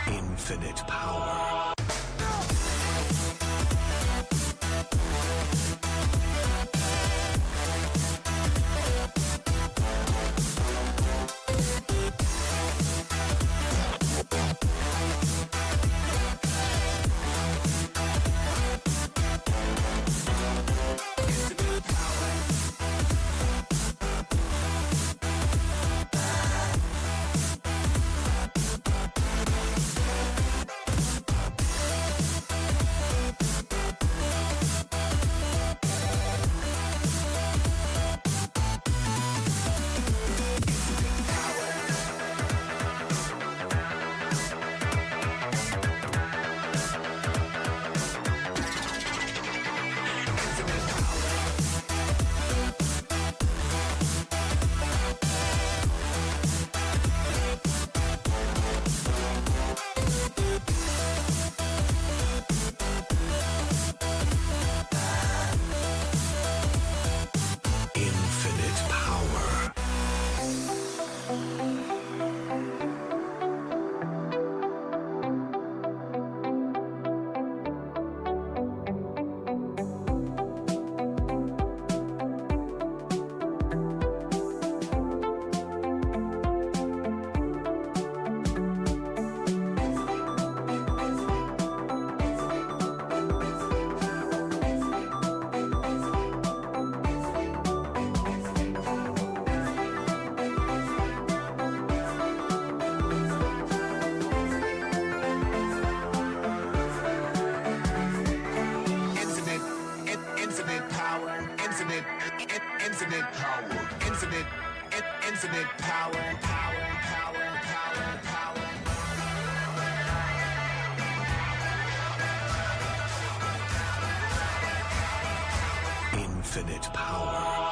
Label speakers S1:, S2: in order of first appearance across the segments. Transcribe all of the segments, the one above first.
S1: Infinite power. Infinite power.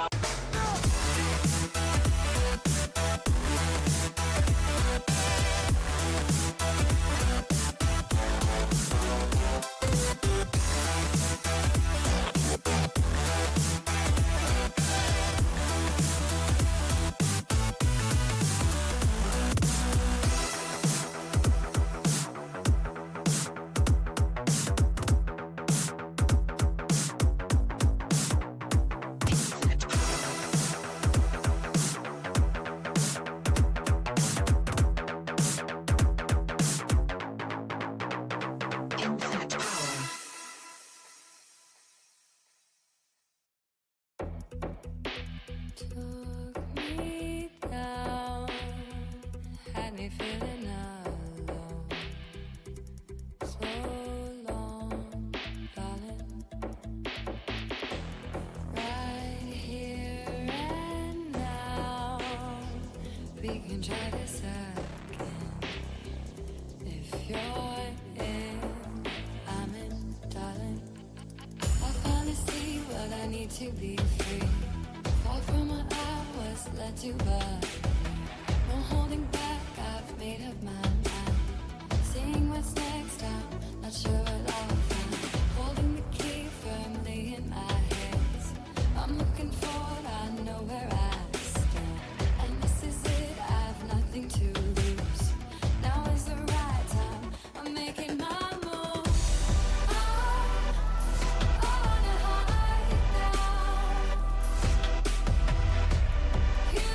S2: Took me down, had me feeling alone. So long, darling. Right here and now, we can try this again. If you're in, I'm in, darling. I'll finally see what I need to be free. Fall from what I was led to, but no holding back, I've made up my mind. Seeing what's next, I'm not sure what I'll find. Holding the key firmly in my hands, I'm looking forward, I know where I stand. And this is it, I've nothing to lose. Now is the right time, I'm making my move. I wanna hide now. You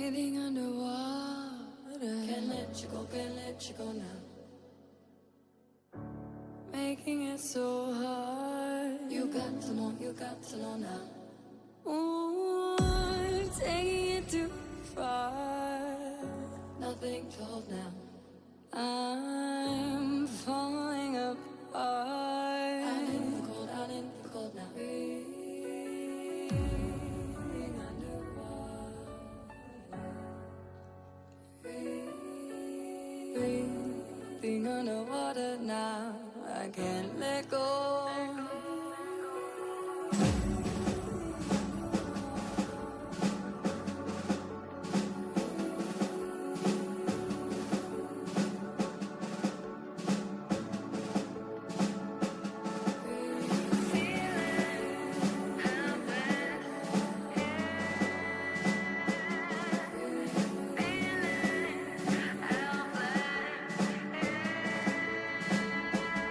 S2: Breathing underwater. Can't let you go now. Making it so hard. You got to know now. Ooh, taking it too far. Nothing to hold now. I'm falling apart. Out in the cold now. Breathing underwater. Breathing underwater now. I can't let go.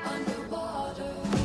S2: Underwater.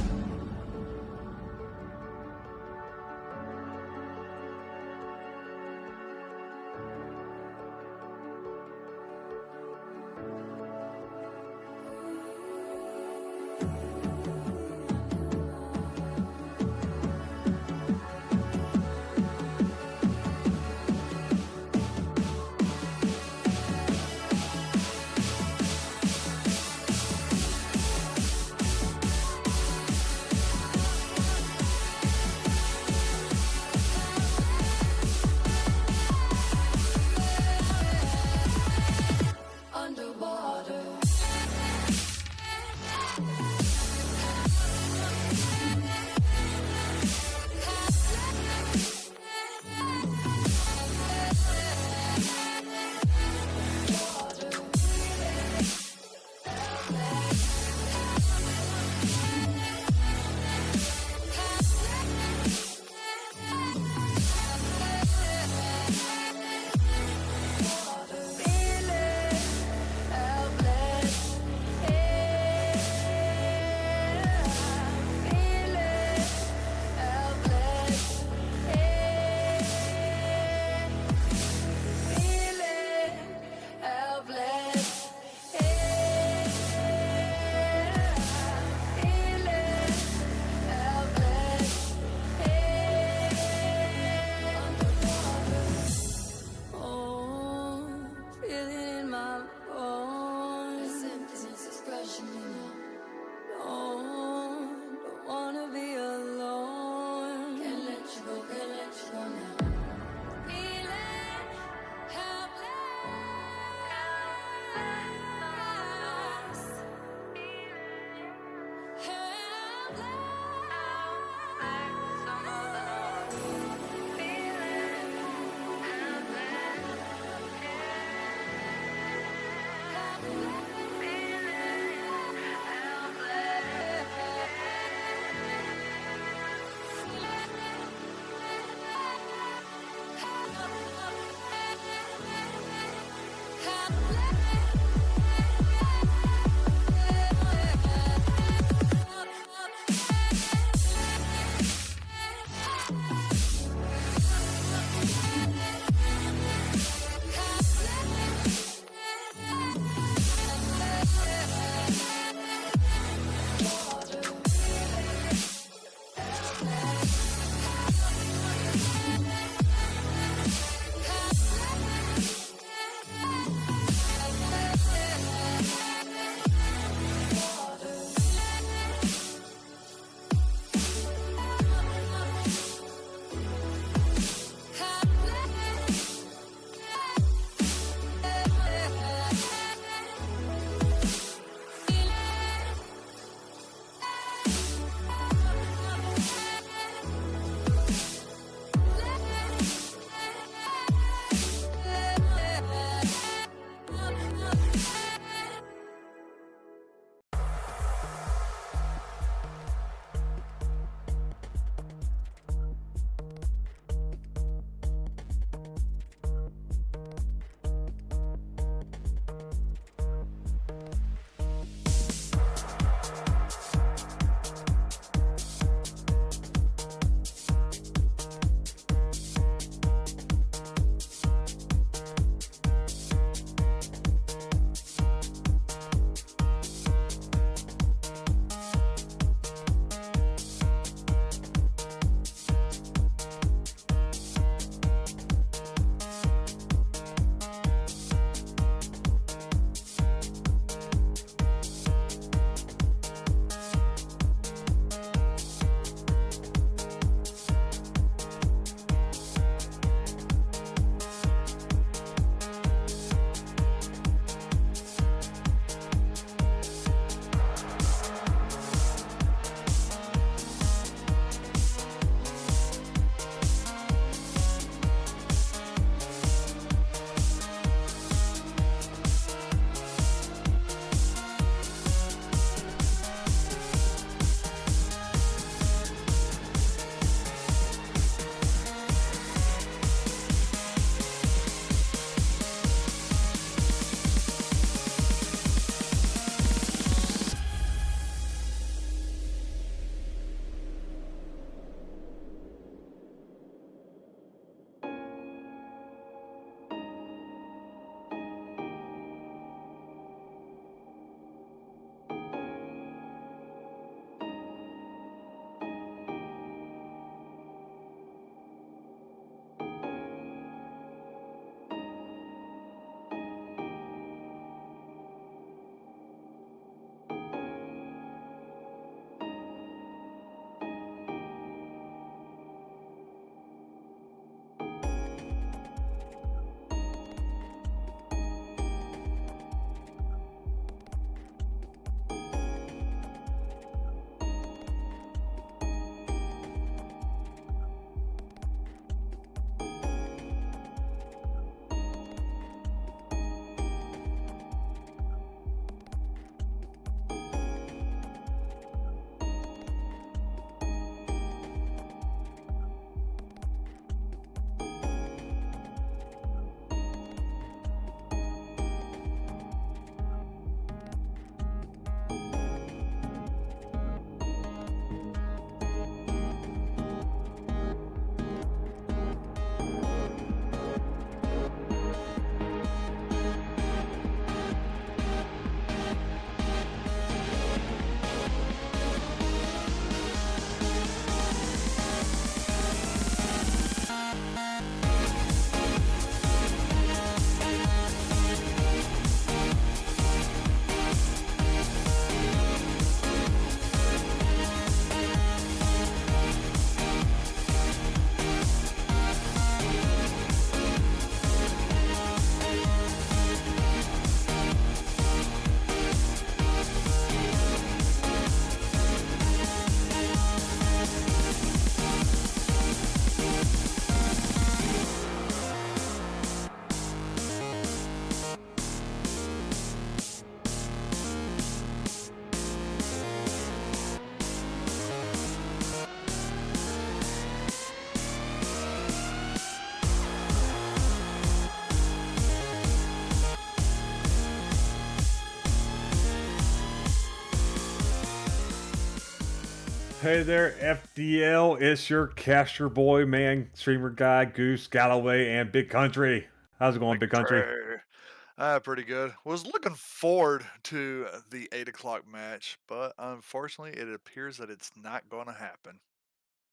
S3: Hey there, FDL. It's your caster boy, man, streamer guy, Goose, Galloway, and Big Country. How's it going, Big Country?
S4: Victory. Pretty good. Was looking forward to the 8 o'clock match, but unfortunately, it appears that it's not going to happen.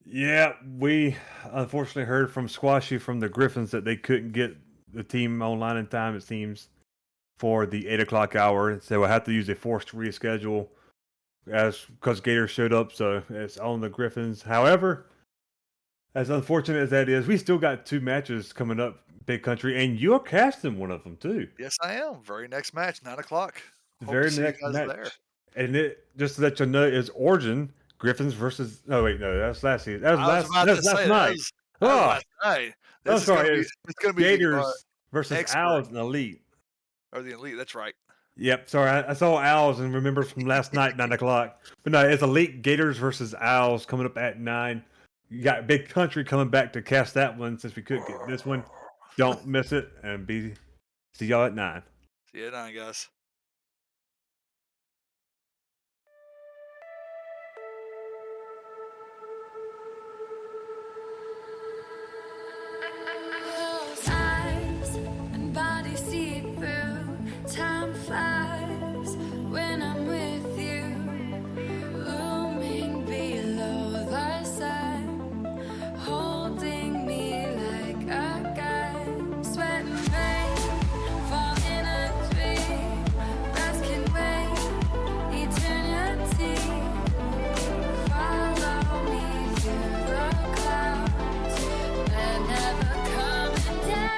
S3: Yeah, we unfortunately heard from Squashy from the Griffins that they couldn't get the team online in time, it seems, for the 8 o'clock hour. So we'll have to use a forced reschedule as because Gators showed up, so it's on the Griffins. However, as unfortunate as that is, we still got two matches coming up, Big Country, and you're casting one of them too.
S4: Yes, I am. Very next match, 9 o'clock.
S3: The
S4: Hope to
S3: very
S4: see you
S3: next
S4: guys there.
S3: match. And it just to let you know is Origin Griffins versus. Oh wait, no, that's last season. That was
S4: I was
S3: last.
S4: about
S3: That
S4: to
S3: was last
S4: say
S3: night.
S4: that was
S3: Oh,
S4: last night.
S3: I'm
S4: This is gonna
S3: sorry.
S4: be
S3: It's
S4: the
S3: Gators versus
S4: expert
S3: Owls and Elite.
S4: or the elite. That's right.
S3: Yep. Sorry, I saw Owls and remember from last night, 9 o'clock. But no, it's Elite Gators versus Owls coming up at 9. You got Big Country coming back to cast that one since we couldn't get this one. Don't miss it and see y'all at 9.
S4: See you at 9, guys.
S2: Close eyes and body see through. Time flies when I'm with you. Looming below the sun, holding me like a gun. Sweat and rain fall in a dream. Rest can wait eternity. Follow me through the clouds. They're never coming down.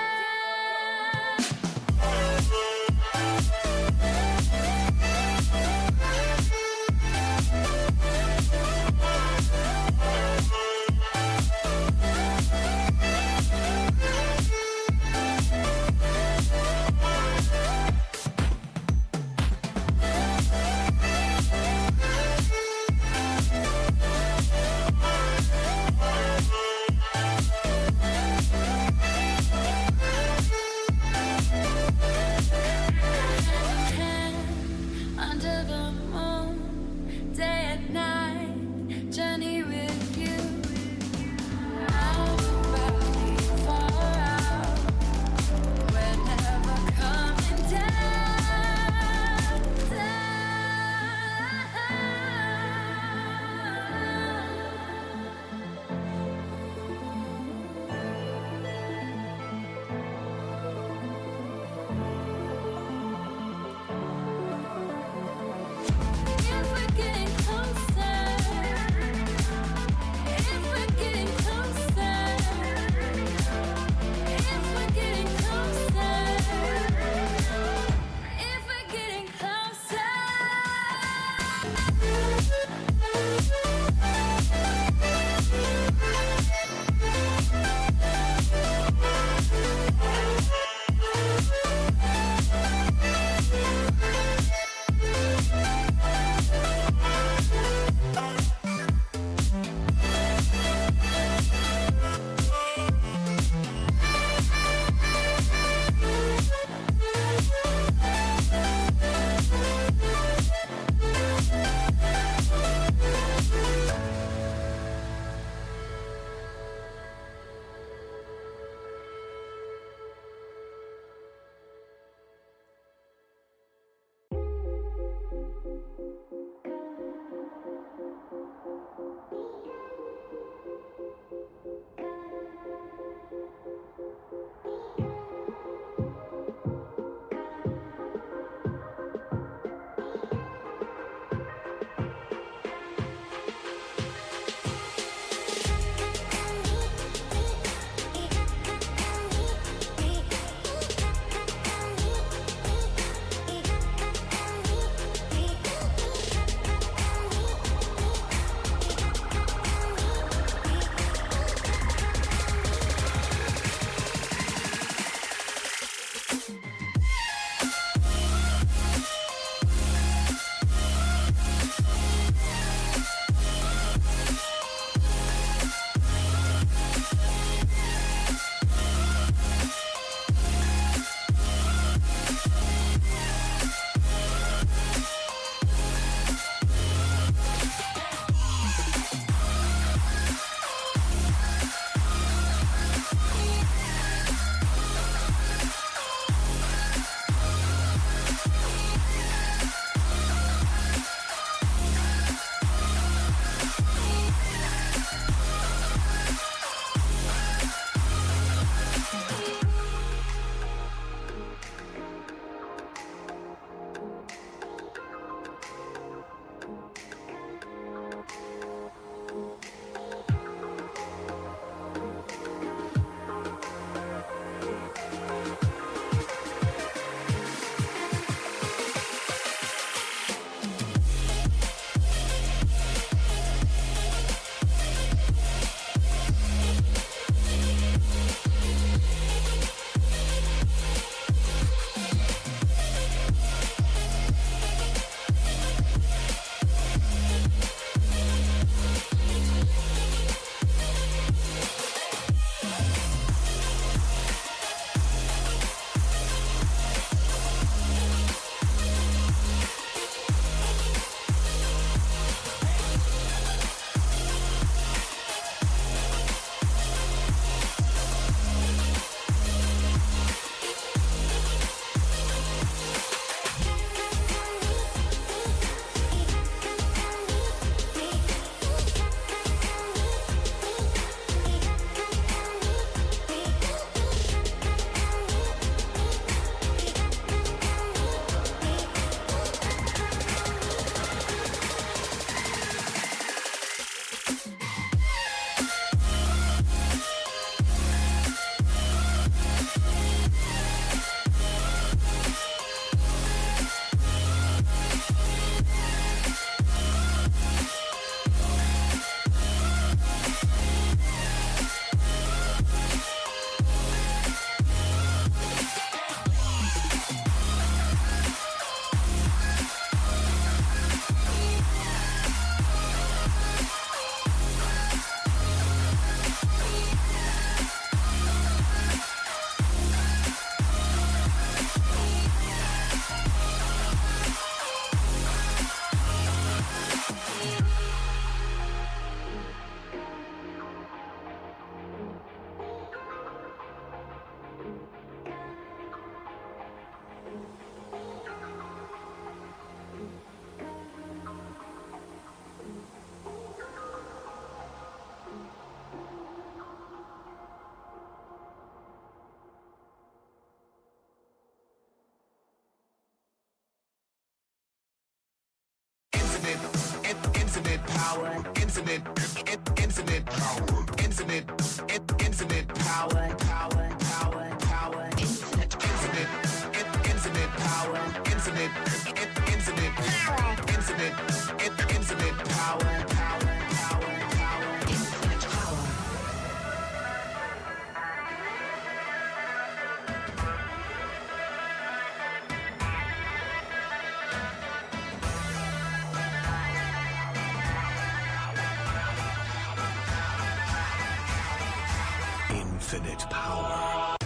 S5: power, infinite power, infinite power, infinite power, infinite power, infinite power, infinite power.
S1: Infinite power.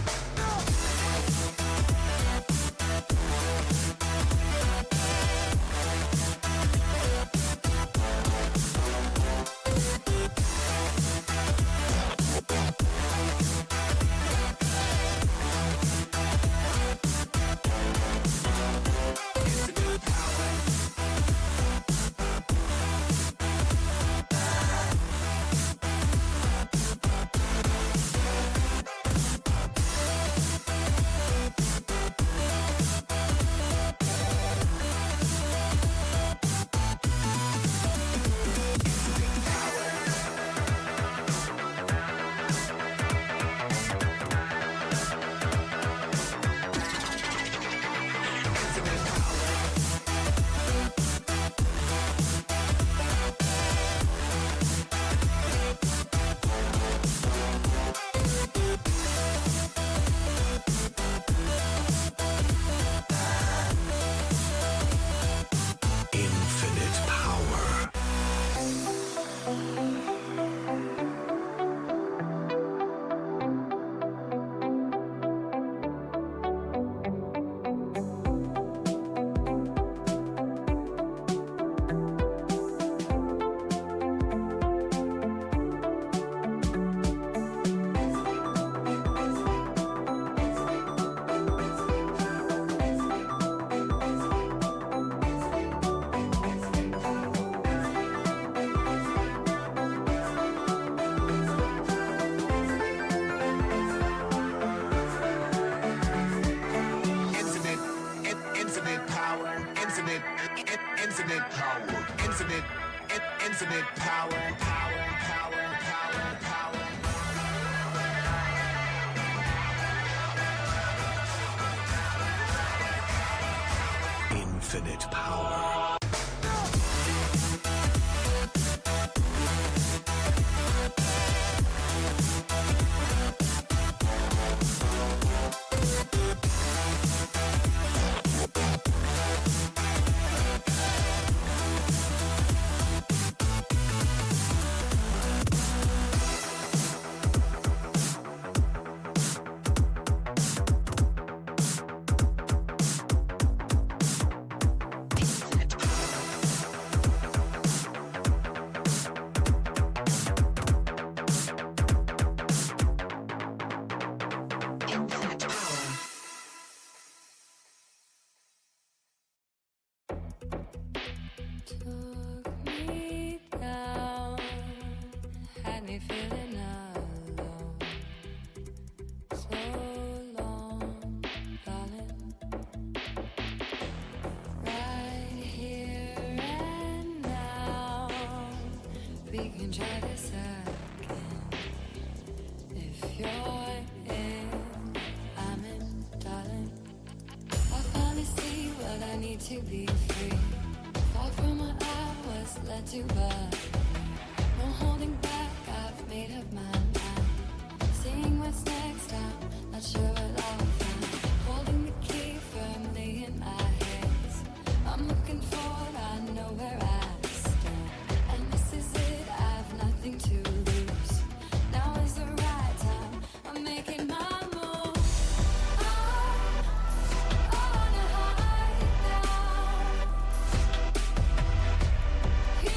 S1: Infinite power. Infinite power, infinite power, infinite power, power. Infinite power.
S2: Took me down, had me feeling alone. So long, darling. Right here and now, we can try this again. If you're in, I'm in, darling. I finally see what I need to be free. Far from what I was led to, but no holding back, I've made up my mind. Seeing what's next, I'm not sure what I'll find. Holding the key firmly in my hands, I'm looking forward, I know where I stand. And this is it, I've nothing to lose. Now is the right time, I'm making my move. I wanna hide now. You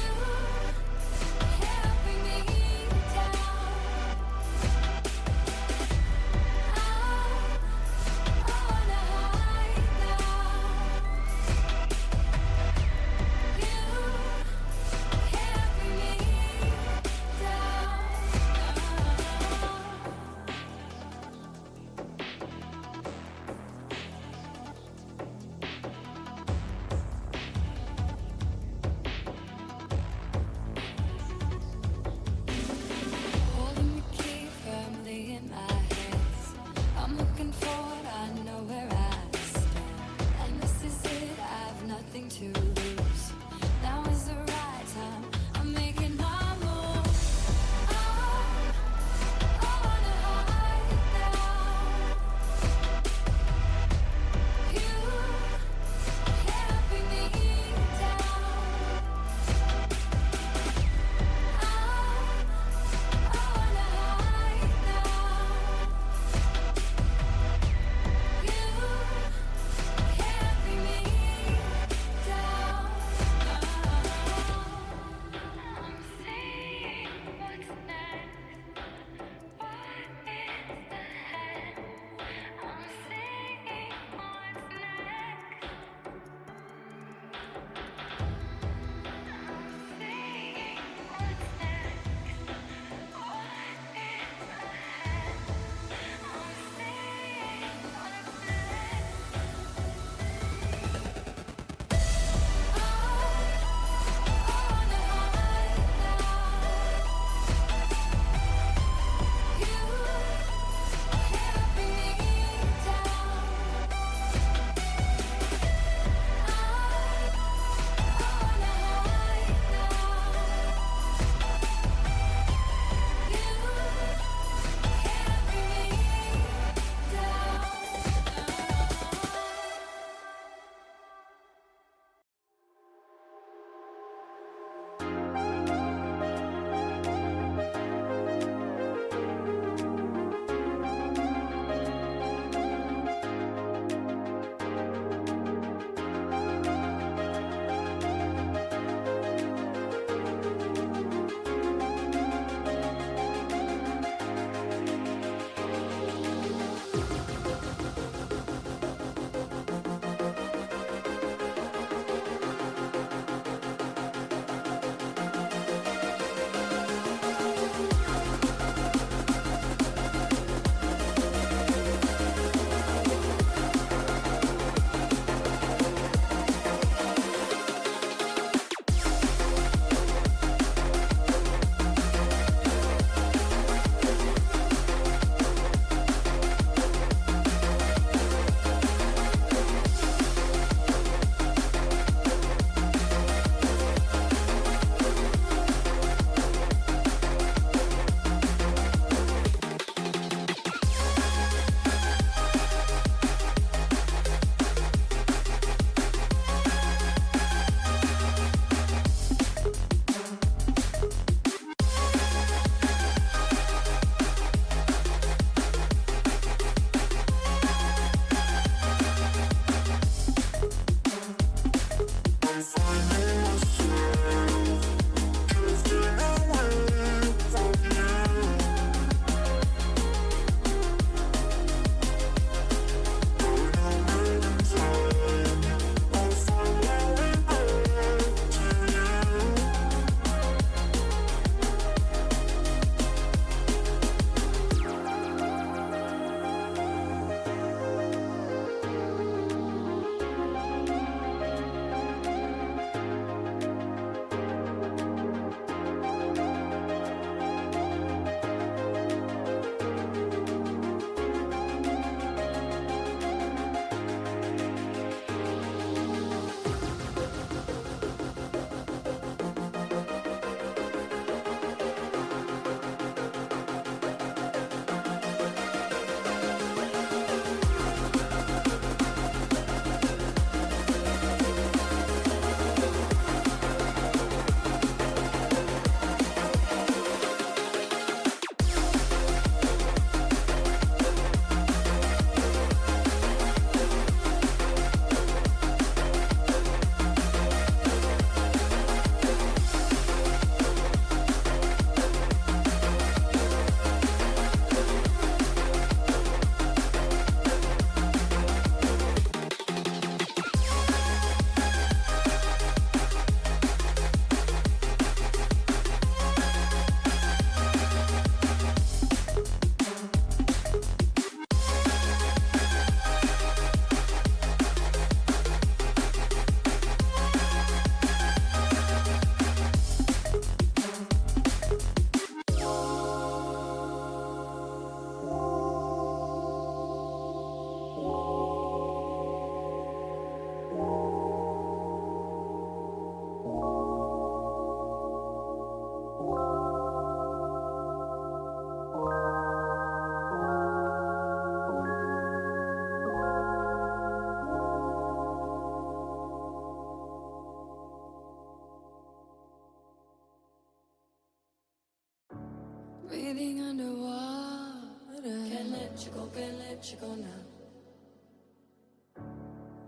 S2: let you go now.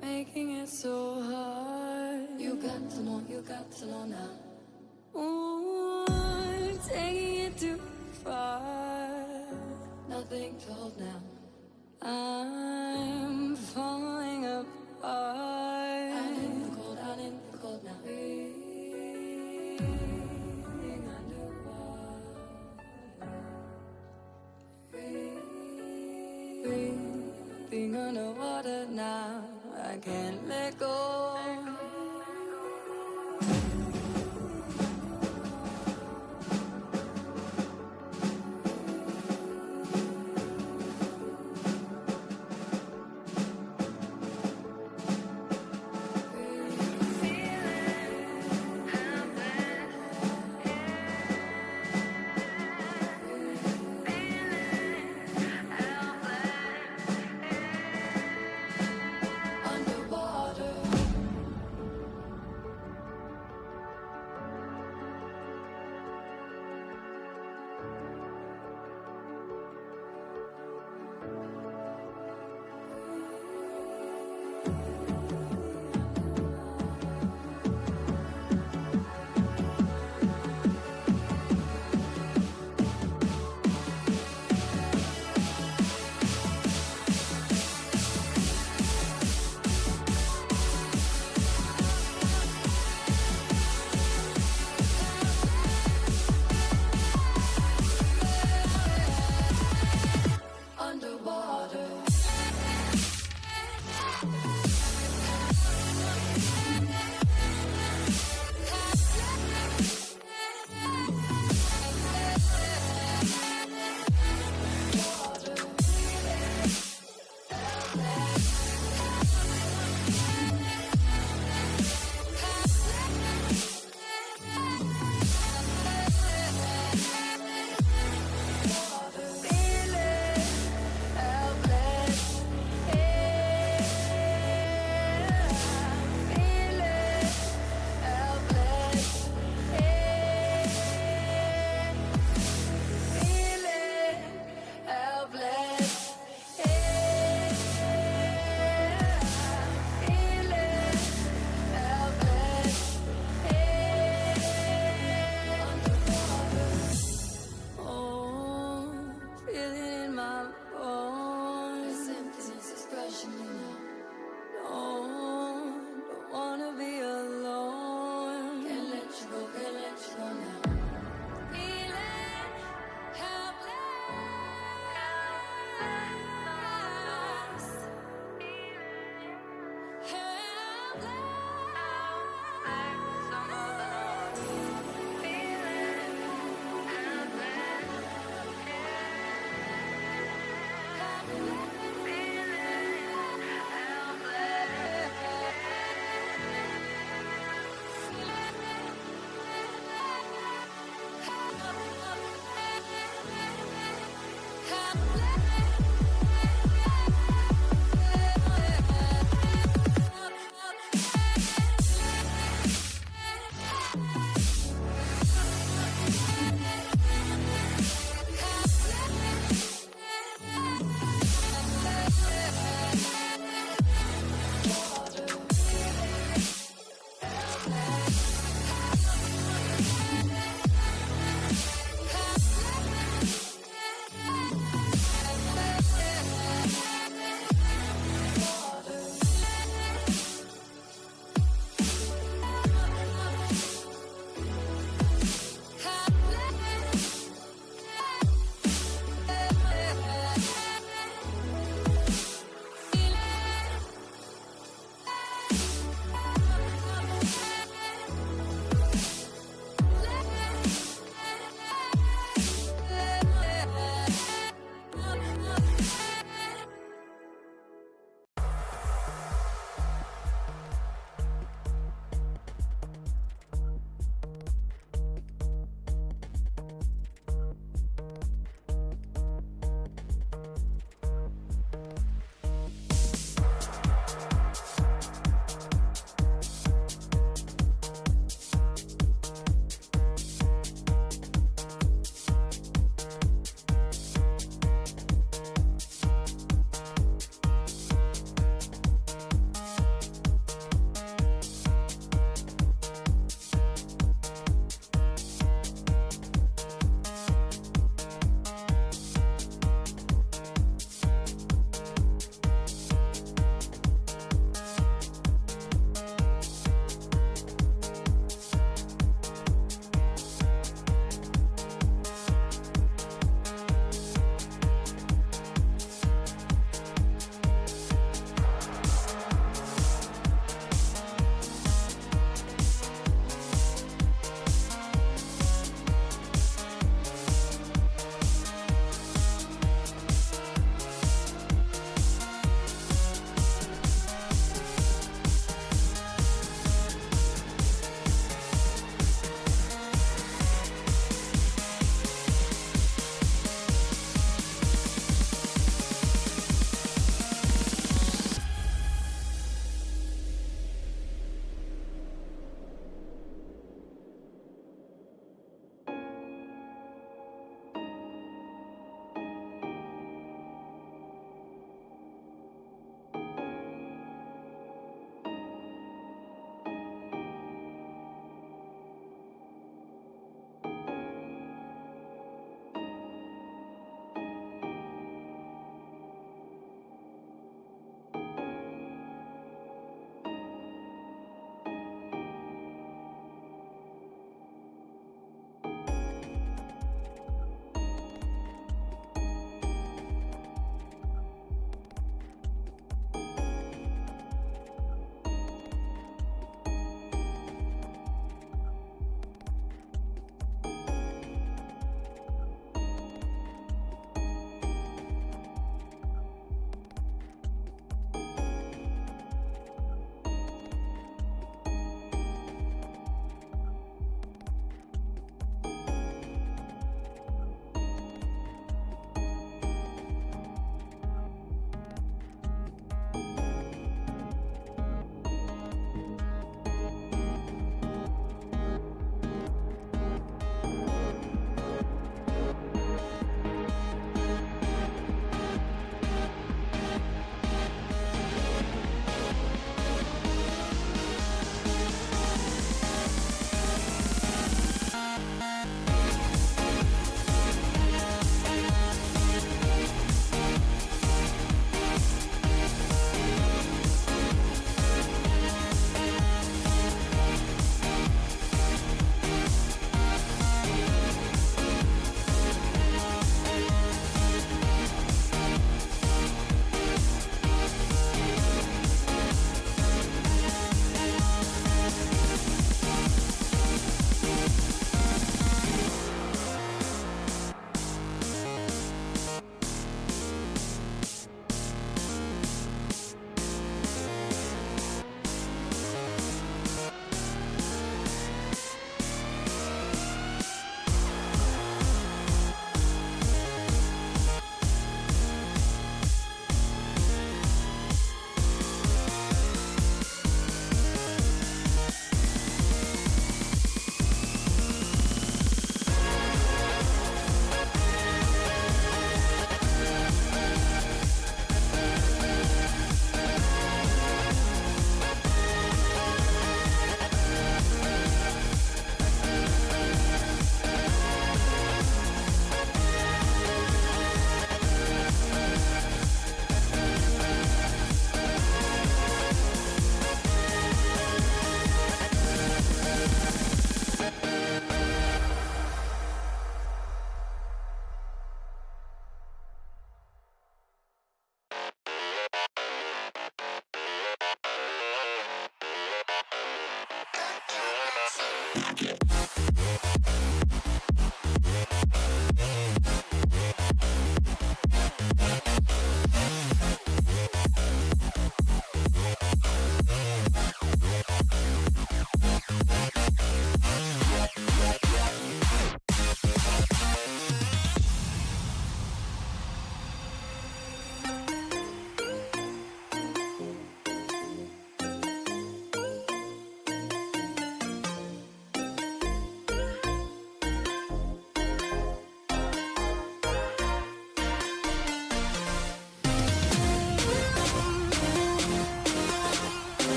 S2: Making it so hard. You got to know now. Ooh, taking it too far. Nothing to hold now. I'm falling apart. Out in the cold now. Breathing underwater. Breathing underwater now. I can't let go. Underwater.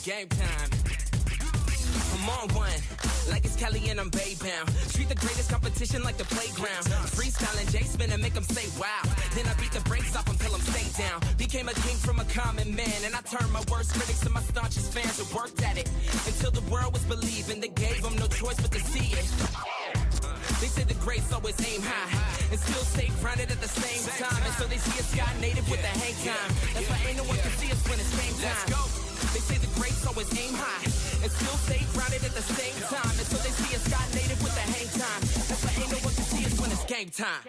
S6: game time. I'm on one, like it's Kelly and I'm Bay bound. Treat the greatest competition like the playground. Freestyling J spin and make them say wow. Then I beat the brakes off until I'm stay down. Became a king from a common man, and I turned my worst critics to my staunchest fans and worked at it until the world was believing. They gave them no choice but to see it. They say the greats always aim high and still stay grounded at the same time. And so they see a sky native with the hang time. That's why ain't no one can see us when it's game time. They say the greats always aim high and still stay grounded at the same time. And so they see a sky native with the hang time. That's why ain't no one can see us when it's game time.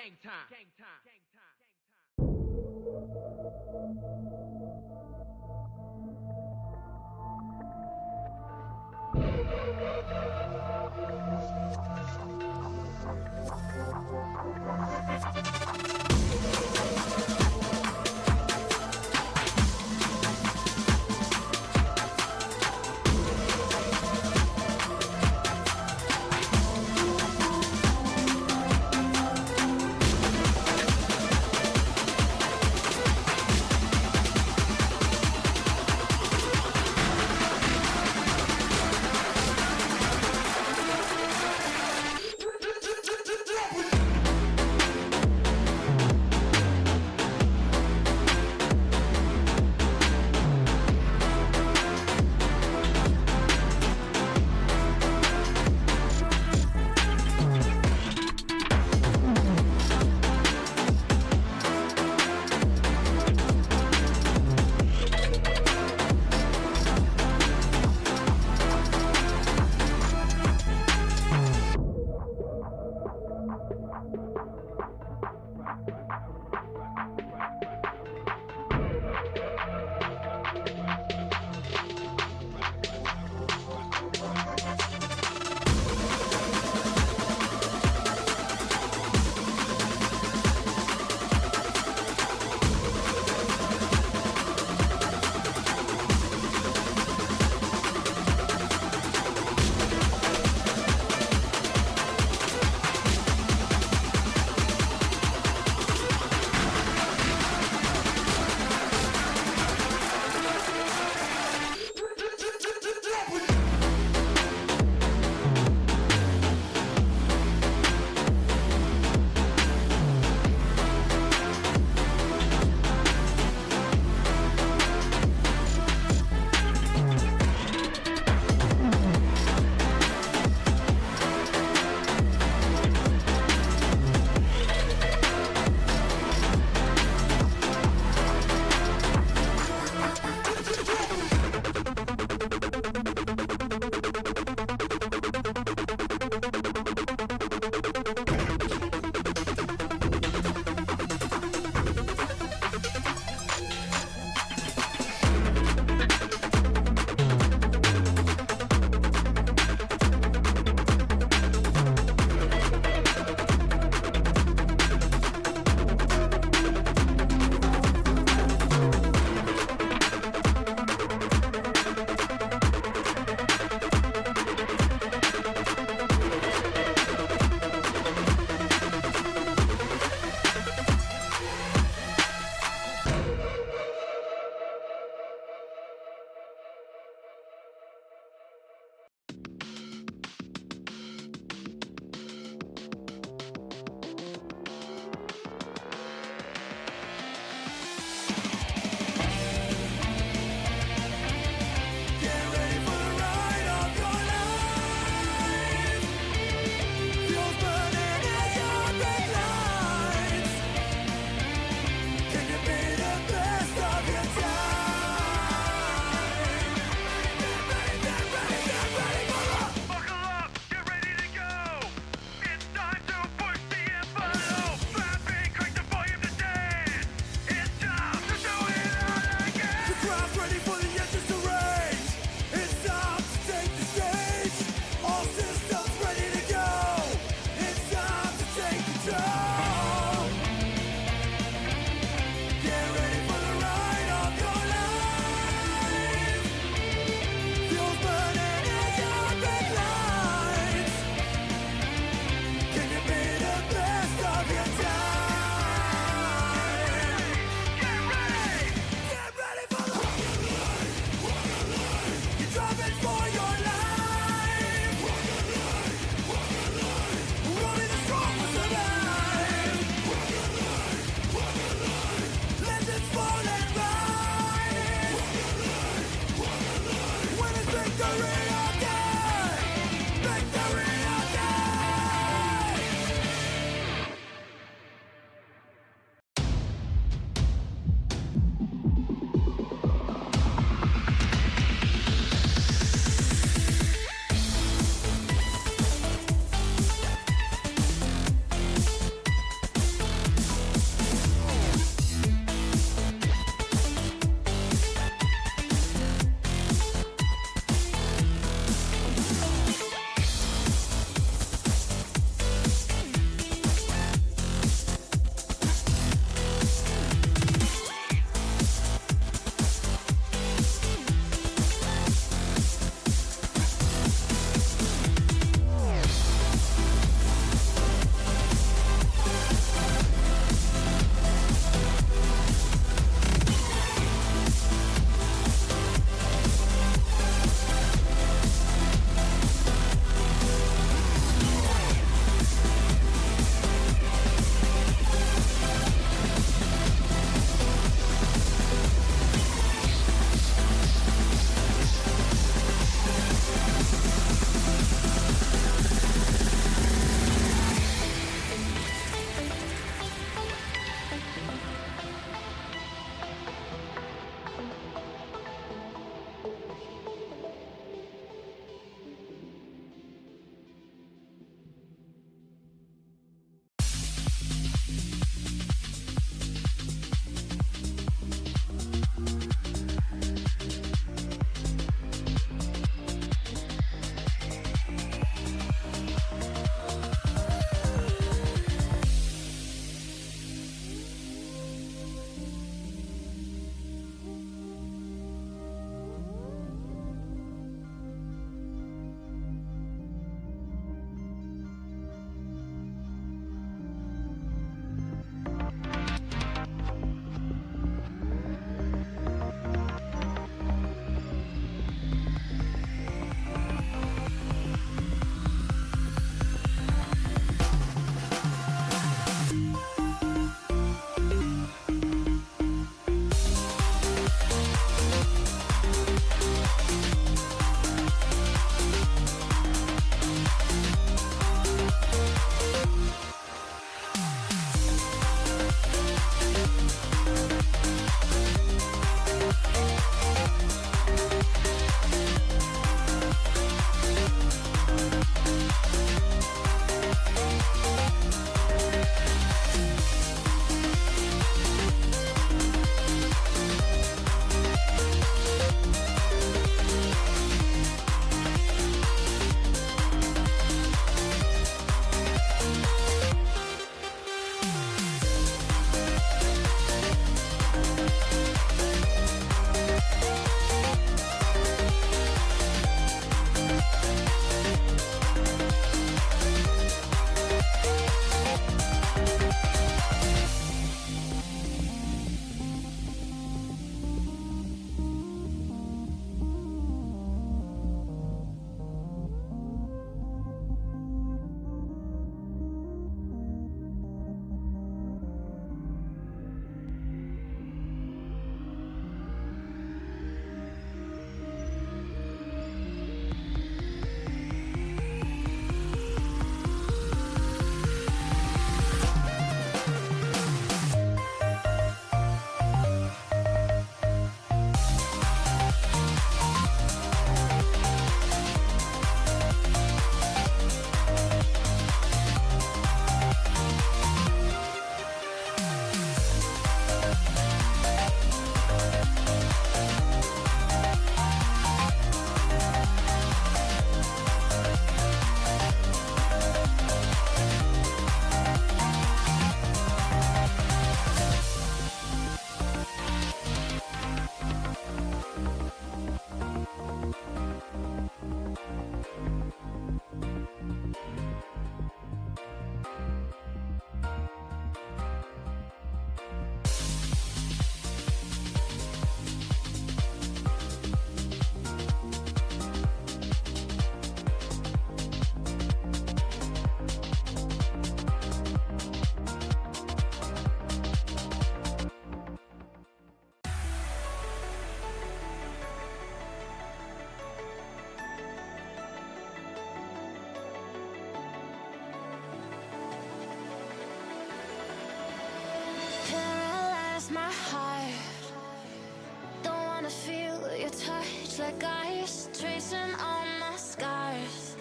S2: like ice, tracing all my scars.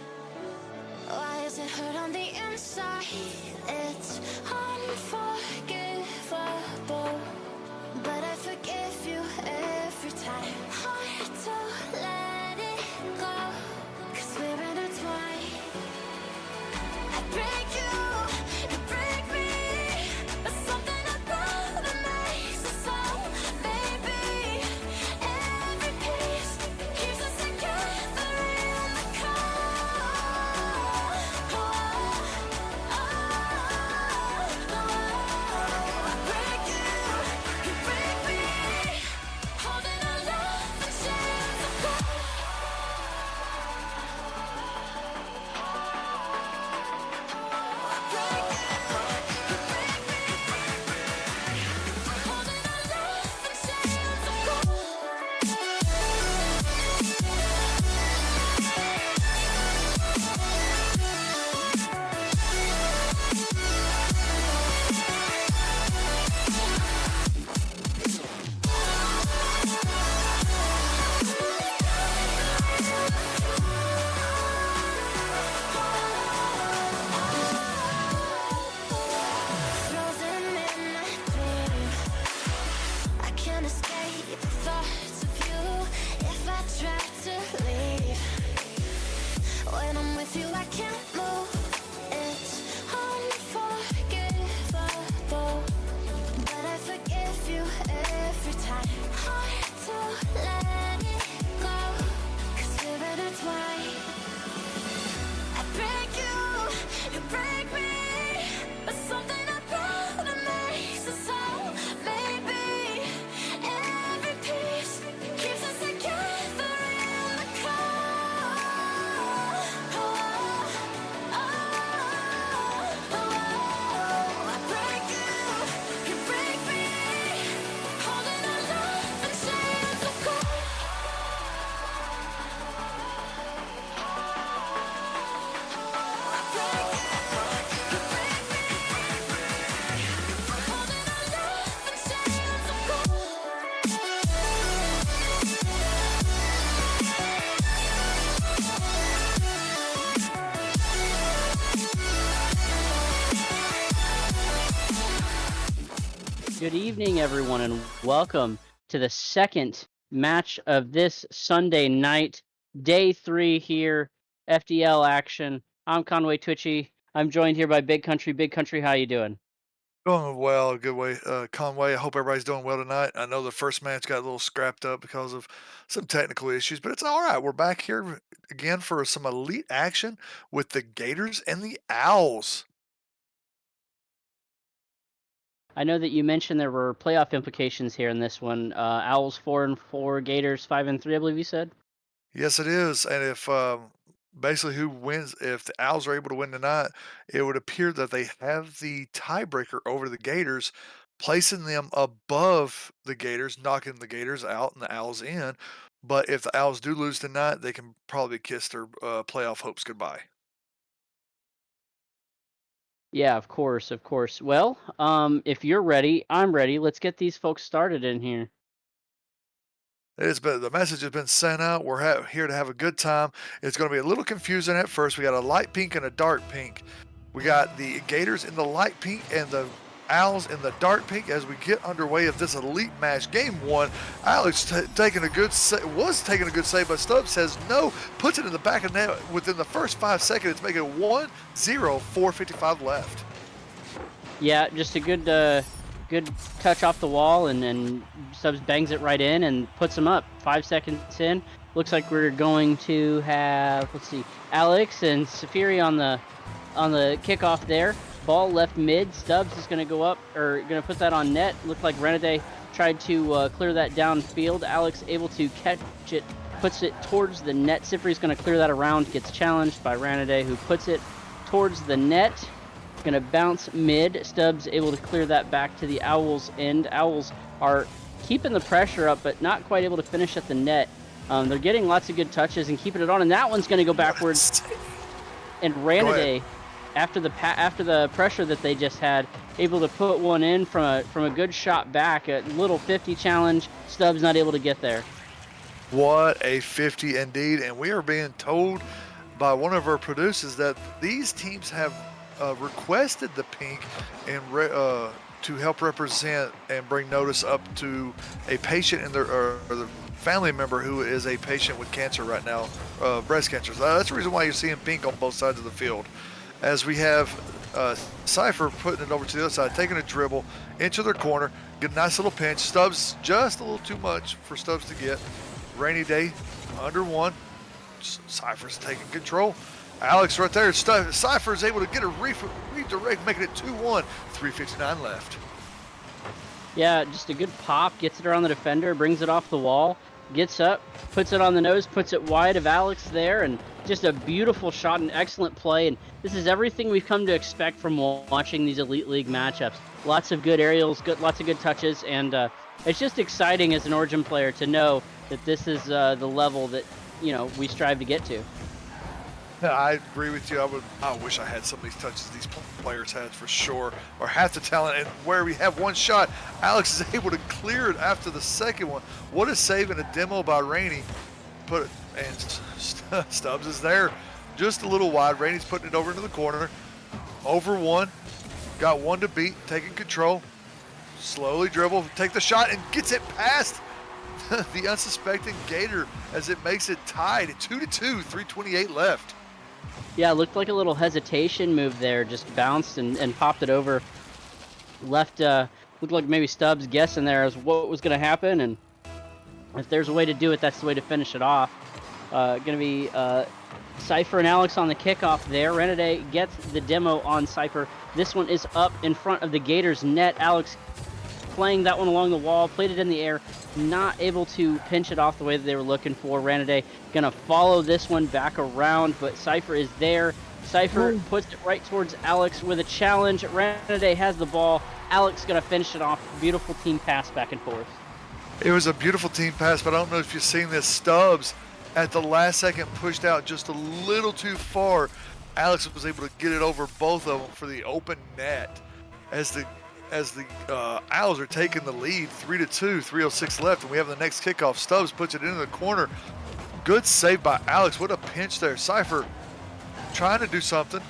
S2: Why is it hurt on the inside? It's unforgivable, but I forgive you every time. Hard to let it go, 'cause we're intertwined. I break you, you break me, but something about it makes us so, baby. Every piece keeps us together in the cold. I break you break me, holding our love in chains of gold. Frozen in my dream, I can't escape the thoughts of you. If I try to leave, when I'm with you I can't move. It's unforgivable, but I forgive you every time. Hard to let it go, 'cause we're intertwined. I break you, you break me, but something about it makes us whole, baby. Every piece keeps us together in the cold. I break you break me, holding our love in chains of gold.
S7: Good evening, everyone, and welcome to the second match of this Sunday night, day 3 here, FDL action. I'm Conway Twitchy. I'm joined here by Big Country. Big Country, how you doing?
S4: Going well, good way, Conway. I hope everybody's doing well tonight. I know the first match got a little scrapped up because of some technical issues, but it's all right. We're back here again for some elite action with the Gators and the Owls.
S7: I know that you mentioned there were playoff implications here in this one. Owls 4-4, Gators 5-3, I believe you said.
S4: Yes, it is. And if basically who wins, if the Owls are able to win tonight, it would appear that they have the tiebreaker over the Gators, placing them above the Gators, knocking the Gators out and the Owls in. But if the Owls do lose tonight, they can probably kiss their playoff hopes goodbye.
S7: Yeah, of course, of course. Well, if you're ready, I'm ready. Let's get these folks started in here.
S4: The message has been sent out. We're here to have a good time. It's going to be a little confusing at first. We got a light pink and a dark pink. We got the Gators in the light pink and the Owls in the dark pink as we get underway of this elite match. Game 1, Alex taking a good save, but Stubbs says no, puts it in the back of net within the first 5 seconds, making it 1-0, 4:55 left.
S7: Yeah, just a good touch off the wall, and Stubbs bangs it right in and puts him up. 5 seconds in. Looks like we're going to have, let's see, Alex and Safiri on the kickoff there. Ball left mid. Stubbs is going to go up, or going to put that on net. Looked like Renade tried to clear that downfield. Alex able to catch it, puts it towards the net. Sifri's going to clear that around, gets challenged by Renade, who puts it towards the net. Going to bounce mid. Stubbs able to clear that back to the Owls end. Owls are keeping the pressure up, but not quite able to finish at the net. They're getting lots of good touches and keeping it on, and that one's going to go backwards. And Renade, after the pressure that they just had, able to put one in from a good shot back. A little 50 challenge. Stubbs not able to get there.
S4: What a 50 indeed. And we are being told by one of our producers that these teams have requested the pink and to help represent and bring notice up to a patient in their or the family member who is a patient with cancer right now, breast cancer. So that's the reason why you're seeing pink on both sides of the field. As we have Cypher putting it over to the other side, taking a dribble into their corner, get a nice little pinch. Stubbs just a little too much for Stubbs to get. Rainy day, under one. Cypher's taking control. Alex right there. Cypher's able to get a redirect, making it 2-1. 3:59 left.
S7: Yeah, just a good pop, gets it around the defender, brings it off the wall, gets up, puts it on the nose, puts it wide of Alex there, and just a beautiful shot and excellent play. And this is everything we've come to expect from watching these Elite League matchups. Lots of good aerials, lots of good touches, and it's just exciting as an Origin player to know that this is the level that we strive to get to.
S4: I agree with you. I wish I had some of these touches these players had for sure, or half the talent. And where we have one shot, Alex is able to clear it after the second one. What a save and a demo by Rainey. Stubbs is there, just a little wide. Rainey's putting it over into the corner. Over one, got one to beat, taking control. Slowly dribble, take the shot, and gets it past the unsuspecting Gator as it makes it tied at 2-2, 3:28 left.
S7: Yeah, it looked like a little hesitation move there, just bounced and popped it over. Left, looked like maybe Stubbs guessing there as what was going to happen, and if there's a way to do it, that's the way to finish it off. Going to be Cypher and Alex on the kickoff there. Renade gets the demo on Cypher. This one is up in front of the Gators net. Alex playing that one along the wall, played it in the air, not able to pinch it off the way that they were looking for. Renade gonna follow this one back around, but Cypher is there. Cypher puts it right towards Alex with a challenge. Renade has the ball. Alex gonna finish it off. Beautiful team pass back and forth.
S4: It was a beautiful team pass, but I don't know if you've seen this. Stubbs at the last second pushed out just a little too far. Alex was able to get it over both of them for the open net as the Owls are taking the lead 3-2, 3:06 left, and we have the next kickoff. Stubbs puts it into the corner. Good save by Alex. What a pinch there. Cypher trying to do something.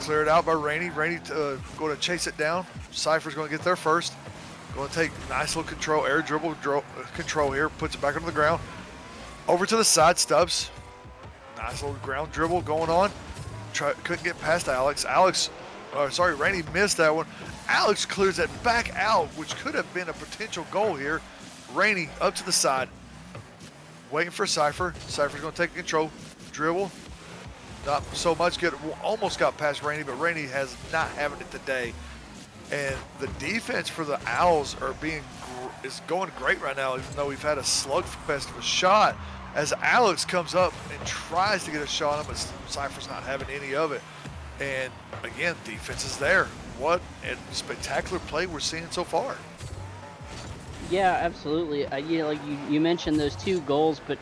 S4: Clear it out by Rainey. Rainey going to chase it down. Cypher's going to get there first. Going to take nice little control, air dribble control here. Puts it back onto the ground. Over to the side, Stubbs. Nice little ground dribble going on. Couldn't get past Alex. Rainey missed that one. Alex clears it back out, which could have been a potential goal here. Rainey up to the side, waiting for Cypher. Cypher's going to take control, dribble. Not so much good. Almost got past Rainey, but Rainey has not having it today. And the defense for the Owls is going great right now, even though we've had a slugfest of a shot. As Alex comes up and tries to get a shot on him, but Cypher's not having any of it. And again, defense is there. What a spectacular play we're seeing so far.
S7: Yeah, absolutely. You mentioned those two goals, but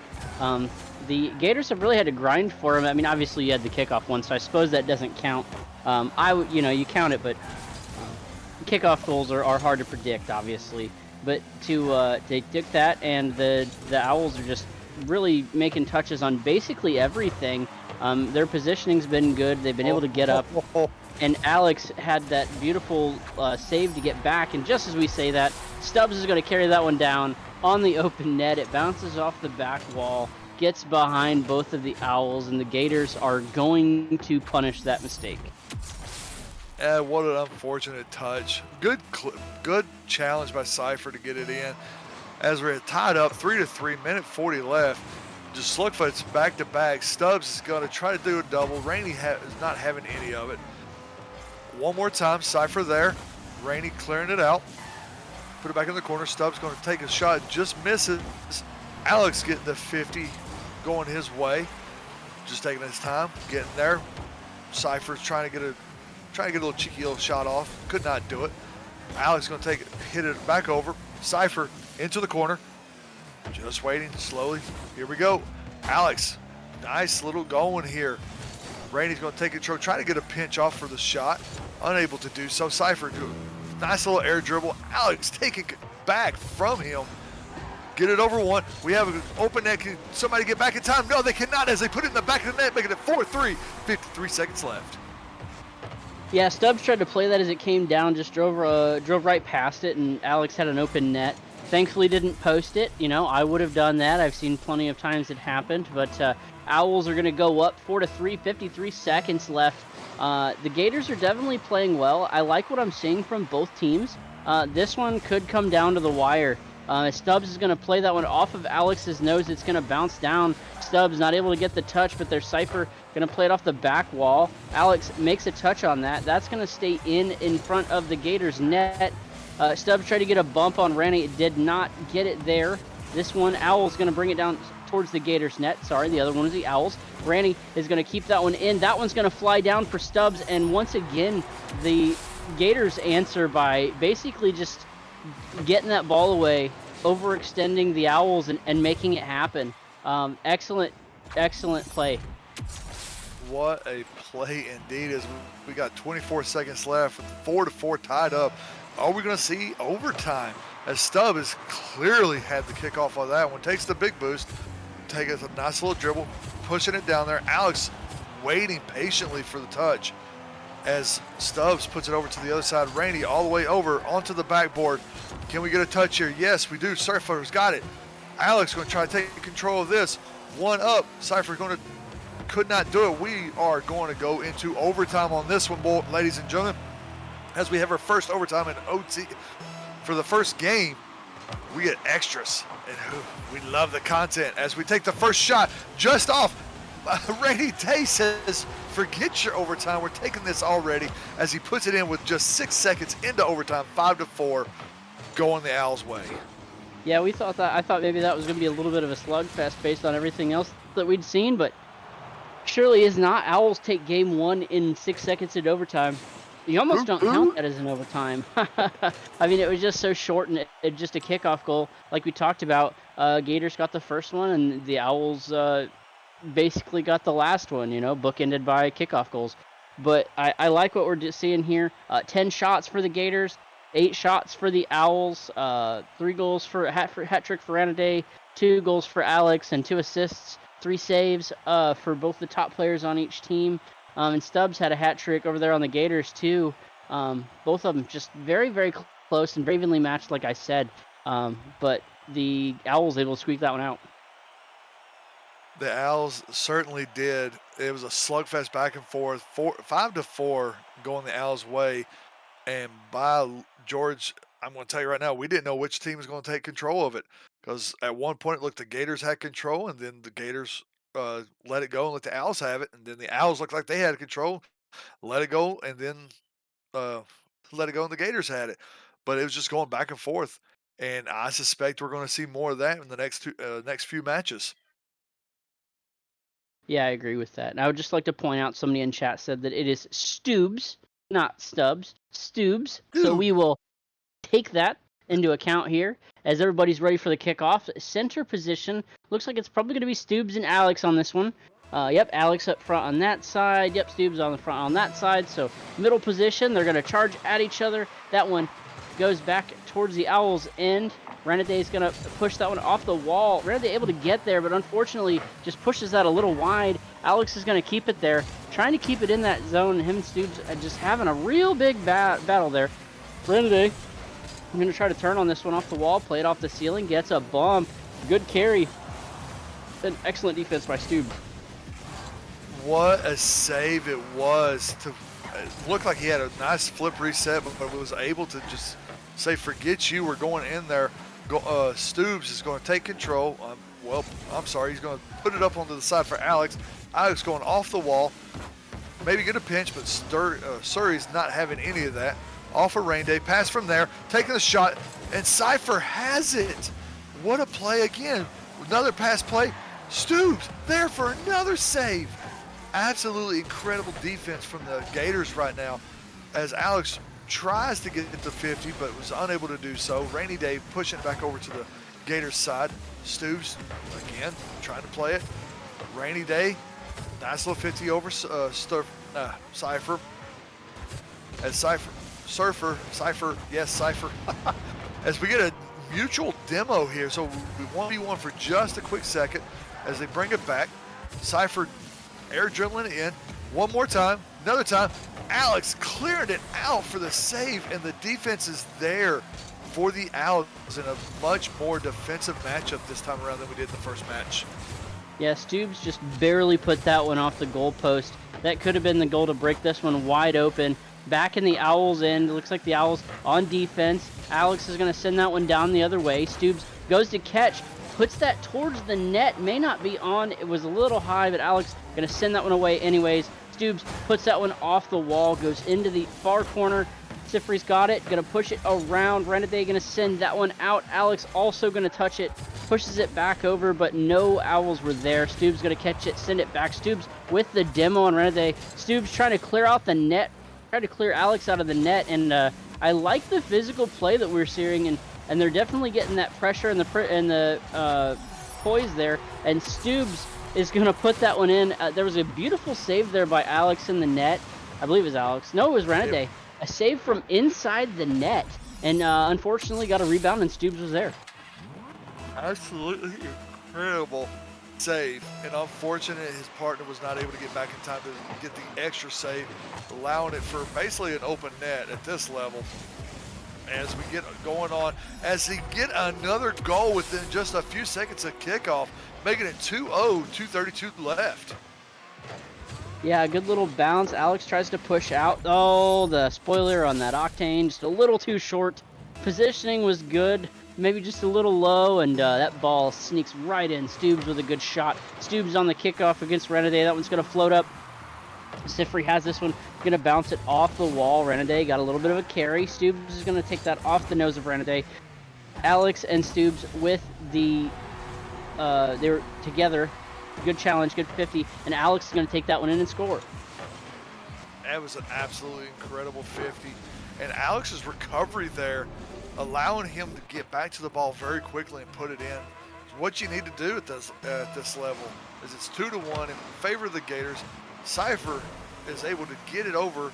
S7: the Gators have really had to grind for them. I mean, obviously you had the kickoff one, so I suppose that doesn't count. You count it, but kickoff goals are hard to predict, obviously. But they did that, and the Owls are just really making touches on basically everything. Their positioning's been good. They've been able to get up. And Alex had that beautiful save to get back. And just as we say that, Stubbs is going to carry that one down on the open net. It bounces off the back wall, gets behind both of the Owls, and the Gators are going to punish that mistake.
S4: What an unfortunate touch. Good challenge by Cypher to get it in. As we're tied up, 3-3, minute 40 left. Just slugfests back to back. Stubbs is going to try to do a double. Rainey is not having any of it. One more time, Cypher there. Rainey clearing it out. Put it back in the corner. Stubbs going to take a shot, just misses. Alex getting the 50 going his way. Just taking his time, getting there. Cypher's trying to get a little cheeky little shot off. Could not do it. Alex going to hit it back over. Cypher into the corner. Just waiting slowly. Here we go. Alex, nice little going here. Rainey's going to take control, try to get a pinch off for the shot. Unable to do so. Cypher, nice little air dribble. Alex taking back from him. get it over one. We have an open net. Can somebody get back in time? No, they cannot as they put it in the back of the net, making it 4-3. 53 seconds left.
S7: Yeah, Stubbs tried to play that as it came down, just drove right past it, and Alex had an open net. Thankfully didn't post it. You know, I would have done that. I've seen plenty of times it happened, but Owls are going to go up 4-3, 53 seconds left. The Gators are definitely playing well. I like what I'm seeing from both teams. This one could come down to the wire. Stubbs is going to play that one off of Alex's nose. It's going to bounce down. Stubbs not able to get the touch, but their Cypher going to play it off the back wall. Alex makes a touch on that. That's going to stay in front of the Gators net. Stubbs tried to get a bump on Randy. It did not get it there. This one, Owl's going to bring it down towards the Gators net. Sorry, the other one is the Owls. Randy is going to keep that one in. That one's going to fly down for Stubbs. And once again, the Gators answer by basically just getting that ball away, overextending the Owls, and making it happen. Excellent play.
S4: What a play indeed, as we got 24 seconds left with 4-4 tied up. Are we going to see overtime? As Stubb has clearly had the kickoff on that one. Takes the big boost, takes a nice little dribble, pushing it down there. Alex waiting patiently for the touch as Stubbs puts it over to the other side. Randy all the way over onto the backboard. Can we get a touch here? Yes, we do. Cypher's got it. Alex going to try to take control of this. One up. Cypher could not do it. We are going to go into overtime on this one, ladies and gentlemen, as we have our first overtime in OT. For the first game, we get extras, and we love the content. As we take the first shot just off, Randy Day says, forget your overtime. We're taking this already, as he puts it in with just 6 seconds into overtime, 5-4, going the Owls' way.
S7: Yeah, I thought maybe that was going to be a little bit of a slugfest based on everything else that we'd seen, but surely is not. Owls take game one in 6 seconds in overtime. You almost don't count that as an overtime. I mean, it was just so short, and it just a kickoff goal. Like we talked about, Gators got the first one, and the Owls basically got the last one, you know, bookended by kickoff goals. But I like what we're just seeing here. 10 shots for the Gators, 8 shots for the Owls, 3 goals for hat trick for Ranaday, 2 goals for Alex, and 2 assists, 3 saves for both the top players on each team. And Stubbs had a hat trick over there on the Gators too. Both of them just very, very close and very evenly matched, like I said. But the Owls able to squeak that one out.
S4: The Owls certainly did. It was a slugfest back and forth, 5-4 going the Owls' way. And by George, I'm going to tell you right now, we didn't know which team was going to take control of it, because at one point it looked the Gators had control, and then the Gators let it go and let the Owls have it, and then the Owls looked like they had control, let it go, and then let it go, and the Gators had it. But it was just going back and forth, and I suspect we're going to see more of that in the next few matches.
S7: Yeah, I agree with that. And I would just like to point out, somebody in chat said that it is Stoobs, not Stubbs. Stoobs. So we will take that into account here as everybody's ready for the kickoff. Center position looks like it's probably going to be Stoobs and Alex on this one. Yep, Alex up front on that side. Yep, Stoobs on the front on that side. So middle position, they're going to charge at each other. That one goes back towards the Owls' end. Renaday is going to push that one off the wall. Renaday able to get there, but unfortunately just pushes that a little wide. Alex is going to keep it there, trying to keep it in that zone. Him and Stoobs are just having a real big battle there. Renaday, I'm going to try to turn on this one off the wall, play it off the ceiling, gets a bump. Good carry. An excellent defense by Stoobs.
S4: What a save it was. It looked like he had a nice flip reset, but was able to just say, forget you, we're going in there. Stoobs is going to take control. I'm sorry, he's going to put it up onto the side for Alex. Alex going off the wall. Maybe get a pinch, but Surrey's not having any of that. Off of Rain Day, pass from there, taking the shot, and Cypher has it. What a play again. Another pass play. Stoobs there for another save. Absolutely incredible defense from the Gators right now, as Alex tries to get it to 50, but was unable to do so. Rainy Day pushing it back over to the Gators side. Stoobs, again, trying to play it. Rainy Day, nice little 50 over Cypher. As Cypher, yes, Cypher. As we get mutual demo here. So we 1v1 for just a quick second as they bring it back. Cypher air dribbling it in. One more time, another time. Alex clearing it out for the save, and the defense is there for the Owls in a much more defensive matchup this time around than we did in the first match.
S7: Yeah, Stoops just barely put that one off the goalpost. That could have been the goal to break this one wide open. Back in the Owls' end, it looks like the Owls on defense. Alex is going to send that one down the other way. Stoops goes to catch, puts that towards the net. May not be on. It was a little high, but Alex going to send that one away anyways. Stoops puts that one off the wall, goes into the far corner. Sifri's got it, going to push it around. Renade going to send that one out. Alex also going to touch it, pushes it back over, but no Owls were there. Stoops going to catch it, send it back. Stoops with the demo on Renade. Stoops trying to clear out the net, trying to clear Alex out of the net, and I like the physical play that we're seeing, and they're definitely getting that pressure and the poise there, and Stoops is going to put that one in. There was a beautiful save there by Alex in the net. I believe it was Alex. No, it was Renade. Yep. A save from inside the net, and unfortunately got a rebound, and Stoops was there.
S4: Absolutely incredible save, and unfortunate his partner was not able to get back in time to get the extra save, allowing it for basically an open net at this level. As we get going on, as he get another goal within just a few seconds of kickoff, making it 2-0, 2:32 left.
S7: Yeah, a good little bounce. Alex tries to push out. Oh, the spoiler on that Octane, just a little too short. Positioning was good, maybe just a little low, and that ball sneaks right in. Stoops with a good shot. Stoops on the kickoff against Renade. That one's going to float up. Sifri has this one, going to bounce it off the wall. Renade got a little bit of a carry. Stoops is going to take that off the nose of Renade. Alex and Stoops with the, they were together. Good challenge, good 50, and Alex is going to take that one in and score.
S4: That was an absolutely incredible 50. And Alex's recovery there, allowing him to get back to the ball very quickly and put it in. What you need to do at this level is it's 2-1 in favor of the Gators. Cypher is able to get it over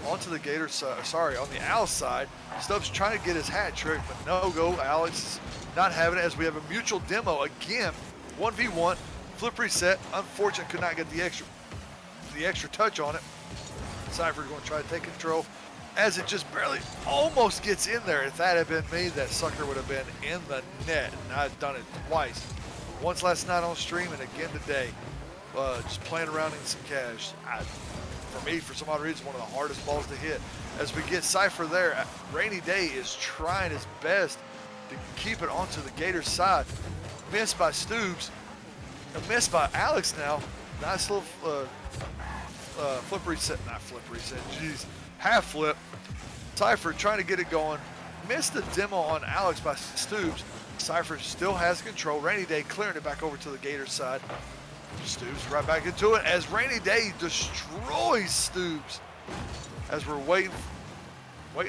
S4: onto the Gators side, on the Owls side. Stubbs trying to get his hat trick, but no go. Alex is not having it as we have a mutual demo again, 1v1. Flip reset, unfortunate, could not get the extra touch on it. Cypher going to try to take control as it just barely almost gets in there. If that had been me, that sucker would have been in the net, and I've done it twice. Once last night on stream and again today. Just playing around in some cash. For me, for some odd reason, one of the hardest balls to hit. As we get Cypher there, Rainy Day is trying his best to keep it onto the Gators side. Missed by Stoops. A miss by Alex now. Nice little flip reset. Not flip reset. Jeez. Half flip. Cypher trying to get it going. Missed the demo on Alex by Stoops. Cypher still has control. Rainy Day clearing it back over to the Gators side. Stoops right back into it as Rainy Day destroys Stoops. As we're waiting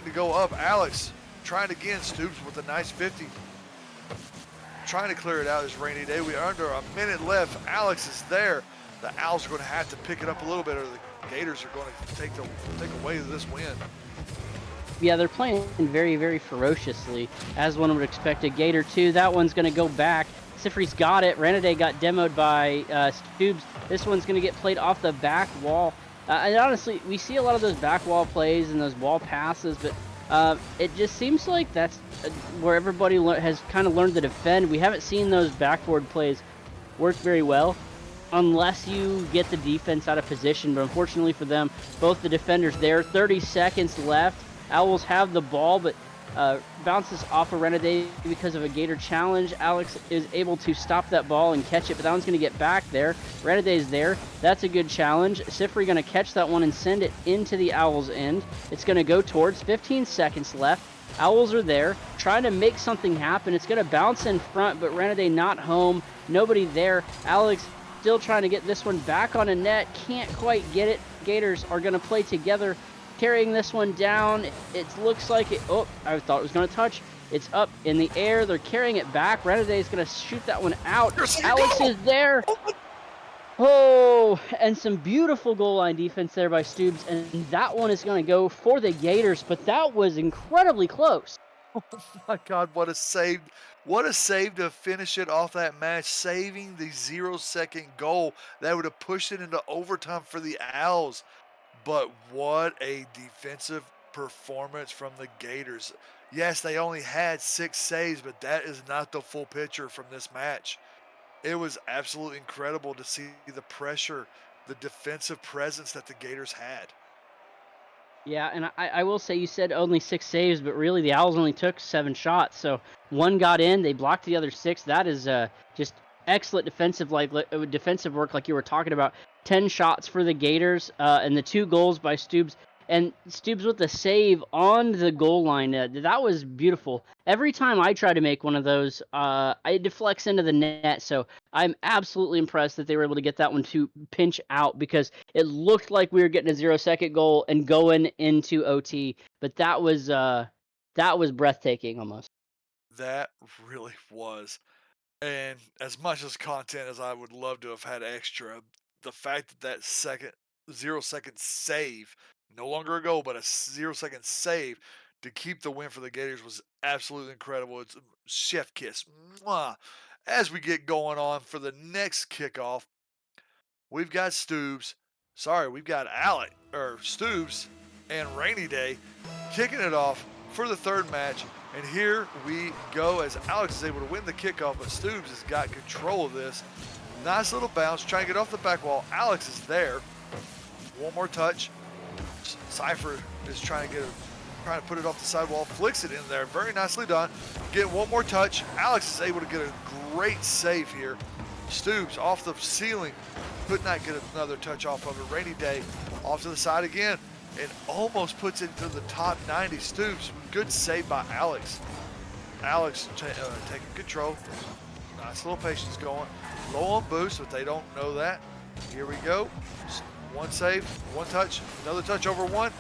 S4: to go up. Alex trying again. Stoops with a nice 50. Trying to clear it out as Rainy Day. We are under a minute left. Alex is there. The Owls are going to have to pick it up a little bit, or the Gators are going to take away this win.
S7: Yeah, they're playing very, very ferociously, as one would expect. A Gator 2. That one's going to go back. Sifri's got it. Renade got demoed by Stoops. This one's going to get played off the back wall. And honestly, we see a lot of those back wall plays and those wall passes, but it just seems like that's where everybody has kind of learned to defend. We haven't seen those backboard plays work very well unless you get the defense out of position. But unfortunately for them, both the defenders there. 30 seconds left. Owls have the ball, but bounces off of Renade because of a Gator challenge. Alex is able to stop that ball and catch it, but that one's going to get back there. Renade's there. That's a good challenge. Sifri going to catch that one and send it into the Owls' end. It's going to go towards 15 seconds left. Owls are there, trying to make something happen. It's going to bounce in front, but Renade not home. Nobody there. Alex still trying to get this one back on a net. Can't quite get it. Gators are going to play together, carrying this one down. It looks like it. Oh, I thought it was going to touch. It's up in the air. They're carrying it back. Renade is going to shoot that one out. Alex is there. Oh, and some beautiful goal line defense there by Stoops. And that one is going to go for the Gators, but that was incredibly close.
S4: Oh my God, what a save. What a save to finish it off that match, saving the 0-second goal that would have pushed it into overtime for the Owls. But what a defensive performance from the Gators. Yes, they only had 6 saves, but that is not the full picture from this match. It was absolutely incredible to see the pressure, the defensive presence that the Gators had.
S7: Yeah, and I will say you said only 6 saves, but really the Owls only took 7 shots. So one got in, they blocked the other 6. That is just excellent defensive work, like you were talking about. 10 shots for the Gators, and the 2 goals by Stubbs. And Stubbs with the save on the goal line. That was beautiful. Every time I try to make one of those, it deflects into the net. So I'm absolutely impressed that they were able to get that one to pinch out, because it looked like we were getting a 0-second goal and going into OT. But that was breathtaking almost.
S4: That really was. And as much as content as I would love to have had extra, the fact that that 0-second save, no longer a goal, but a 0-second save to keep the win for the Gators was absolutely incredible. It's chef kiss. Mwah. As we get going on for the next kickoff, we've got we've got Stubbs and Rainy Day kicking it off for the third match. And here we go as Alex is able to win the kickoff, but Stubbs has got control of this. Nice little bounce, trying to get off the back wall. Alex is there. One more touch. Cypher is trying to put it off the sidewall, flicks it in there. Very nicely done. Get one more touch. Alex is able to get a great save here. Stubbs off the ceiling. Could not get another touch off of it. Rainy Day off to the side again. And almost puts it into the top 90. Stubbs, good save by Alex. Alex taking control. Nice little patience going. Low on boost, but they don't know that. Here we go. One save, one touch, another touch over one.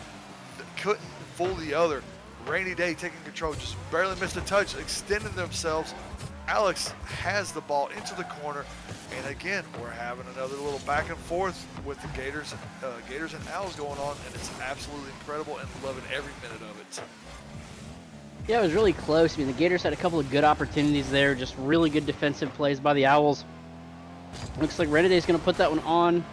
S4: Couldn't fool the other. Rainy Day taking control, just barely missed a touch, extending themselves. Alex has the ball into the corner, and again, we're having another little back and forth with the Gators and Owls going on, and it's absolutely incredible and loving every minute of it.
S7: Yeah, it was really close. I mean, the Gators had a couple of good opportunities there, just really good defensive plays by the Owls. Looks like Reneday's going to put that one on.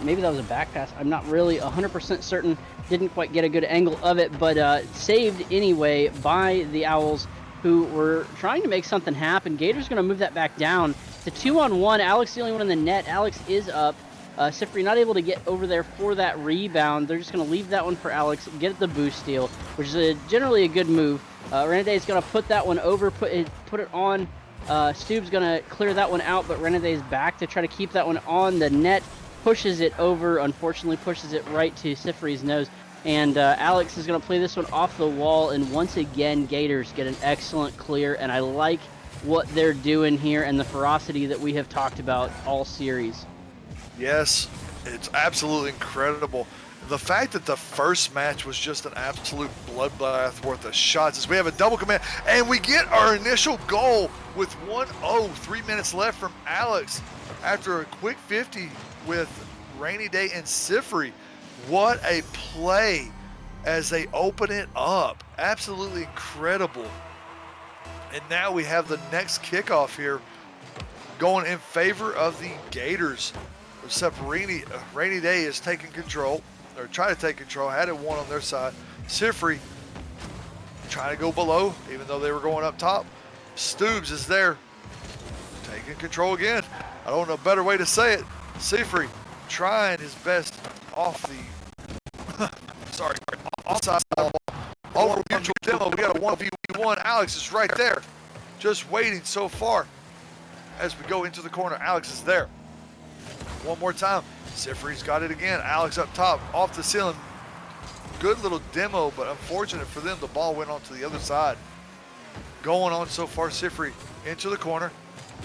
S7: Maybe that was a back pass. I'm not really 100% certain. Didn't quite get a good angle of it, but saved anyway by the Owls, who were trying to make something happen. Gators going to move that back down to 2-on-1. Alex the only one in the net. Alex is up. Sifri not able to get over there for that rebound. They're just going to leave that one for Alex, get the boost steal, which is generally a good move. Renede is going to put that one over, put it on. Stubbs going to clear that one out, but Renede is back to try to keep that one on the net. Pushes it over, unfortunately pushes it right to Sifri's nose. And Alex is going to play this one off the wall, and once again, Gators get an excellent clear, and I like what they're doing here and the ferocity that we have talked about all series.
S4: Yes, it's absolutely incredible. The fact that the first match was just an absolute bloodbath worth of shots as we have a double command, and we get our initial goal with 1-0, 3 minutes left from Alex after a quick 50 with Rainy Day and Sifri. What a play as they open it up. Absolutely incredible. And now we have the next kickoff here going in favor of the Gators. Except Rainy Day is taking control, or trying to take control, had it one on their side. Sifri trying to go below, even though they were going up top. Stubbs is there, taking control again. I don't know a better way to say it. Sifri trying his best off the offside ball. Over mutual demo. We got a 1v1. Alex is right there, just waiting so far. As we go into the corner, Alex is there. One more time. Sifri's got it again. Alex up top, off the ceiling. Good little demo, but unfortunate for them, the ball went on to the other side. Going on so far, Sifri into the corner.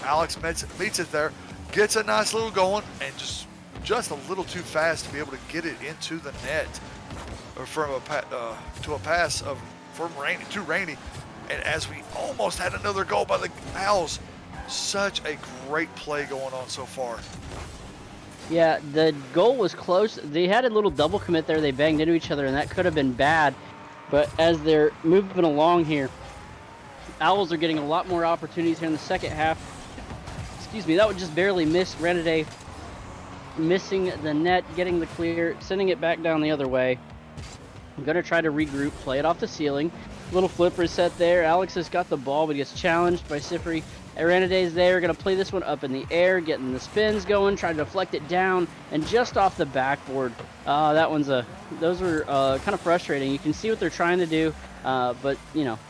S4: Alex meets it there. Gets a nice little going, and just a little too fast to be able to get it into the net. Or from to a pass from Rainy to Rainy. And as we almost had another goal by the Owls, such a great play going on so far.
S7: Yeah, the goal was close. They had a little double commit there. They banged into each other, and that could have been bad. But as they're moving along here, Owls are getting a lot more opportunities here in the second half. Excuse me, that would just barely miss Renaday missing the net, getting the clear, sending it back down the other way. I'm going to try to regroup, play it off the ceiling. Little flip reset there. Alex has got the ball, but he gets challenged by Sifri. Aranaday's there, going to play this one up in the air, getting the spins going, trying to deflect it down, and just off the backboard. Those were kind of frustrating. You can see what they're trying to do, but,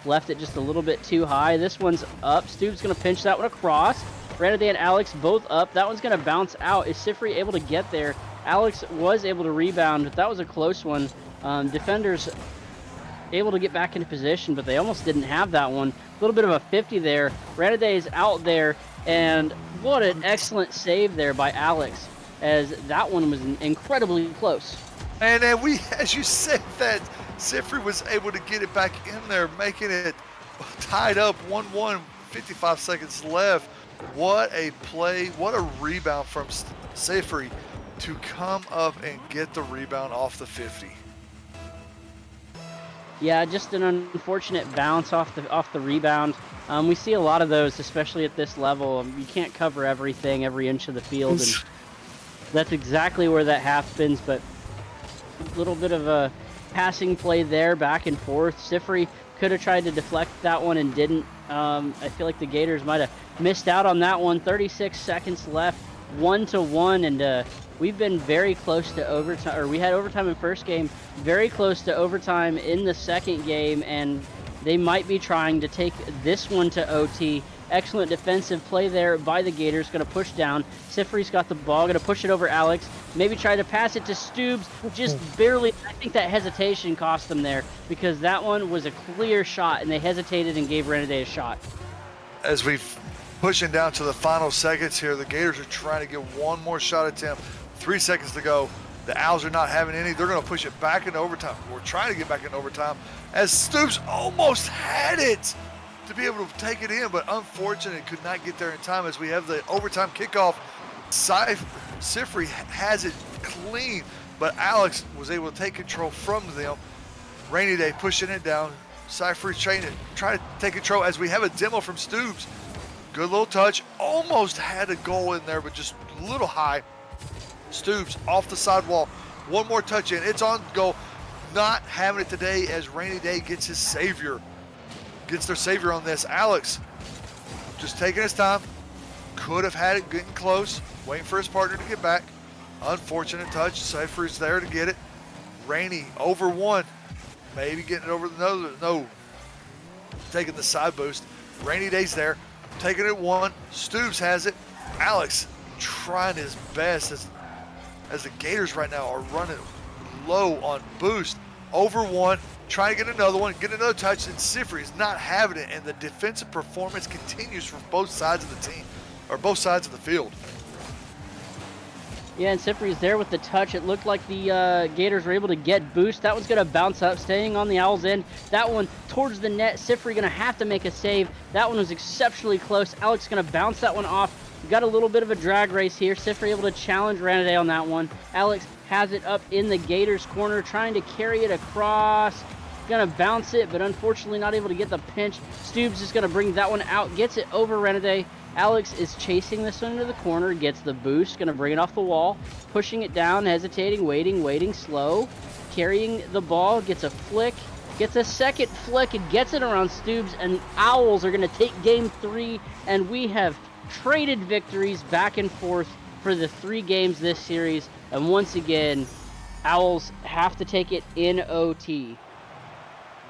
S7: left it just a little bit too high. This one's up. Stu's going to pinch that one across. Ranaday and Alex both up. That one's going to bounce out. Is Sifri able to get there? Alex was able to rebound, but that was a close one. Defenders able to get back into position, but they almost didn't have that one. A little bit of a 50 there. Ranaday is out there, and what an excellent save there by Alex, as that one was incredibly close.
S4: And then as you said, that Sifri was able to get it back in there, making it tied up 1-1, 55 seconds left. What a play, what a rebound from Sifri to come up and get the rebound off the 50.
S7: Yeah, just an unfortunate bounce off the rebound. We see a lot of those, especially at this level. You can't cover everything, every inch of the field, and that's exactly where that happens. But a little bit of a passing play there, back and forth. Sifri could have tried to deflect that one and didn't. I feel like the Gators might have missed out on that one. 36 seconds left, 1-1, and we've been very close to overtime, or we had overtime in first game, very close to overtime in the second game, and they might be trying to take this one to OT. Excellent defensive play there by the Gators. Going to push down. Sifri's got the ball. Going to push it over Alex. Maybe try to pass it to Stubbs. Just barely. I think that hesitation cost them there, because that one was a clear shot, and they hesitated and gave Renaday a shot.
S4: As we're pushing down to the final seconds here, the Gators are trying to get one more shot attempt. 3 seconds to go. The Owls are not having any. They're going to push it back into overtime. We're trying to get back into overtime, as Stubbs almost had it to be able to take it in, but unfortunately could not get there in time, as we have the overtime kickoff. Sifri has it clean, but Alex was able to take control from them. Rainy Day pushing it down. Sifri's trying to take control, as we have a demo from Stubbs. Good little touch. Almost had a goal in there, but just a little high. Stubbs off the sidewall. One more touch in. It's on goal. Not having it today, as Rainy Day gets his savior. Gets their savior on this. Alex just taking his time. Could have had it, getting close. Waiting for his partner to get back. Unfortunate touch. Sifri's there to get it. Rainy over one. Maybe getting it over the nose. No. Taking the side boost. Rainy Day's there. Taking it one. Stubbs has it. Alex trying his best, as the Gators right now are running low on boost. Over one. Trying to get another one, get another touch, and Sifri is not having it, and the defensive performance continues from both sides of the team, or both sides of the field.
S7: Yeah, and Sifri is there with the touch. It looked like the Gators were able to get boost. That one's going to bounce up, staying on the Owls' end. That one towards the net. Sifri going to have to make a save. That one was exceptionally close. Alex going to bounce that one off. Got a little bit of a drag race here. Sifri able to challenge Ranaday on that one. Alex has it up in the Gators' corner, trying to carry it across. Gonna bounce it, but unfortunately not able to get the pinch. Stubbs is gonna bring that one out, gets it over Renaday. Alex is chasing this one into the corner, gets the boost, gonna bring it off the wall, pushing it down, hesitating, waiting, slow, carrying the ball, gets a flick, gets a second flick, and gets it around Stubbs, and Owls are gonna take game 3, and we have traded victories back and forth for the 3 games this series, and once again, Owls have to take it in OT.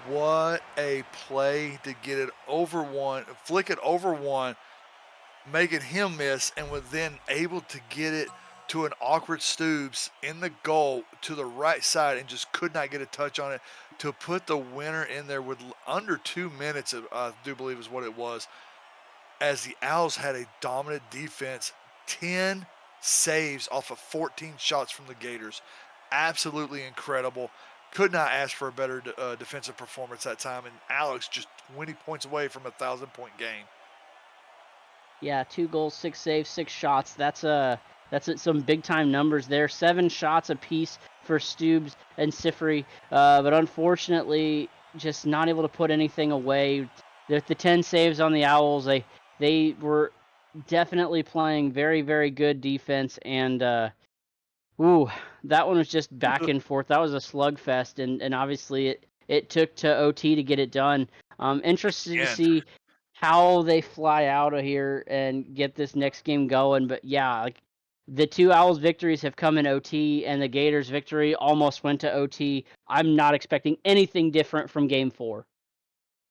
S4: What a play to get it over one, flick it over one, making him miss, and was then able to get it to an awkward Stubbs in the goal to the right side, and just could not get a touch on it to put the winner in there with under 2 minutes, I do believe is what it was, as the Owls had a dominant defense, 10 saves off of 14 shots from the Gators. Absolutely incredible. Could not ask for a better defensive performance that time, and Alex just 20 points away from a 1,000-point game.
S7: Yeah, 2 goals, 6 saves, 6 shots. That's some big time numbers there. 7 shots apiece for Stubbs and Sifri, but unfortunately, just not able to put anything away. The 10 saves on the Owls, they were definitely playing very, very good defense, and ooh, that one was just back and forth. That was a slugfest, and obviously it took to OT to get it done. Interested to
S4: Again.
S7: see how they fly out of here and get this next game going. But yeah, like the two Owls victories have come in OT, and the Gators victory almost went to OT. I'm not expecting anything different from Game 4.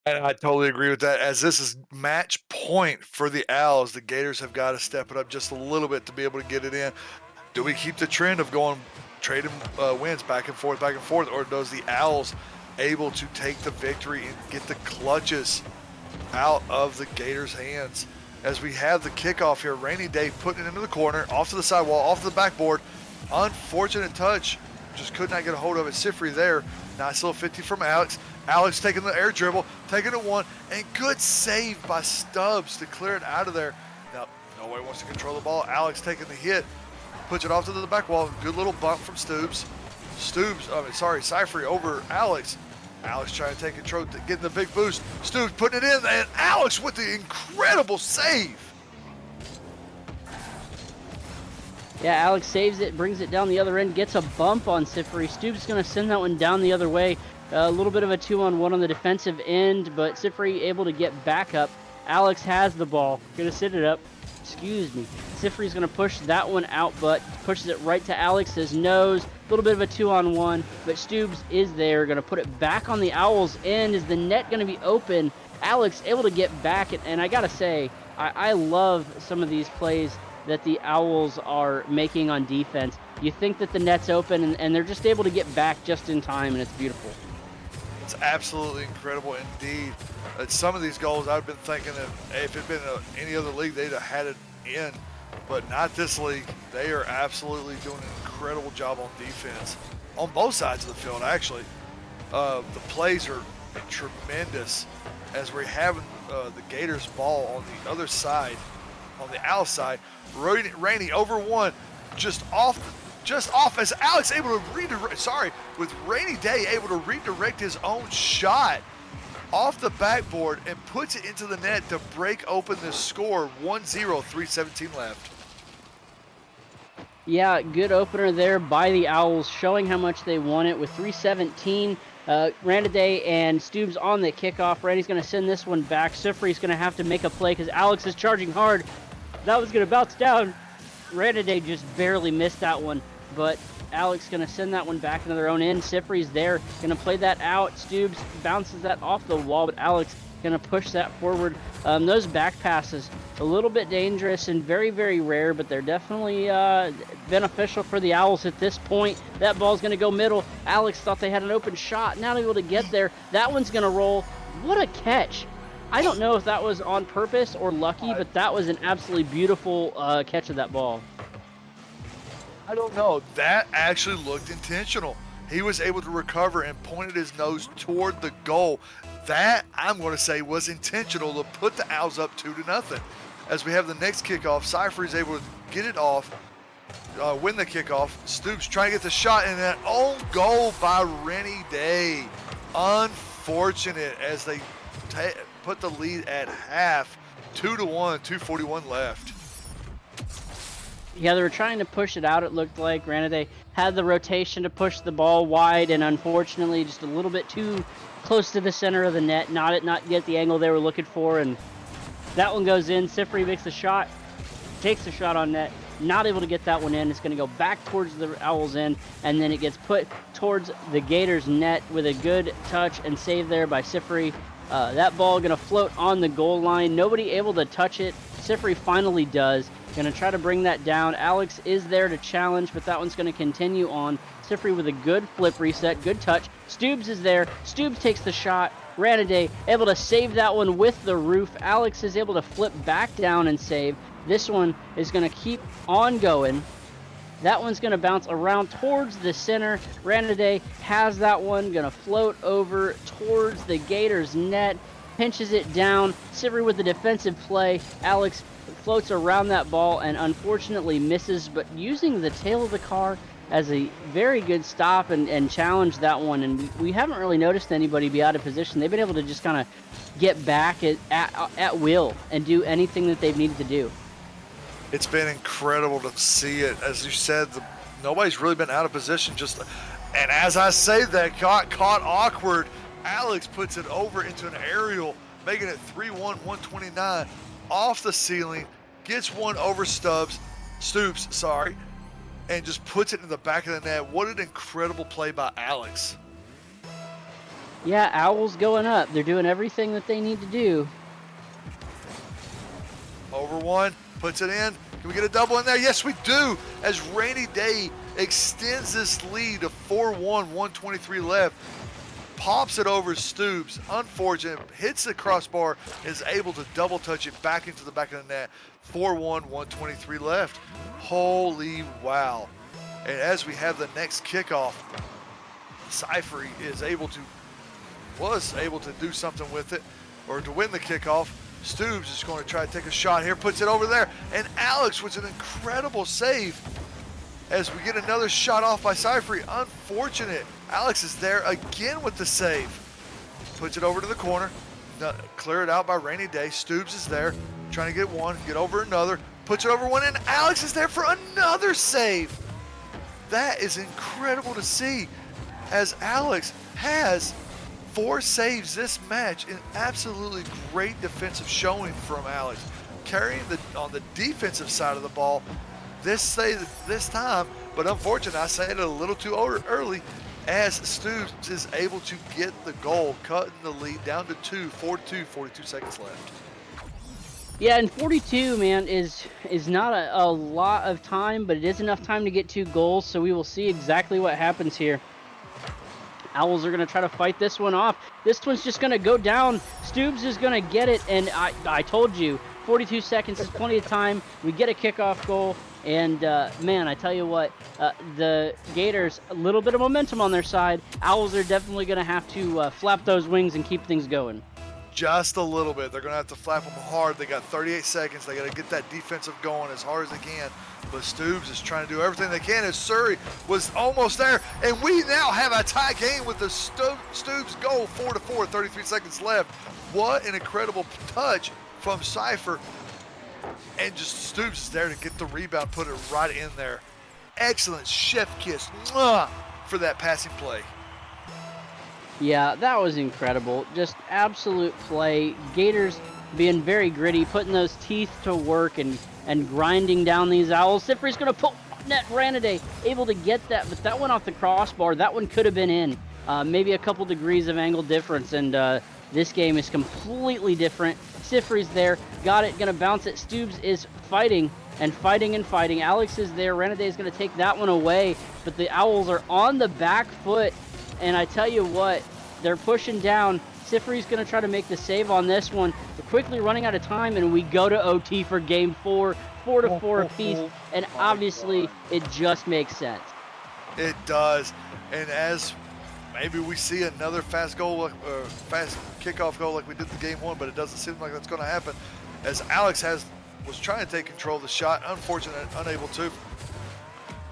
S4: And I totally agree with that. As this is match point for the Owls, the Gators have got to step it up just a little bit to be able to get it in. Do we keep the trend of trading wins back and forth, or does the Owls able to take the victory and get the clutches out of the Gators' hands? As we have the kickoff here, Rainy Day putting it into the corner, off to the sidewall, off to the backboard. Unfortunate touch, just could not get a hold of it. Sifri there, nice little 50 from Alex. Alex taking the air dribble, taking it one, and good save by Stubbs to clear it out of there. Now, nobody wants to control the ball. Alex taking the hit, puts it off to the back wall. Good little bump from Stubbs. Sifri over Alex. Alex trying to take control, getting the big boost. Stubbs putting it in, and Alex with the incredible save.
S7: Yeah, Alex saves it, brings it down the other end, gets a bump on Sifri. Stubbs is going to send that one down the other way. A little bit of a 2-on-1 on the defensive end, but Sifri able to get back up. Alex has the ball. Going to sit it up. Excuse me. Sifri's going to push that one out, but pushes it right to Alex's nose. A little bit of a 2-on-1, but Stubbs is there. Going to put it back on the Owls' end. Is the net going to be open? Alex able to get back, and I got to say, I love some of these plays that the Owls are making on defense. You think that the net's open, and they're just able to get back just in time, and it's beautiful.
S4: It's absolutely incredible indeed. Some of these goals, I've been thinking that if it had been any other league, they'd have had it in, but not this league. They are absolutely doing an incredible job on defense on both sides of the field, actually. The plays are tremendous as we're having the Gators ball on the other side, on the Owl side. Rainey over one, just off as Alex able to redirect, with Rainy Day able to redirect his own shot off the backboard and puts it into the net to break open the score. 1-0, 3:17 left.
S7: Yeah, good opener there by the Owls, showing how much they want it with 3:17. Randaday and Stubbs on the kickoff. Randy's going to send this one back. Sifri's going to have to make a play because Alex is charging hard. That was going to bounce down. Randaday just barely missed that one, but Alex going to send that one back into their own end. Sifri's there, going to play that out. Stubbs bounces that off the wall, but Alex going to push that forward. Those back passes, a little bit dangerous and very, very rare, but they're definitely beneficial for the Owls at this point. That ball's going to go middle. Alex thought they had an open shot, not able to get there. That one's going to roll. What a catch. I don't know if that was on purpose or lucky, but that was an absolutely beautiful catch of that ball.
S4: I don't know. That actually looked intentional. He was able to recover and pointed his nose toward the goal. That, I'm going to say, was intentional to put the Owls up 2-0. As we have the next kickoff, Sifri is able to get it off, win the kickoff. Stubbs trying to get the shot, and that own goal by Rainy Day. Unfortunate as they put the lead at half, 2-1, 2:41 left.
S7: Yeah, they were trying to push it out, it looked like. Granted, they had the rotation to push the ball wide, and unfortunately just a little bit too close to the center of the net, not get the angle they were looking for, and that one goes in. Sifri makes the shot, takes the shot on net, not able to get that one in. It's going to go back towards the Owls' end, and then it gets put towards the Gators' net with a good touch and save there by Sifri. That ball going to float on the goal line. Nobody able to touch it. Sifri finally does. Going to try to bring that down. Alex is there to challenge, but that one's going to continue on. Sifri with a good flip reset, good touch. Stubbs is there. Stubbs takes the shot. Ranaday able to save that one with the roof. Alex is able to flip back down and save. This one is going to keep on going. That one's going to bounce around towards the center. Ranaday has that one. Going to float over towards the Gators net. Pinches it down. Sifri with the defensive play. Alex floats around that ball and unfortunately misses, but using the tail of the car as a very good stop and challenge that one. And we haven't really noticed anybody be out of position. They've been able to just kind of get back at will and do anything that they've needed to do.
S4: It's been incredible to see it. As you said, nobody's really been out of position. And as I say that, caught awkward, Alex puts it over into an aerial, making it 3-1, 129, off the ceiling, gets one over Stoops, and just puts it in the back of the net. What an incredible play by Alex.
S7: Yeah, Owls going up. They're doing everything that they need to do.
S4: Over one, puts it in. Can we get a double in there? Yes, we do, as Rainy Day extends this lead to 4-1, 123 left. Pops it over Stoops. Unfortunate. Hits the crossbar. Is able to double touch it back into the back of the net. 4-1, 123 left. Holy wow. And as we have the next kickoff, Cypher was able to do something with it, or to win the kickoff. Stoops is going to try to take a shot here. Puts it over there. And Alex with an incredible save as we get another shot off by Cypher. Unfortunate. Alex is there again with the save. Puts it over to the corner. Clear it out by Rainy Day. Stoops is there, trying to get one, get over another. Puts it over one, and Alex is there for another save. That is incredible to see, as Alex has 4 saves this match. An absolutely great defensive showing from Alex. Carrying on the defensive side of the ball this time, but unfortunately, I said it a little too early, as Stoops is able to get the goal, cutting the lead down to 4-2, 42 seconds left.
S7: Yeah, and 42, man, is not a lot of time, but it is enough time to get 2 goals, so we will see exactly what happens here. Owls are going to try to fight this one off. This one's just going to go down. Stoops is going to get it, and I told you, 42 seconds is plenty of time. We get a kickoff goal, and man, I tell you what, the Gators, a little bit of momentum on their side. Owls are definitely going to have to flap those wings and keep things going.
S4: Just a little bit. They're going to have to flap them hard. They got 38 seconds. They got to get that defensive going as hard as they can. But Stoops is trying to do everything they can, as Surrey was almost there. And we now have a tie game with the Stoops goal, 4-4, 33 seconds left. What an incredible touch from Cypher. And just Stoops is there to get the rebound, put it right in there. Excellent chef kiss for that passing play.
S7: Yeah, that was incredible. Just absolute play. Gators being very gritty, putting those teeth to work and grinding down these Owls. Sifry's going to put net Ranaday, able to get that, but that went off the crossbar. That one could have been in. Maybe a couple degrees of angle difference, and this game is completely different. Sifry's there, got it, going to bounce it. Stoops is fighting and fighting and fighting. Alex is there. Ranaday is going to take that one away, but the Owls are on the back foot. And I tell you what, they're pushing down. Sifry's going to try to make the save on this one. We're quickly running out of time, and we go to OT for game 4, 4-4 apiece. And obviously, it just makes sense.
S4: It does. And as maybe we see another fast kickoff goal like we did the game 1, but it doesn't seem like that's going to happen, as Alex was trying to take control of the shot. Unfortunate, unable to.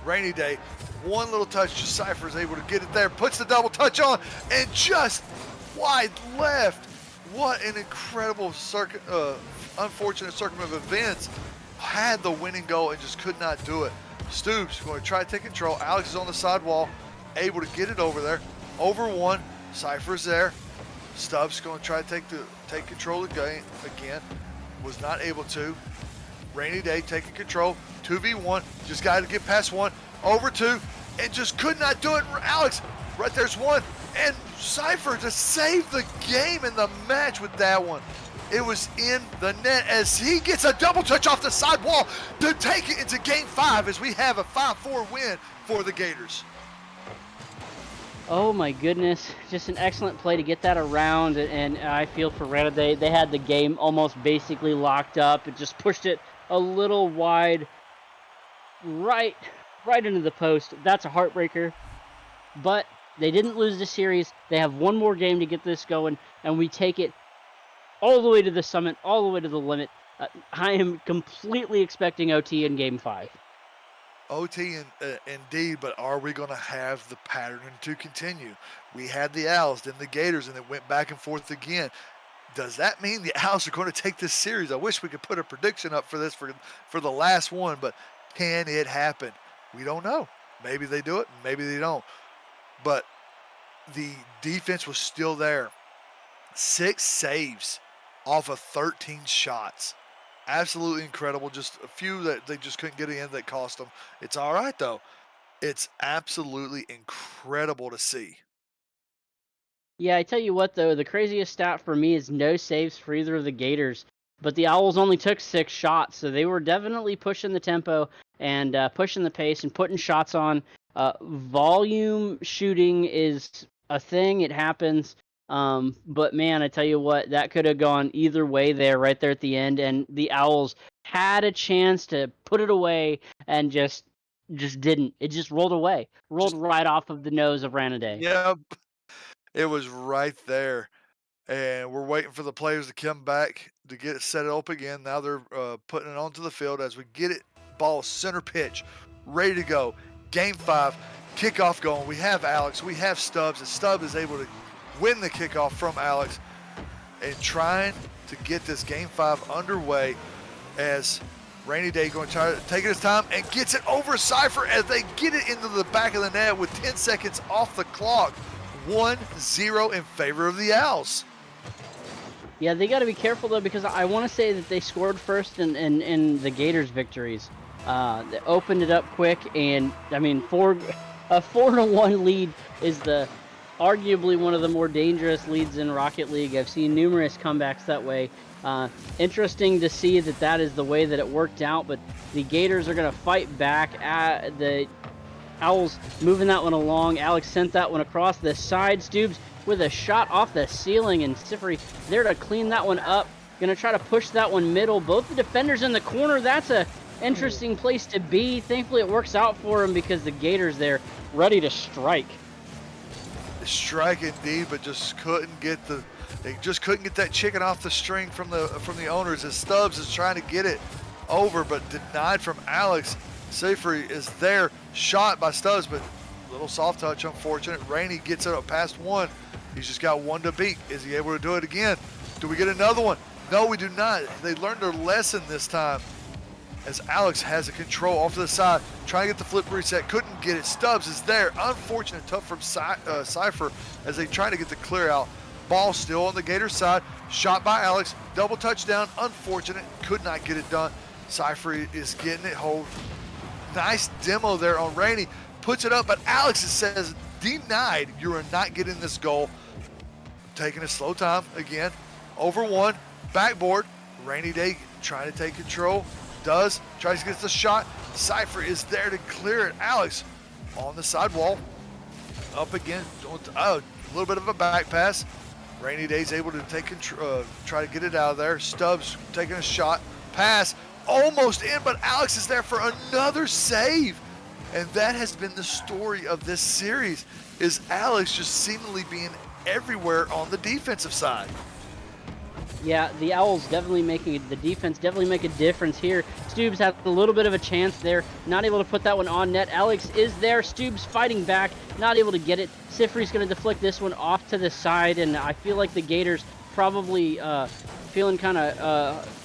S4: Rainy Day, one little touch, just Cypher is able to get it there, puts the double touch on, and just wide left. What an incredible unfortunate circumstance of events. Had the winning goal and just could not do it. Stoops going to try to take control. Alex is on the sidewall, able to get it over there. Over one, Cypher's there. Stubbs going to try to take control again. Was not able to. Rainy Day taking control. 2v1, just got to get past one, over 2, and just could not do it. Alex, right there's one, and Cypher to save the game in the match with that one. It was in the net as he gets a double touch off the side wall to take it into game 5 as we have a 5-4 win for the Gators.
S7: Oh my goodness, just an excellent play to get that around, and I feel for Ranaday. They had the game almost basically locked up. It just pushed it a little wide, right into the post. That's a heartbreaker, but they didn't lose the series. They have one more game to get this going, and we take it all the way to the summit, all the way to the limit. I am completely expecting OT in game 5.
S4: OT indeed, but are we going to have the pattern to continue? We had the Owls, then the Gators, and it went back and forth again. Does that mean the Owls are going to take this series? I wish we could put a prediction up for this for the last one, but can it happen? We don't know. Maybe they do it, maybe they don't. But the defense was still there. 6 saves off of 13 shots. Absolutely incredible. Just a few that they just couldn't get in that cost them. It's all right, though. It's absolutely incredible to see.
S7: Yeah, I tell you what though, the craziest stat for me is no saves for either of the Gators. But the Owls only took 6 shots, so they were definitely pushing the tempo and pushing the pace and putting shots on. Volume shooting is a thing; it happens. But man, I tell you what, that could have gone either way there, right there at the end, and the Owls had a chance to put it away and just didn't. It just rolled away, rolled right off of the nose of Ranaday.
S4: Yeah, it was right there. And we're waiting for the players to come back to get it set up again. Now they're putting it onto the field as we get it, ball center pitch, ready to go. Game 5, kickoff going. We have Alex, we have Stubbs, and Stubbs is able to win the kickoff from Alex and trying to get this Game 5 underway as Rainy Day going to try to take his time and gets it over Cypher as they get it into the back of the net with 10 seconds off the clock. 1-0 in favor of the Owls.
S7: Yeah, they got to be careful though, because I want to say that they scored first in the Gators' victories. They opened it up quick, and I mean, a 4-1 lead is arguably one of the more dangerous leads in Rocket League. I've seen numerous comebacks that way. Interesting to see that is the way that it worked out, but the Gators are going to fight back. At the Owls moving that one along. Alex sent that one across the side. Stubbs with a shot off the ceiling, and Sifri there to clean that one up. Gonna try to push that one middle. Both the defenders in the corner. That's a interesting place to be. Thankfully it works out for him because the Gators there ready to strike.
S4: Strike indeed, but just couldn't get that chicken off the string from the owners as Stubbs is trying to get it over, but denied from Alex. Sifri is there, shot by Stubbs, but little soft touch, unfortunate. Rainey gets it up past one. He's just got one to beat. Is he able to do it again? Do we get another one? No, we do not. They learned their lesson this time as Alex has a control off to the side, trying to get the flip reset. Couldn't get it. Stubbs is there. Unfortunate tough from Cypher as they try to get the clear out. Ball still on the Gators side. Shot by Alex. Double touchdown. Unfortunate. Could not get it done. Cypher is getting it hold. Nice demo there on Rainey. Puts it up, but Alex says, denied. You are not getting this goal. Taking a slow time again. Over one. Backboard. Rainy Day trying to take control. Tries to get the shot. Cypher is there to clear it. Alex on the sidewall. Up again. A little bit of a back pass. Rainy Day's able to take control, try to get it out of there. Stubbs taking a shot. Pass. Almost in, but Alex is there for another save. And that has been the story of this series, is Alex just seemingly being everywhere on the defensive side.
S7: Yeah, the Owls the defense definitely make a difference here. Stubbs had a little bit of a chance there, not able to put that one on net. Alex is there, Stubbs fighting back, not able to get it. Sifri's going to deflect this one off to the side, and I feel like the Gators probably feeling kind of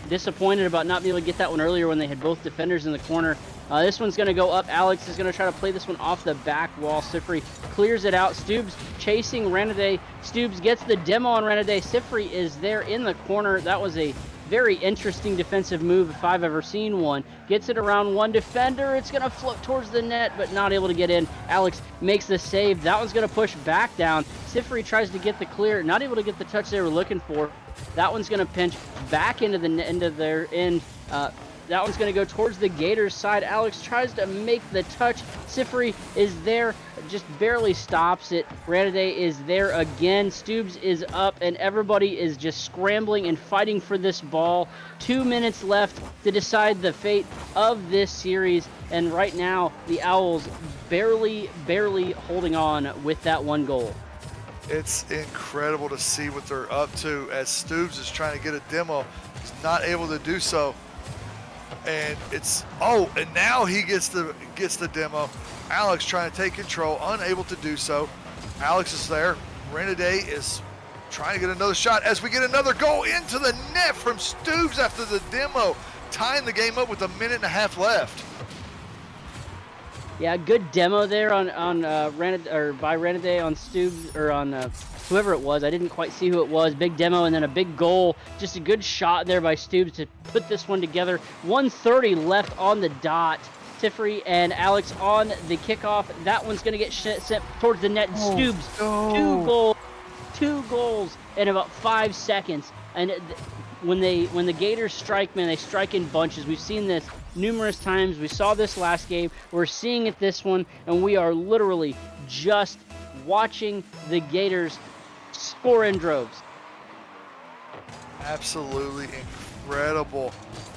S7: disappointed about not being able to get that one earlier when they had both defenders in the corner. This one's going to go up. Alex is going to try to play this one off the back wall. Sifri clears it out. Stubbs chasing Ranaday. Stubbs gets the demo on Ranaday. Sifri is there in the corner. That was a very interesting defensive move if I've ever seen one. Gets it around one defender. It's going to float towards the net, but not able to get in. Alex makes the save. That one's going to push back down. Sifri tries to get the clear. Not able to get the touch they were looking for. That one's going to pinch back into the end of their end. That one's going to go towards the Gators side. Alex tries to make the touch. Sifri is there, just barely stops it. Ranaday is there again. Stubbs is up, and everybody is just scrambling and fighting for this ball. 2 minutes left to decide the fate of this series, and right now the Owls barely holding on with that one goal.
S4: It's incredible to see what they're up to as Stubbs is trying to get a demo. He's not able to do so. and and now he gets the demo. Alex trying to take control, unable to do so. Alex is there. Renaday is trying to get another shot as we get another goal into the net from Stooves after the demo, tying the game up with 1.5 minutes left.
S7: Yeah, good demo there on by Renaday on Stoops or on whoever it was. I didn't quite see who it was. Big demo and then a big goal. Just a good shot there by Stoops to put this one together. 1:30 left on the dot. Tiffany and Alex on the kickoff. That one's going to get sent towards the net. Stoops, two goals in about 5 seconds. And when the Gators strike, man, they strike in bunches. We've seen this numerous times. We saw this last game. We're seeing it this one, and we are literally just watching the Gators score in droves.
S4: Absolutely incredible.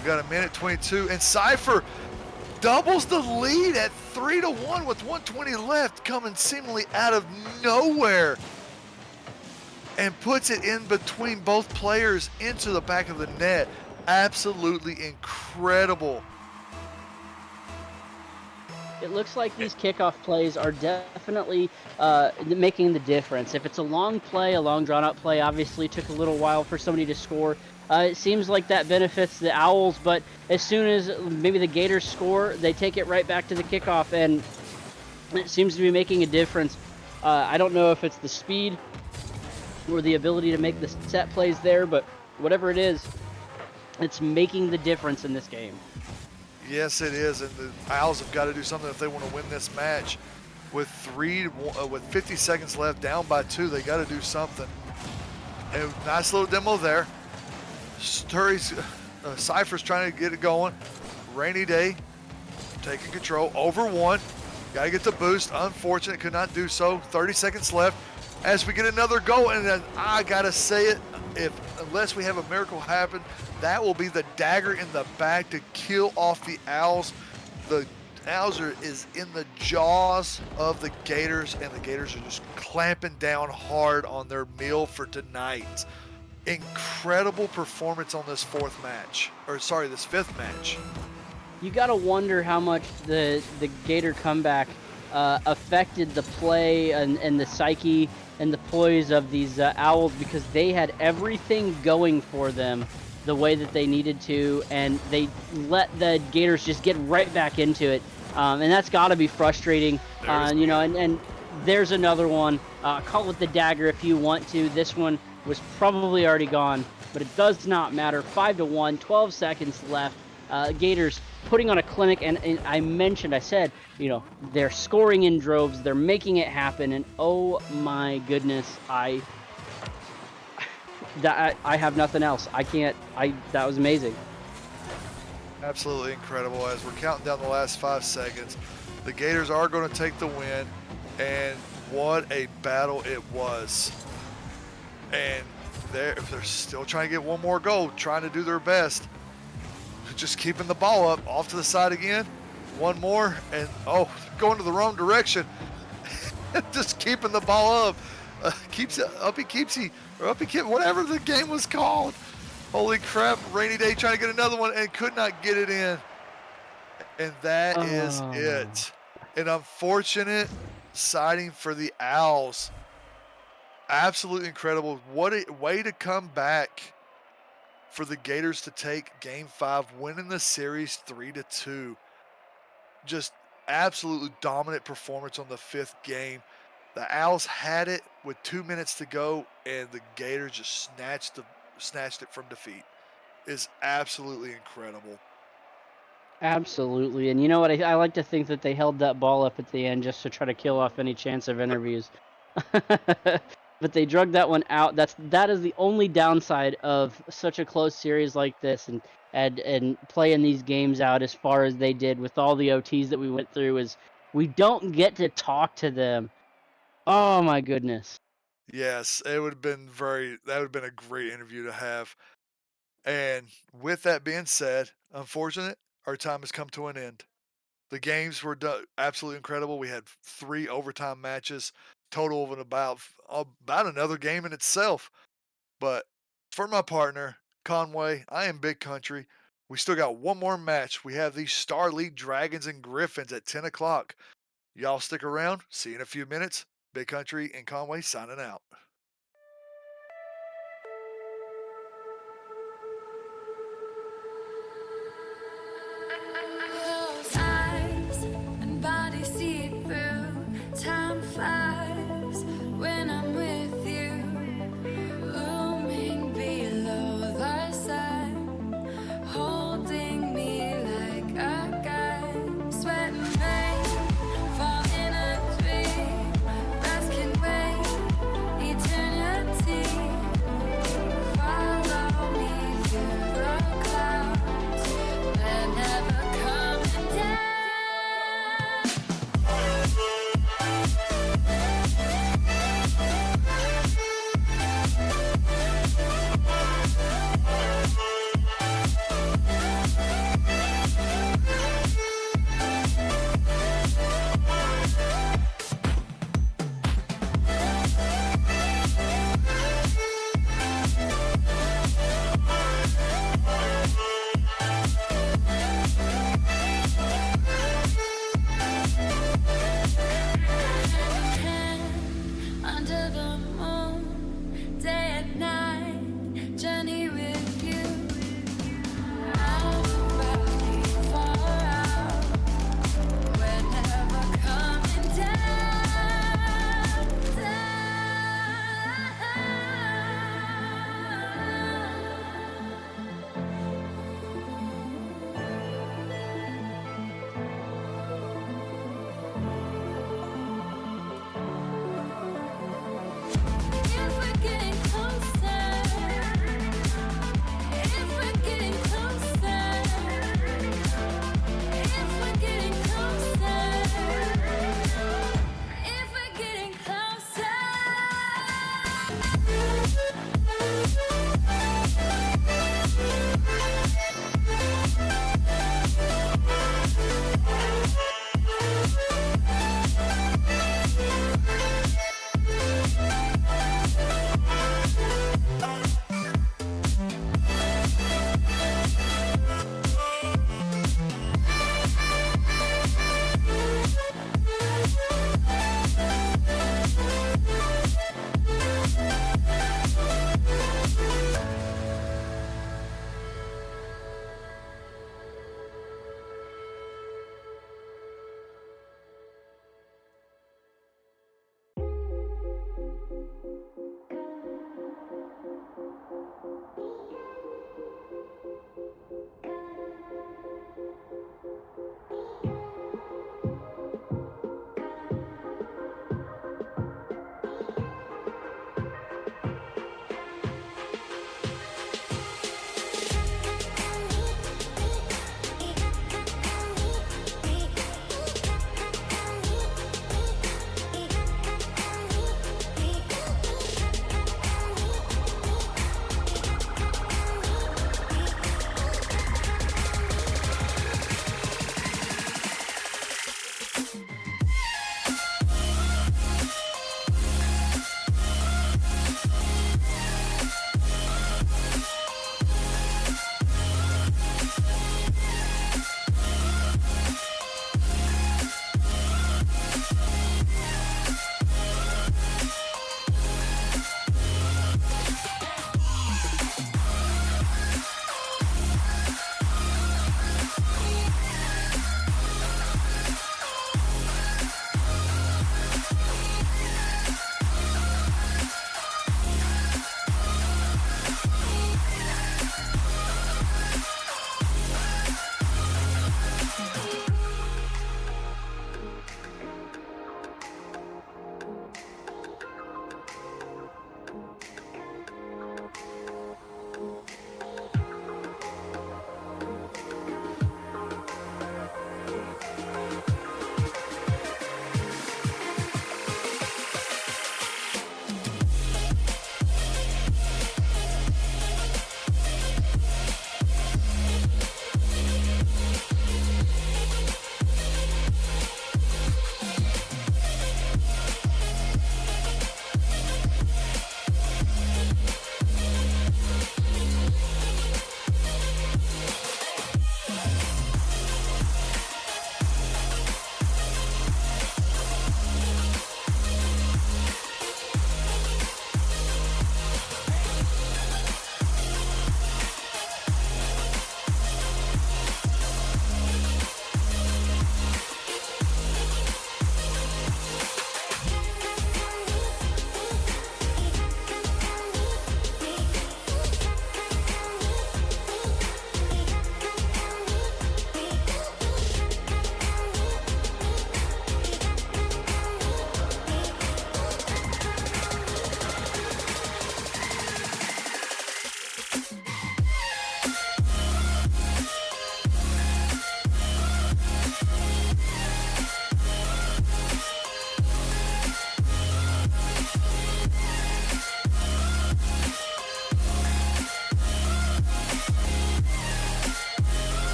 S4: We got 1:22, and Cypher doubles the lead at 3-1 with 1:20 left, coming seemingly out of nowhere, and puts it in between both players into the back of the net. Absolutely incredible.
S7: It looks like these kickoff plays are definitely making the difference. If it's a long play, a long drawn-out play, obviously took a little while for somebody to score. It seems like that benefits the Owls, but as soon as maybe the Gators score, they take it right back to the kickoff, and it seems to be making a difference. I don't know if it's the speed or the ability to make the set plays there, but whatever it is, it's making the difference in this game.
S4: Yes, it is, and the Owls have got to do something if they want to win this match. With 50 seconds left, down by 2, they got to do something. And nice little demo there. Cypher's trying to get it going. Rainy Day taking control over 1. Got to get the boost. Unfortunate, could not do so. 30 seconds left as we get another goal, and then I gotta say it, unless we have a miracle happen, that will be the dagger in the back to kill off the Owls. The Owls is in the jaws of the Gators, and the Gators are just clamping down hard on their meal for tonight. Incredible performance on this fifth match.
S7: You gotta wonder how much the Gator comeback affected the play and the psyche and the poise of these Owls, because they had everything going for them the way that they needed to, and they let the Gators just get right back into it, and that's got to be frustrating. And there's another one. Call it the dagger if you want to. This one was probably already gone, but it does not matter. 5-1, 12 seconds left. Gators putting on a clinic, and I said, they're scoring in droves, they're making it happen, and oh my goodness, I have nothing else. That was amazing.
S4: Absolutely incredible. As we're counting down the last 5 seconds, the Gators are going to take the win, and what a battle it was. And they're still trying to get one more goal, trying to do their best. Just keeping the ball up, off to the side again. One more, and going to the wrong direction. Just keeping the ball up. Whatever the game was called. Holy crap, Rainy Day trying to get another one and could not get it in. And that is it. An unfortunate sighting for the Owls. Absolutely incredible. What a way to come back for the Gators to take Game 5, winning the series 3-2. Just absolutely dominant performance on the 5th game. The Owls had it with 2 minutes to go, and the Gators just snatched it from defeat. It's absolutely incredible.
S7: Absolutely, and you know what? I like to think that they held that ball up at the end just to try to kill off any chance of interviews. But they drug that one out. That is the only downside of such a close series like this, and playing these games out as far as they did with all the OTs that we went through, is we don't get to talk to them. Oh my goodness.
S4: Yes, that would have been a great interview to have. And with that being said, unfortunate, our time has come to an end. The games were absolutely incredible. We had 3 overtime matches, total of about another game in itself. But for my partner, Conway, I am Big Country. We still got one more match. We have the Star League Dragons and Griffins at 10 o'clock. Y'all stick around. See you in a few minutes. Big Country and Conway signing out.
S2: Close eyes and body see through. Time flies when I'm with you. Looming below the sun, holding me like a gun. Sweat and rain, fall in a dream. Rest can wait.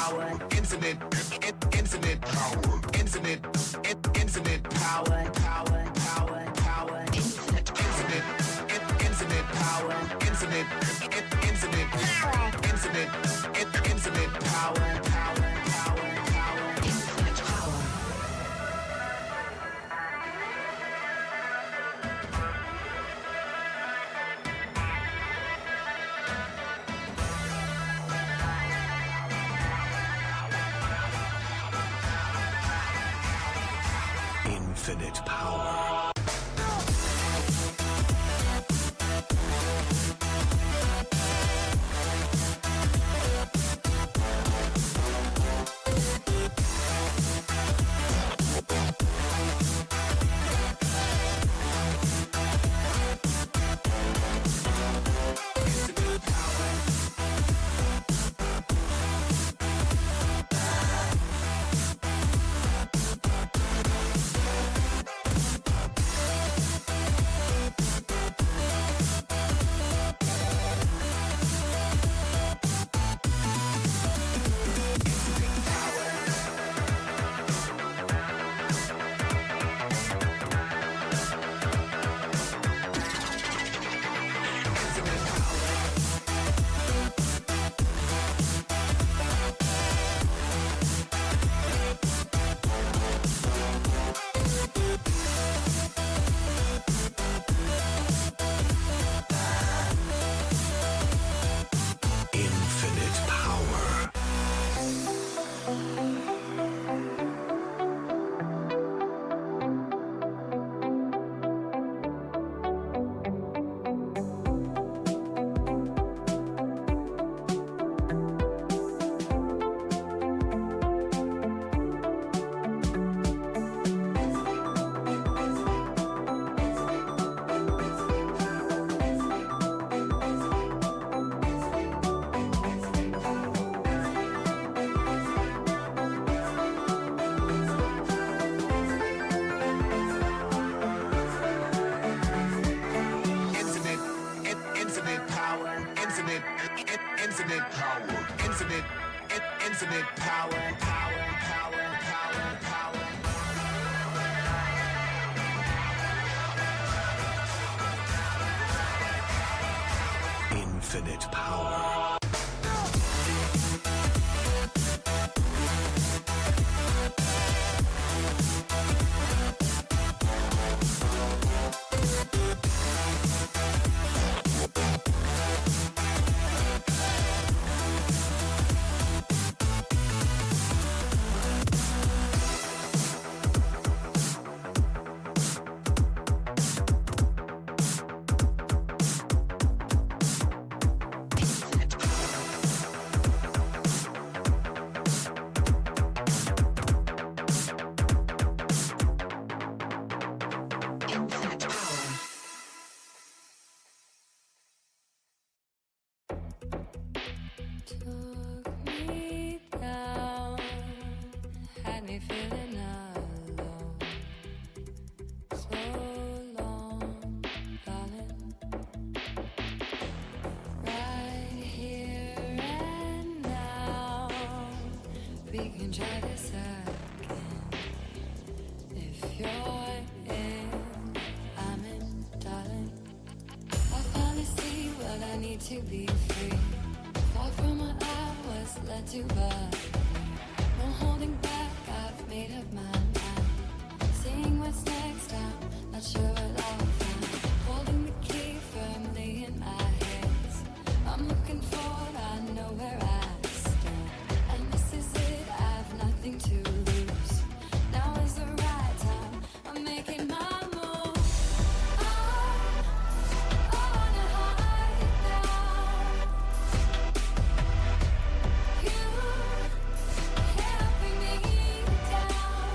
S5: power, infinite power, infinite power, power, power, power, infinite power, infinite power, infinite power, infinite power, power, power, power, infinite power.
S1: Infinite power. Infinite power. Infinite power, infinite power, infinite power, power, power, power, power. Infinite power.
S2: Took me down, had me feeling alone. So long, darling. Right here and now, we can try this again. If you're in, I'm in, darling. I finally see what I need to be free. Far from what I was led to, but no holding back, I've made up my mind. Seeing what's next, I'm not sure what I'll find. Holding the key firmly in my hands, I'm looking forward, I know where I stand. And this is it, I've nothing to lose. Now is the right time, I'm making my move. I wanna hide now. You helping me down.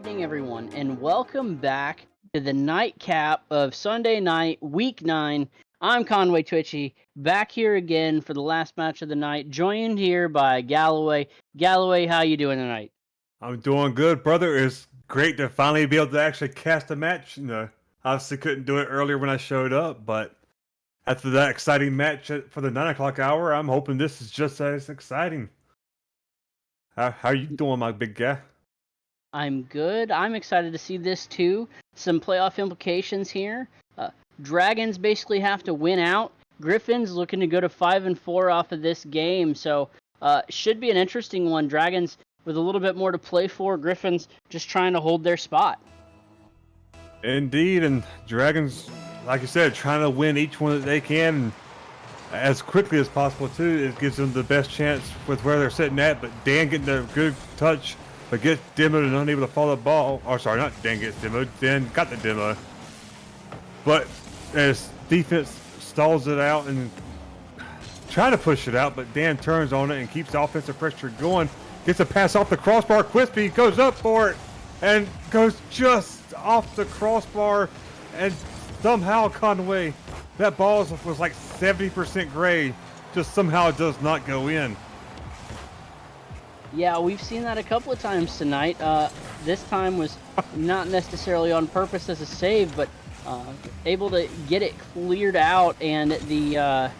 S7: evening, everyone, and welcome back to the nightcap of Sunday night, Week 9. I'm Conway Twitchy, back here again for the last match of the night, joined here by Galloway. Galloway, how you doing tonight?
S3: I'm doing good, brother. It's great to finally be able to actually cast a match. Obviously couldn't do it earlier when I showed up, but after that exciting match for the 9 o'clock hour, I'm hoping this is just as exciting. How you doing, my big guy?
S7: I'm good. I'm excited to see this too. Some playoff implications here. Dragons basically have to win out. Griffins looking to go to 5-4 off of this game, so should be an interesting one. Dragons with a little bit more to play for. Griffins just trying to hold their spot.
S3: Indeed, and Dragons, like you said, trying to win each one that they can as quickly as possible too. It gives them the best chance with where they're sitting at. But Dan getting a good touch, but gets demoed and unable to follow the ball. Or sorry, not Dan gets demoed. Dan got the demo. But as defense stalls it out and trying to push it out, but Dan turns on it and keeps the offensive pressure going. Gets a pass off the crossbar. Quispy goes up for it and goes just off the crossbar, and somehow Conway, that ball was like 70% grade, just somehow does not go in.
S7: Yeah, we've seen that a couple of times tonight. This time was not necessarily on purpose as a save, but able to get it cleared out, and the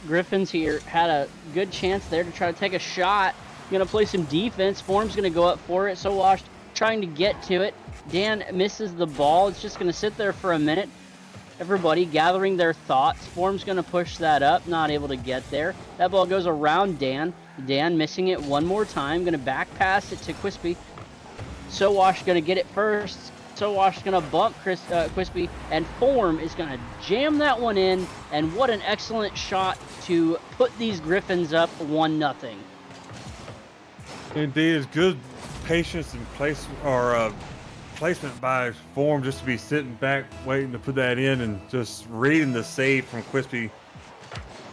S7: Griffins here had a good chance there to try to take a shot. Gonna play some defense. Form's gonna go up for it. So Washed trying to get to it. Dan misses the ball. It's just gonna sit there for a minute. Everybody gathering their thoughts. Form's gonna push that up. Not able to get there. That ball goes around Dan. Dan missing it one more time. Gonna back pass it to Quispy. So Wash gonna get it first. So Wash gonna bump Quispy, and Form is gonna jam that one in. And what an excellent shot to put these Griffins up 1-0.
S3: Indeed, it's good patience and placement by Form just to be sitting back waiting to put that in and just reading the save from Quispy,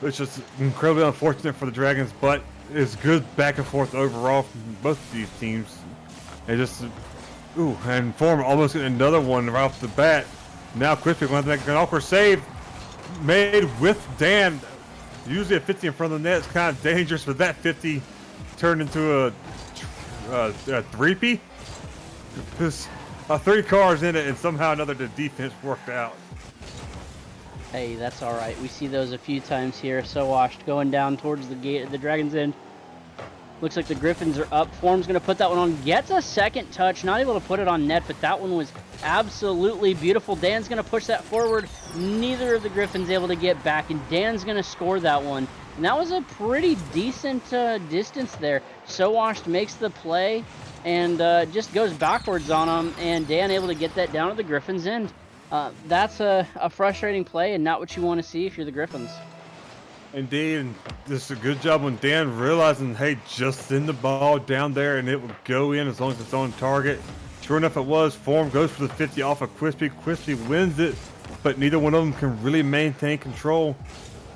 S3: which is incredibly unfortunate for the Dragons, but it's good back and forth overall from both of these teams. And just and Form almost getting another one right off the bat. Now Quispy going to make an awkward save made with Dan. Usually a 50 in front of the net is kind of dangerous, but that 50 turned into a three-peat. There's 3 cars in it, and somehow another the defense worked out.
S7: Hey, that's all right. We see those a few times here. So Washed going down towards the gate, the Dragons' end. Looks like the Griffins are up. Form's going to put that one on. Gets a second touch. Not able to put it on net, but that one was absolutely beautiful. Dan's going to push that forward. Neither of the Griffins able to get back, and Dan's going to score that one. And that was a pretty decent distance there. So Washed makes the play and just goes backwards on him, and Dan able to get that down to the Griffins' end. That's a frustrating play and not what you want to see if you're the Griffins.
S3: Indeed, and this is a good job when Dan realizing, hey, just send the ball down there and it will go in as long as it's on target. Sure enough, it was. Form goes for the 50 off of Quispy. Quispy wins it, but neither one of them can really maintain control.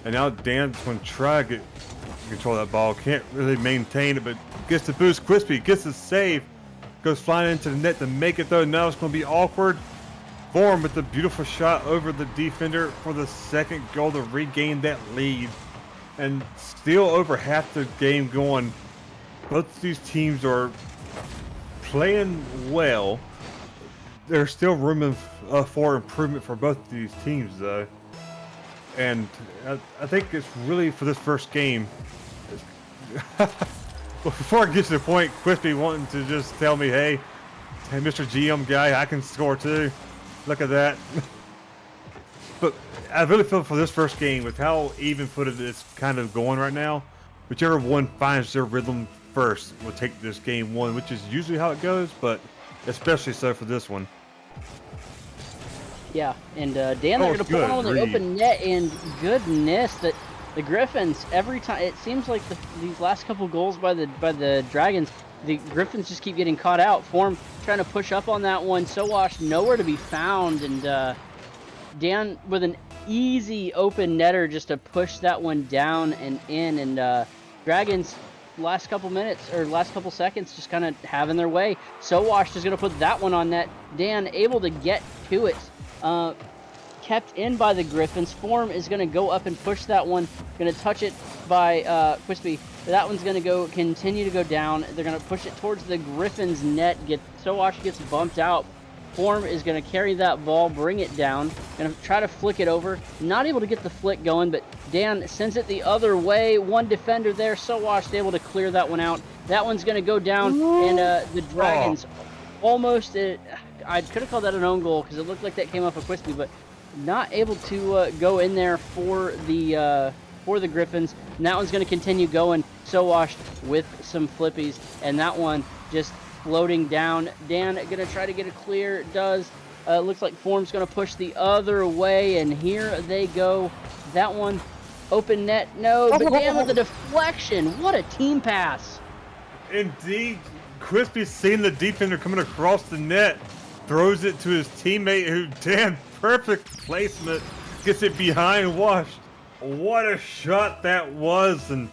S3: And now Dan's going to try to control that ball. Can't really maintain it, but gets the boost. Quispy gets the save. Goes flying into the net to make it, though. Now it's going to be awkward. Form with the beautiful shot over the defender for the second goal to regain that lead. And still over half the game going. Both these teams are playing well. There's still room for improvement for both of these teams, though. And I think it's really for this first game. Well, before I get to the point, Quispy wanting to just tell me, hey, Mr. GM guy, I can score too. Look at that. But I really feel for this first game, with how even-footed it's kind of going right now, whichever one finds their rhythm first will take this game one, which is usually how it goes, but especially so for this one.
S7: Yeah, and Dan, they're going to put one on the open net, and goodness, that the Griffins, every time, it seems like these last couple goals by the Dragons, the Griffins just keep getting caught out. Form trying to push up on that one. So Wash nowhere to be found, and Dan with an easy open netter just to push that one down and in, and Dragons last couple minutes or last couple seconds just kind of having their way. So Washed is going to put that one on net. Dan able to get to it. Kept in by the Griffins. Form is going to go up and push that one. Going to touch it by Quispy. That one's going to continue to go down. They're going to push it towards the Griffins net. Sowash gets bumped out. Form is going to carry that ball, bring it down. Going to try to flick it over. Not able to get the flick going, but Dan sends it the other way. One defender there. Sowash able to clear that one out. That one's going to go down, and the Dragons almost. I could have called that an own goal because it looked like that came off of Quispy, but not able to go in there for the Griffins. And that one's going to continue going. Sowash with some flippies, and that one just floating down. Dan going to try to get a clear. Does. Looks like Form's going to push the other way, and here they go. That one, open net. No, but Dan with the deflection. What a team pass.
S3: Indeed, Crispy seeing the defender coming across the net, throws it to his teammate who, Dan, perfect placement, gets it behind Washed. What a shot that was. And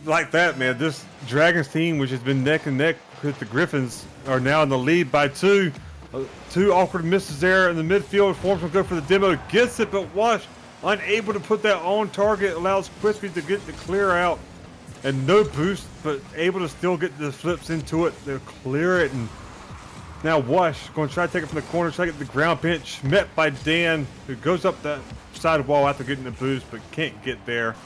S3: like that, man, this Dragons team, which has been neck and neck with the Griffins, are now in the lead by 2. Two awkward misses there in the midfield. Forms will go for the demo, gets it, but Wash unable to put that on target, allows Crispy to get the clear out. And no boost, but able to still get the flips into it. They'll clear it, and now Wash going to try to take it from the corner, try to get the ground pinch, met by Dan, who goes up that side wall after getting the boost, but can't get there.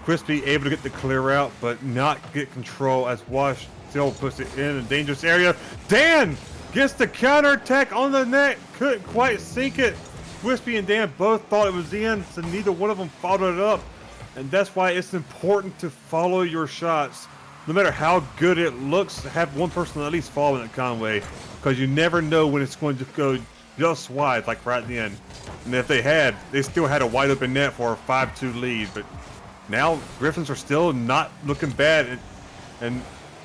S3: Crispy able to get the clear out, but not get control as Wash still puts it in a dangerous area. Dan gets the counterattack on the net, couldn't quite sink it. Crispy and Dan both thought it was in, so neither one of them followed it up. And that's why it's important to follow your shots. No matter how good it looks, have one person at least following it Conway, because you never know when it's going to go just wide, like right at the end. And if they still had a wide open net for a 5-2 lead. But now Griffins are still not looking bad and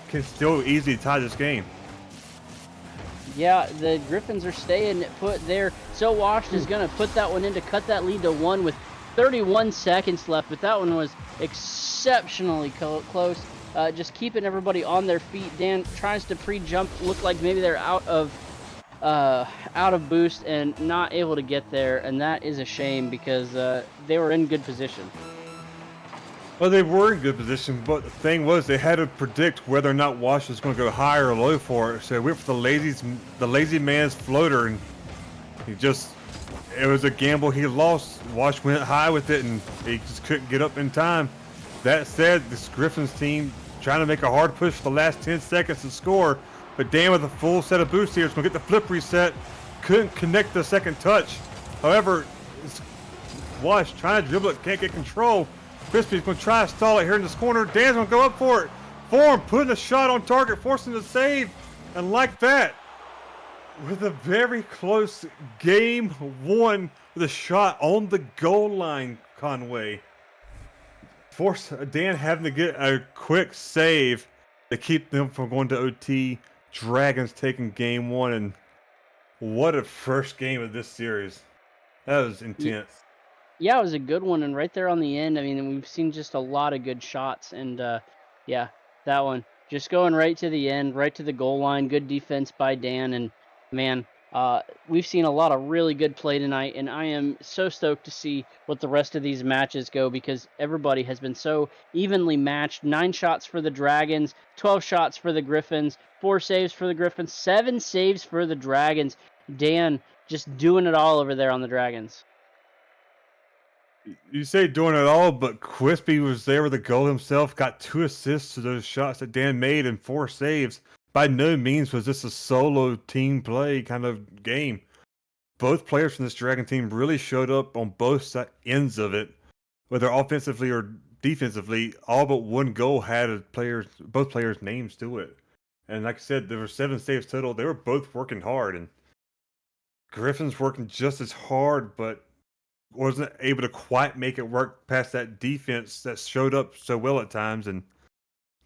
S3: can still easily tie this game.
S7: Yeah, the Griffins are staying put there. So Washed is going to put that one in to cut that lead to 1 with 31 seconds left, but that one was exceptionally close. Just keeping everybody on their feet. Dan tries to pre-jump, look like maybe they're out of boost and not able to get there, and that is a shame because they were in good position.
S3: Well, they were in good position, but the thing was they had to predict whether or not Wash was going to go high or low for it. So they went for the lazy man's floater, and it was a gamble he lost. Wash went high with it, and he just couldn't get up in time. That said, this Griffins team trying to make a hard push for the last 10 seconds to score, but Dan with a full set of boosts here is going to get the flip reset. Couldn't connect the second touch. However, Wash trying to dribble it, can't get control. Crispy's going to try to stall it here in this corner. Dan's going to go up for it. Form putting a shot on target, forcing the save. And like that, with a very close game 1 with a shot on the goal line, Conway. Force Dan having to get a quick save to keep them from going to OT. Dragons taking game 1, and what a first game of this series. That was intense.
S7: Yeah, it was a good one, and right there on the end, I mean, we've seen just a lot of good shots, and yeah, that one just going right to the end, right to the goal line. Good defense by Dan, and man, we've seen a lot of really good play tonight, and I am so stoked to see what the rest of these matches go because everybody has been so evenly matched. 9 shots for the Dragons, 12 shots for the Griffins, 4 saves for the Griffins, 7 saves for the Dragons. Dan just doing it all over there on the Dragons.
S3: You say doing it all, but Crispy was there with the goal himself, got 2 assists to those shots that Dan made and 4 saves. By no means was this a solo team play kind of game. Both players from this Dragon team really showed up on both ends of it, whether offensively or defensively. All but one goal had both players' names to it. And like I said, there were 7 saves total. They were both working hard, and Griffin's working just as hard, but wasn't able to quite make it work past that defense that showed up so well at times. And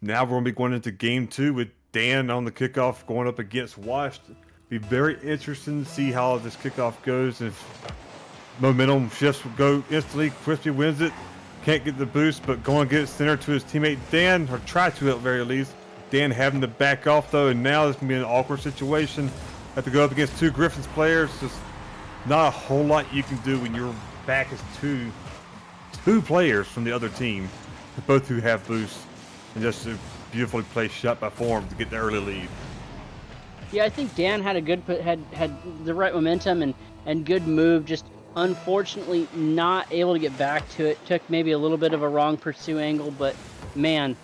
S3: now we're going to be going into game 2 with Dan on the kickoff going up against Wash. Be very interesting to see how this kickoff goes. If momentum shifts go instantly, Crispy wins it, can't get the boost, but going to get it centered to his teammate Dan, or try to at the very least. Dan having to back off though, and now this can be an awkward situation. Have to go up against 2 Griffins players. Just not a whole lot you can do when your back is two players from the other team, both who have boosts, and just a beautifully placed shot by Form to get the early lead.
S7: Yeah, I think Dan had a good had the right momentum and good move. Just unfortunately not able to get back to it. Took maybe a little bit of a wrong pursue angle, but man,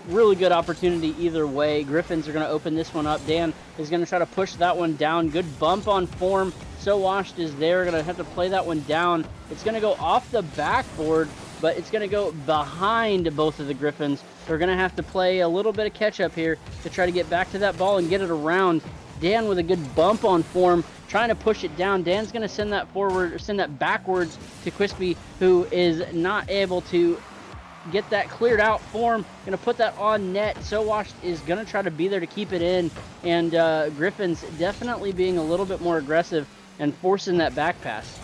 S7: really good opportunity either way. Griffins are going to open this one up. Dan is going to try to push that one down. Good bump on Form. So Washed is there. Going to have to play that one down. It's going to go off the backboard, but it's going to go behind both of the Griffins. They're going to have to play a little bit of catch up here to try to get back to that ball and get it around. Dan with a good bump on Form, trying to push it down. Dan's going to send that forward, or send that backwards to Quispy, who is not able to get that cleared out. Form going to put that on net. So Washed is going to try to be there to keep it in, and Griffins definitely being a little bit more aggressive and forcing that back pass.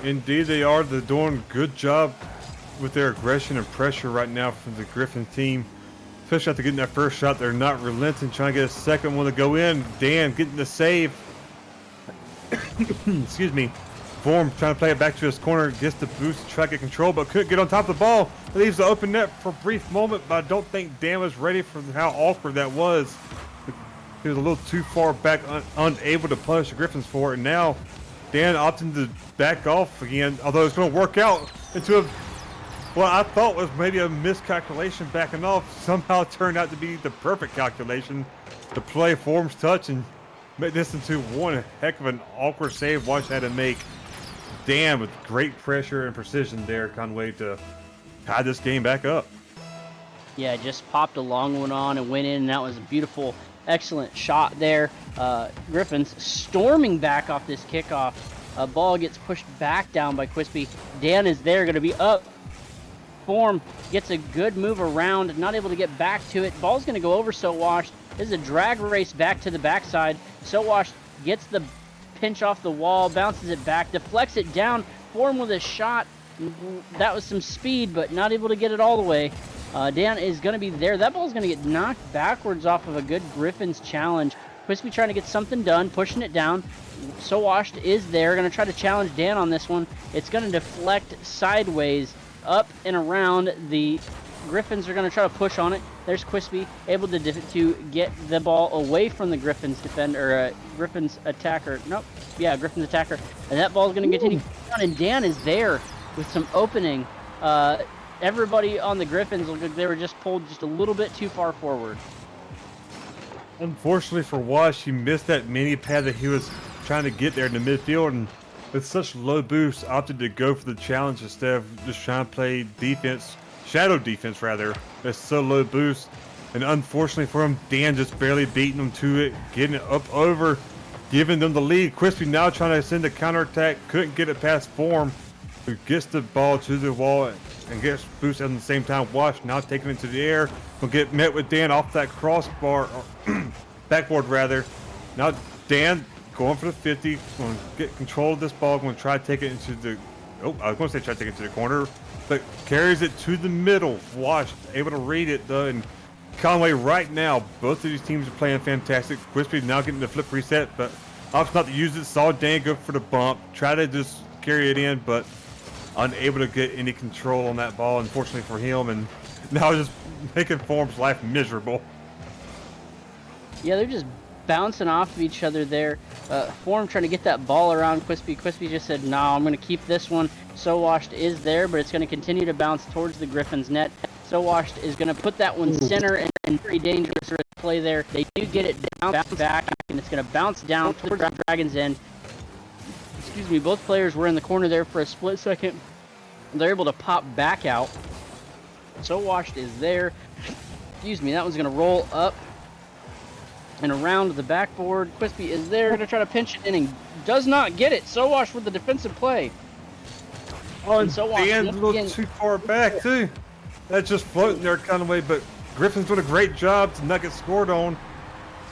S3: Indeed they are. They're doing a good job with their aggression and pressure right now from the Griffin team. Especially after getting that first shot, they're not relenting, trying to get a second one to go in. Dan getting the save. Excuse me. Form trying to play it back to his corner, gets the boost to try to get control, but couldn't get on top of the ball. Leaves the open net for a brief moment, but I don't think Dan was ready for how awkward that was. He was a little too far back, unable to punish the Griffins for it, and now Dan opting to back off again, although it's going to work out into a, well, I thought was maybe a miscalculation backing off. Somehow it turned out to be the perfect calculation to play Form's touch and make this into one heck of an awkward save Wash had to make. Dan with great pressure and precision there, Conway, to tie this game back up.
S7: Yeah, just popped a long one on and went in, and that was a beautiful, excellent shot there. Griffins storming back off this kickoff. Ball gets pushed back down by Quispy. Dan is there, going to be up. Form gets a good move around, not able to get back to it. Ball's going to go over So Washed. This is a drag race back to the backside. So Washed gets the pinch off the wall, bounces it back, deflects it down. Form with a shot. That was some speed, but not able to get it all the way. Dan is going to be there. That ball's going to get knocked backwards off of a good Griffins challenge. Quispy trying to get something done, pushing it down. So Washed is there, going to try to challenge Dan on this one. It's going to deflect sideways, up and around. The Griffins are going to try to push on it. There's Quispy able to get the ball away from the Griffins defender, Griffins attacker. Nope, yeah, Griffins attacker. And that ball is going to continue down, and Dan is there with some opening. Everybody on the Griffins looked like they were just pulled just a little bit too far forward.
S3: Unfortunately for Wash, he missed that mini pad that he was trying to get there in the midfield, and with such low boost, opted to go for the challenge instead of just trying to play defense, shadow defense rather. That's so low boost, and unfortunately for him, Dan just barely beating him to it, getting it up over, giving them the lead. Crispy now trying to send a counterattack, couldn't get it past Form, who gets the ball to the wall and gets boost at the same time. Wash now taking it to the air, will get met with Dan off that crossbar, or backboard rather. Now Dan going for the 50, going to get control of this ball, going to try to take it into the, oh, I was going to say try to take it to the corner, but carries it to the middle. Wash able to read it though, and Conway right now, both of these teams are playing fantastic. Crispy now getting the flip reset, but opts not to use it. Saw Dan go for the bump, try to just carry it in, but unable to get any control on that ball, unfortunately for him, and now just making Form's life miserable.
S7: Yeah, they're just bouncing off of each other there. Form trying to get that ball around Quispy. Quispy just said, no, I'm going to keep this one. So Washed is there, but it's going to continue to bounce towards the Griffins net. So Washed is going to put that one center, and very dangerous play there. They do get it bounce back, and it's going to bounce down towards the Dragon's end. Excuse me, both players were in the corner there for a split second. They're able to pop back out. So Washed is there. Excuse me, that one's going to roll up and around the backboard. Quispy is there, going to try to pinch it in and does not get it. So Washed with the defensive play. Oh, and So Washed
S3: Dan's a little too far back too. That's just floating there kind of way, but Griffin's doing a great job to not get scored on,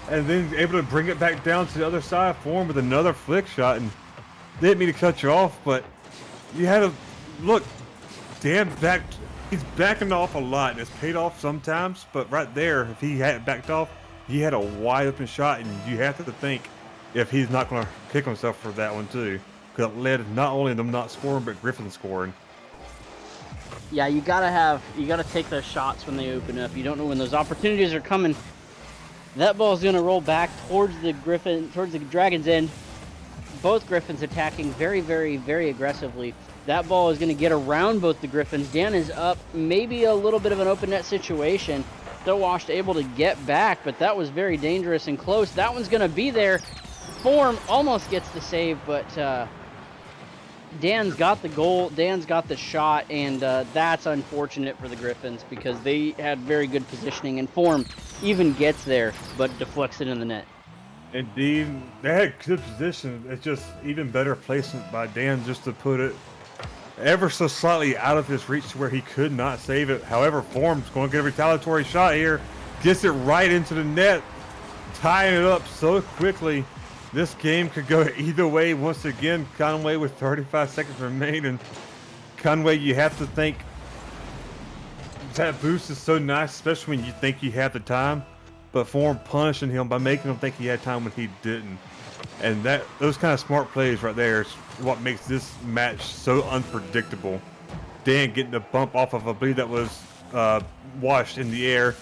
S3: and then able to bring it back down to the other side for him with another flick shot. And didn't mean to cut you off, but you had to look. Dan he's backing off a lot, and it's paid off sometimes. But right there, if he hadn't backed off, he had a wide open shot, and you have to think if he's not going to kick himself for that one too, because it led not only them not scoring, but Griffin scoring.
S7: Yeah, you gotta take those shots when they open up. You don't know when those opportunities are coming. That ball's gonna roll back towards the Dragons' end. Both Griffins attacking very, very, very aggressively. That ball is gonna get around both the Griffins. Dan is up, maybe a little bit of an open net situation. Stowashed able to get back, but that was very dangerous and close. That one's gonna be there. Form almost gets the save, but Dan's got the goal, Dan's got the shot, and that's unfortunate for the Griffins because they had very good positioning, and Form even gets there, but deflects it in the net.
S3: Indeed, they had good position. It's just even better placement by Dan just to put it ever so slightly out of his reach to where he could not save it. However, Form's going to get a retaliatory shot here, gets it right into the net, tying it up so quickly. This game could go either way. Once again, Conway with 35 seconds remaining. Conway, you have to think that boost is so nice, especially when you think you have the time. But Form punishing him by making him think he had time when he didn't. And those kind of smart plays right there is what makes this match so unpredictable. Dan getting the bump off of, I believe that was washed in the air.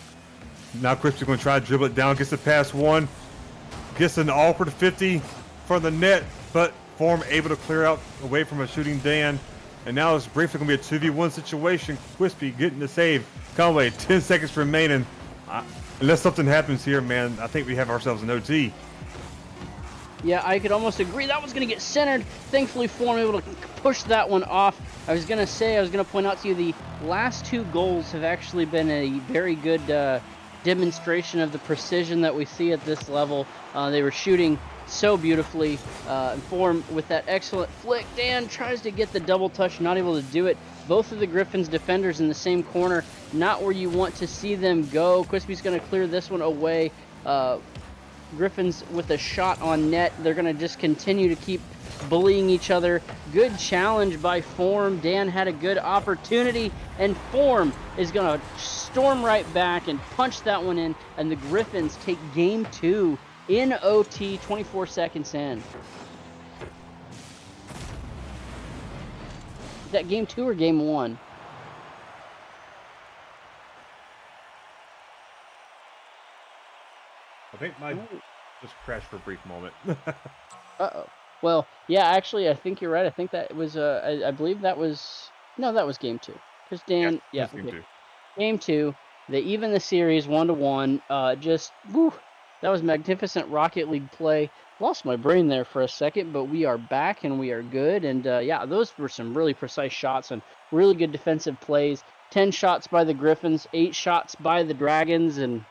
S3: Now Crisp's going to try to dribble it down, gets the pass one. Gets an awkward 50 from the net, but Form able to clear out away from a shooting Dan. And now it's briefly going to be a 2v1 situation. Crispy getting the save. Conway, 10 seconds remaining. Unless something happens here, man, I think we have ourselves an OT.
S7: Yeah, I could almost agree. That was going to get centered. Thankfully, Form able to push that one off. I was going to point out to you the last two goals have actually been a very good demonstration of the precision that we see at this level. They were shooting so beautifully. Form with that excellent flick. Dan tries to get the double touch, not able to do it. Both of the Griffins defenders in the same corner, not where you want to see them go. Crispy's going to clear this one away. Griffins with a shot on net. They're going to just continue to keep bullying each other. Good challenge by Form. Dan had a good opportunity, and Form is going to storm right back and punch that one in, and the Griffins take game 2 in OT, 24 seconds in. Is that game 2 or game 1?
S3: I think mine just crashed for a brief moment.
S7: Uh-oh. Well, yeah, actually, I think you're right. I think that was, I believe that was, no, that was game 2. Because Dan, yeah,
S3: game
S7: okay.
S3: 2.
S7: Game 2, they even the series 1-1. Just, woo, that was magnificent Rocket League play. Lost my brain there for a second, but we are back and we are good. And yeah, those were some really precise shots and really good defensive plays. 10 shots by the Griffins, 8 shots by the Dragons, and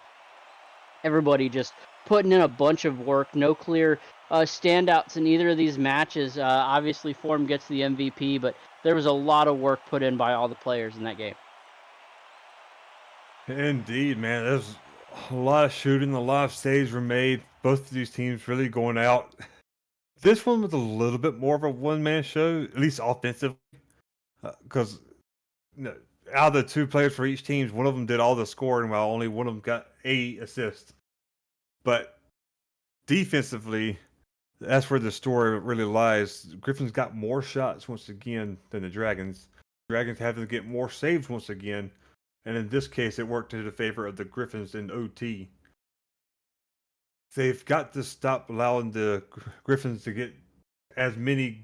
S7: everybody just putting in a bunch of work. No clear standouts in either of these matches. Obviously, Form gets the MVP, but there was a lot of work put in by all the players in that game.
S3: Indeed, man. There's a lot of shooting, a lot of saves were made. Both of these teams really going out. This one was a little bit more of a one-man show, at least offensively, because out of the 2 players for each team, one of them did all the scoring while only one of them got a assist. But defensively, that's where the story really lies. Griffins got more shots once again than the Dragons. Dragons having to get more saves once again. And in this case, it worked to the favor of the Griffins in OT. They've got to stop allowing the Griffins to get as many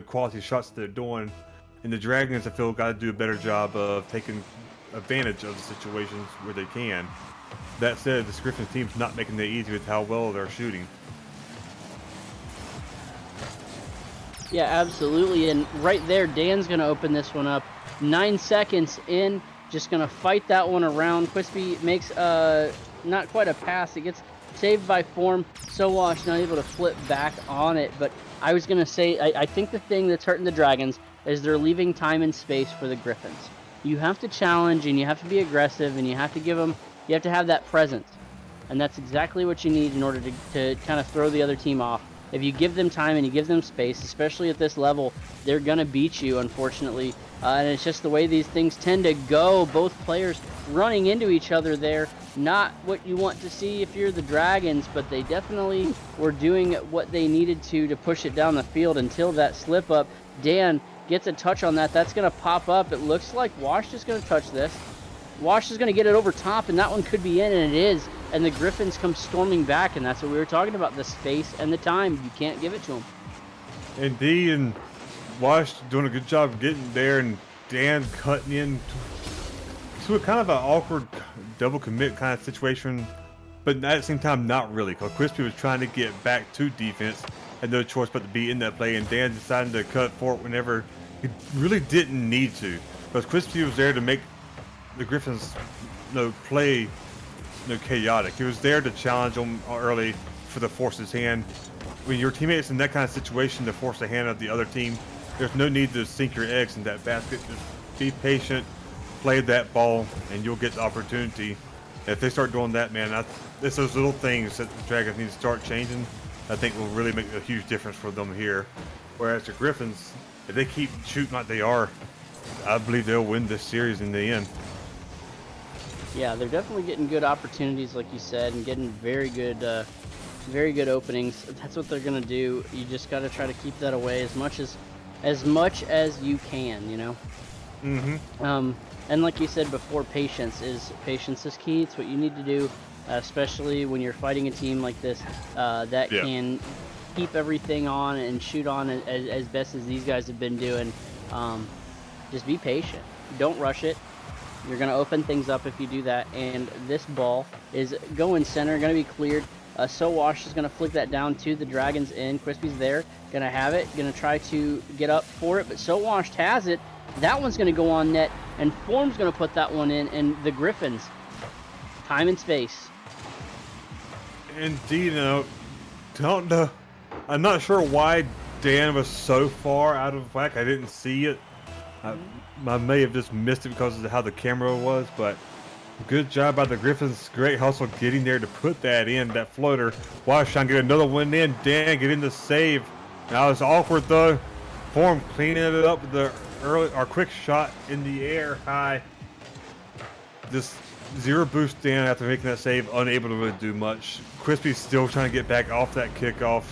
S3: quality shots that they're doing. And the Dragons, I feel, got to do a better job of taking advantage of the situations where they can. That said, this Griffins team's not making it easy with how well they're shooting.
S7: Yeah, absolutely. And right there, Dan's going to open this one up. 9 seconds in. Just going to fight that one around. Crispy makes not quite a pass. It gets saved by Form. Sowash not able to flip back on it. But I was going to say, I think the thing that's hurting the Dragons is they're leaving time and space for the Griffins. You have to challenge, and you have to be aggressive, and you have to give them, you have to have that presence. And that's exactly what you need in order to kind of throw the other team off. If you give them time and you give them space, especially at this level, they're gonna beat you, unfortunately. And it's just the way these things tend to go. Both players running into each other there. Not what you want to see if you're the Dragons, but they definitely were doing what they needed to push it down the field until that slip up. Dan gets a touch on that. That's going to pop up. It looks like Wash is going to touch this. Wash is going to get it over top, and that one could be in, and it is. And the Griffins come storming back, and that's what we were talking about, the space and the time. You can't give it to them.
S3: Indeed, and Wash doing a good job of getting there, and Dan cutting in to a kind of an awkward double commit kind of situation, but at the same time, not really, because Crispy was trying to get back to defense, had no choice but to be in that play, and Dan decided to cut for it whenever he really didn't need to, because Crispy was there to make the Griffins play chaotic. He was there to challenge them early for the force his hand. When your teammate's in that kind of situation to force the hand of the other team, there's no need to sink your eggs in that basket. Just be patient, play that ball, and you'll get the opportunity. If they start doing that, man, it's those little things that the Dragons need to start changing. I think will really make a huge difference for them here. Whereas the Griffins, if they keep shooting like they are, I believe they'll win this series in the end.
S7: Yeah, they're definitely getting good opportunities, like you said, and getting very good openings. That's what they're gonna do. You just got to try to keep that away as much as you can, you know. And like you said before, patience is key. It's what you need to do, especially when you're fighting a team like this that can keep everything on and shoot on as best as these guys have been doing. Just be patient. Don't rush it. You're going to open things up if you do that. And this ball is going center, going to be cleared. So Wash is going to flick that down to the Dragons end. Crispy's there, going to have it, going to try to get up for it, but So Washed has it. That one's going to go on net, and Form's going to put that one in, and the Griffins, time and space.
S3: Indeed, don't know. I'm not sure why Dan was so far out of whack. I didn't see it. I may have just missed it because of how the camera was, but good job by the Griffins. Great hustle getting there to put that in, that floater. Wash trying to get another one in. Dan getting the save. Now it's awkward though. Form cleaning it up with the quick shot in the air high. Just zero boost Dan after making that save, unable to really do much. Crispy still trying to get back off that kickoff.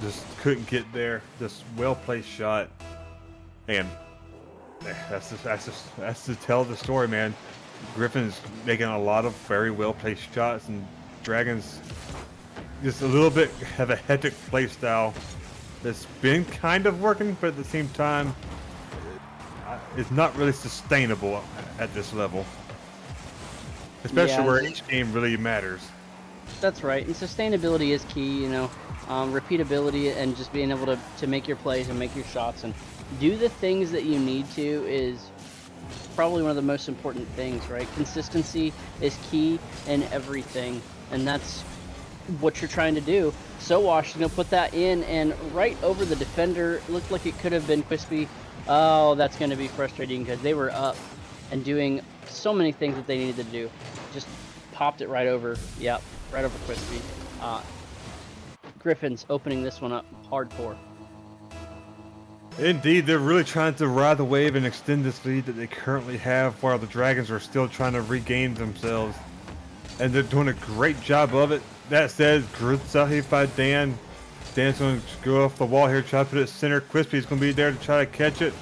S3: Just couldn't get there. Just well placed shot. And that's to tell the story, man. Griffins making a lot of very well placed shots, and Dragons just a little bit have a hectic play style that's been kind of working, but at the same time, it's not really sustainable at this level, especially where each game really matters.
S7: That's right, and sustainability is key, you know, repeatability and just being able to make your plays and make your shots and do the things that you need to is probably one of the most important things, right? Consistency is key in everything, and that's what you're trying to do. So Wash is going to put that in, and right over the defender. Looked like it could have been Crispy. Oh, that's going to be frustrating because they were up and doing so many things that they needed to do. Just popped it right over. Yep, right over Crispy. Griffins opening this one up hardcore.
S3: Indeed, they're really trying to ride the wave and extend this lead that they currently have, while the Dragons are still trying to regain themselves. And they're doing a great job of it. That said, good save by Dan. Dan's going to go off the wall here, try to put it center. Crispy's going to be there to try to catch it.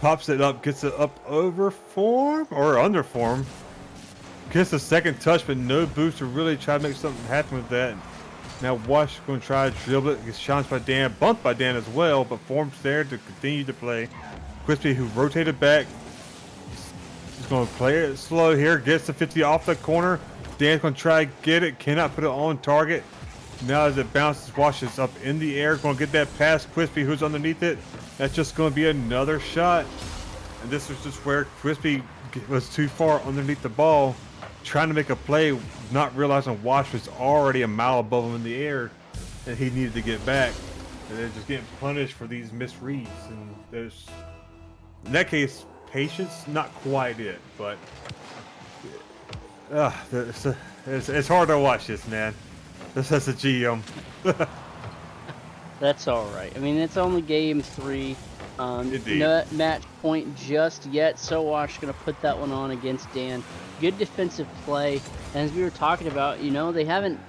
S3: Pops it up, gets it up over Form, or under Form. Gets a second touch, but no boost to really try to make something happen with that. Now Wash is going to try to dribble it. Gets challenged by Dan, bumped by Dan as well, but Form's there to continue to play. Crispy, who rotated back, is going to play it slow here. Gets the 50 off the corner. Dan's going to try to get it. Cannot put it on target. Now as it bounces, Wash is up in the air. Going to get that past Crispy, who's underneath it. That's just going to be another shot. And this was just where Crispy was too far underneath the ball, trying to make a play, not realizing Wash was already a mile above him in the air, and he needed to get back. And they're just getting punished for these misreads. And there's, in that case, patience, not quite it, but it's hard to watch this, man. This as a GM.
S7: That's all right. I mean, it's only game 3.
S3: Indeed.
S7: Not match point just yet. Sowash going to put that one on against Dan. Good defensive play. And as we were talking about, you know, they haven't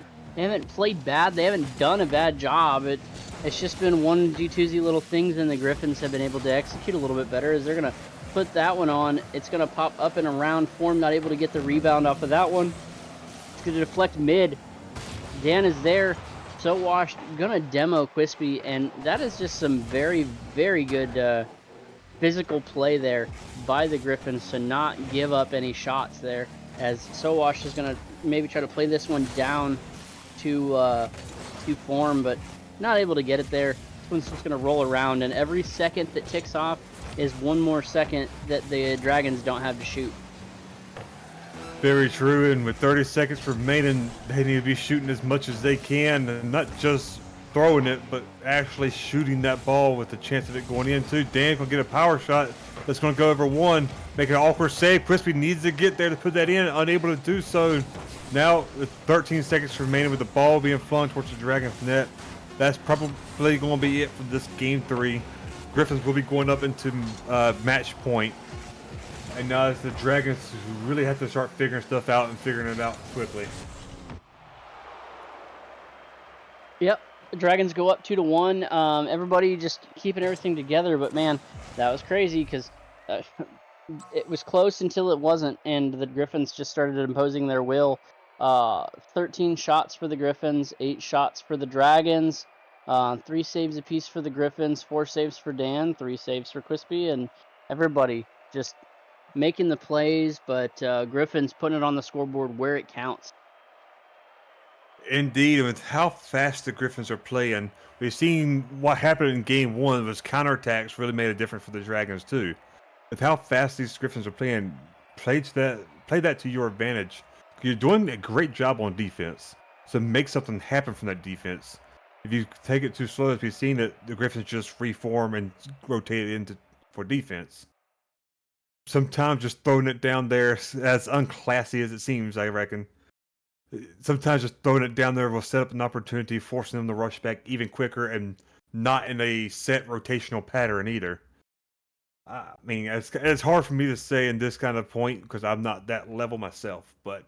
S7: played bad. They haven't done a bad job. It's just been onesie-twosie little things, and the Griffins have been able to execute a little bit better as they're going to put that one on. It's going to pop up in a round form, not able to get the rebound off of that one. It's going to deflect mid. Dan is there. Sowash gonna demo Quispy, and that is just some very, very good physical play there by the Griffins to not give up any shots there, as Sowash is gonna maybe try to play this one down to form, but not able to get it there. This one's just gonna roll around, and every second that ticks off is one more second that the Dragons don't have to shoot.
S3: Very true, and with 30 seconds remaining, they need to be shooting as much as they can, and not just throwing it, but actually shooting that ball with the chance of it going in too. Dan's gonna get a power shot that's gonna go over one, make an awkward save. Crispy needs to get there to put that in, unable to do so. Now, with 13 seconds remaining with the ball being flung towards the Dragon's net, that's probably gonna be it for this game 3. Griffins will be going up into match point. And now it's the Dragons who really have to start figuring stuff out and figuring it out quickly.
S7: Yep, the Dragons go up 2-1. Everybody just keeping everything together, but man, that was crazy because it was close until it wasn't, and the Griffins just started imposing their will. 13 shots for the Griffins, 8 shots for the Dragons, 3 saves apiece for the Griffins, 4 saves for Dan, 3 saves for Quispy, and everybody just making the plays, but Griffins putting it on the scoreboard where it counts.
S3: Indeed, and with how fast the Griffins are playing, we've seen what happened in game 1 was counterattacks really made a difference for the Dragons too. With how fast these Griffins are playing, play that to your advantage. You're doing a great job on defense, so make something happen from that defense. If you take it too slow, as we've seen it, the Griffins just freeform and rotate it into for defense. Sometimes just throwing it down there, as unclassy as it seems, I reckon. Sometimes just throwing it down there will set up an opportunity, forcing them to rush back even quicker and not in a set rotational pattern either. I mean, it's hard for me to say in this kind of point because I'm not that level myself, but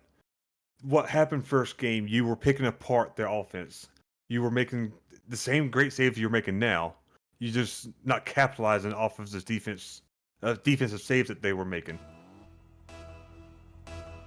S3: what happened first game, you were picking apart their offense. You were making the same great saves you're making now. You're just not capitalizing off of this defensive saves that they were making.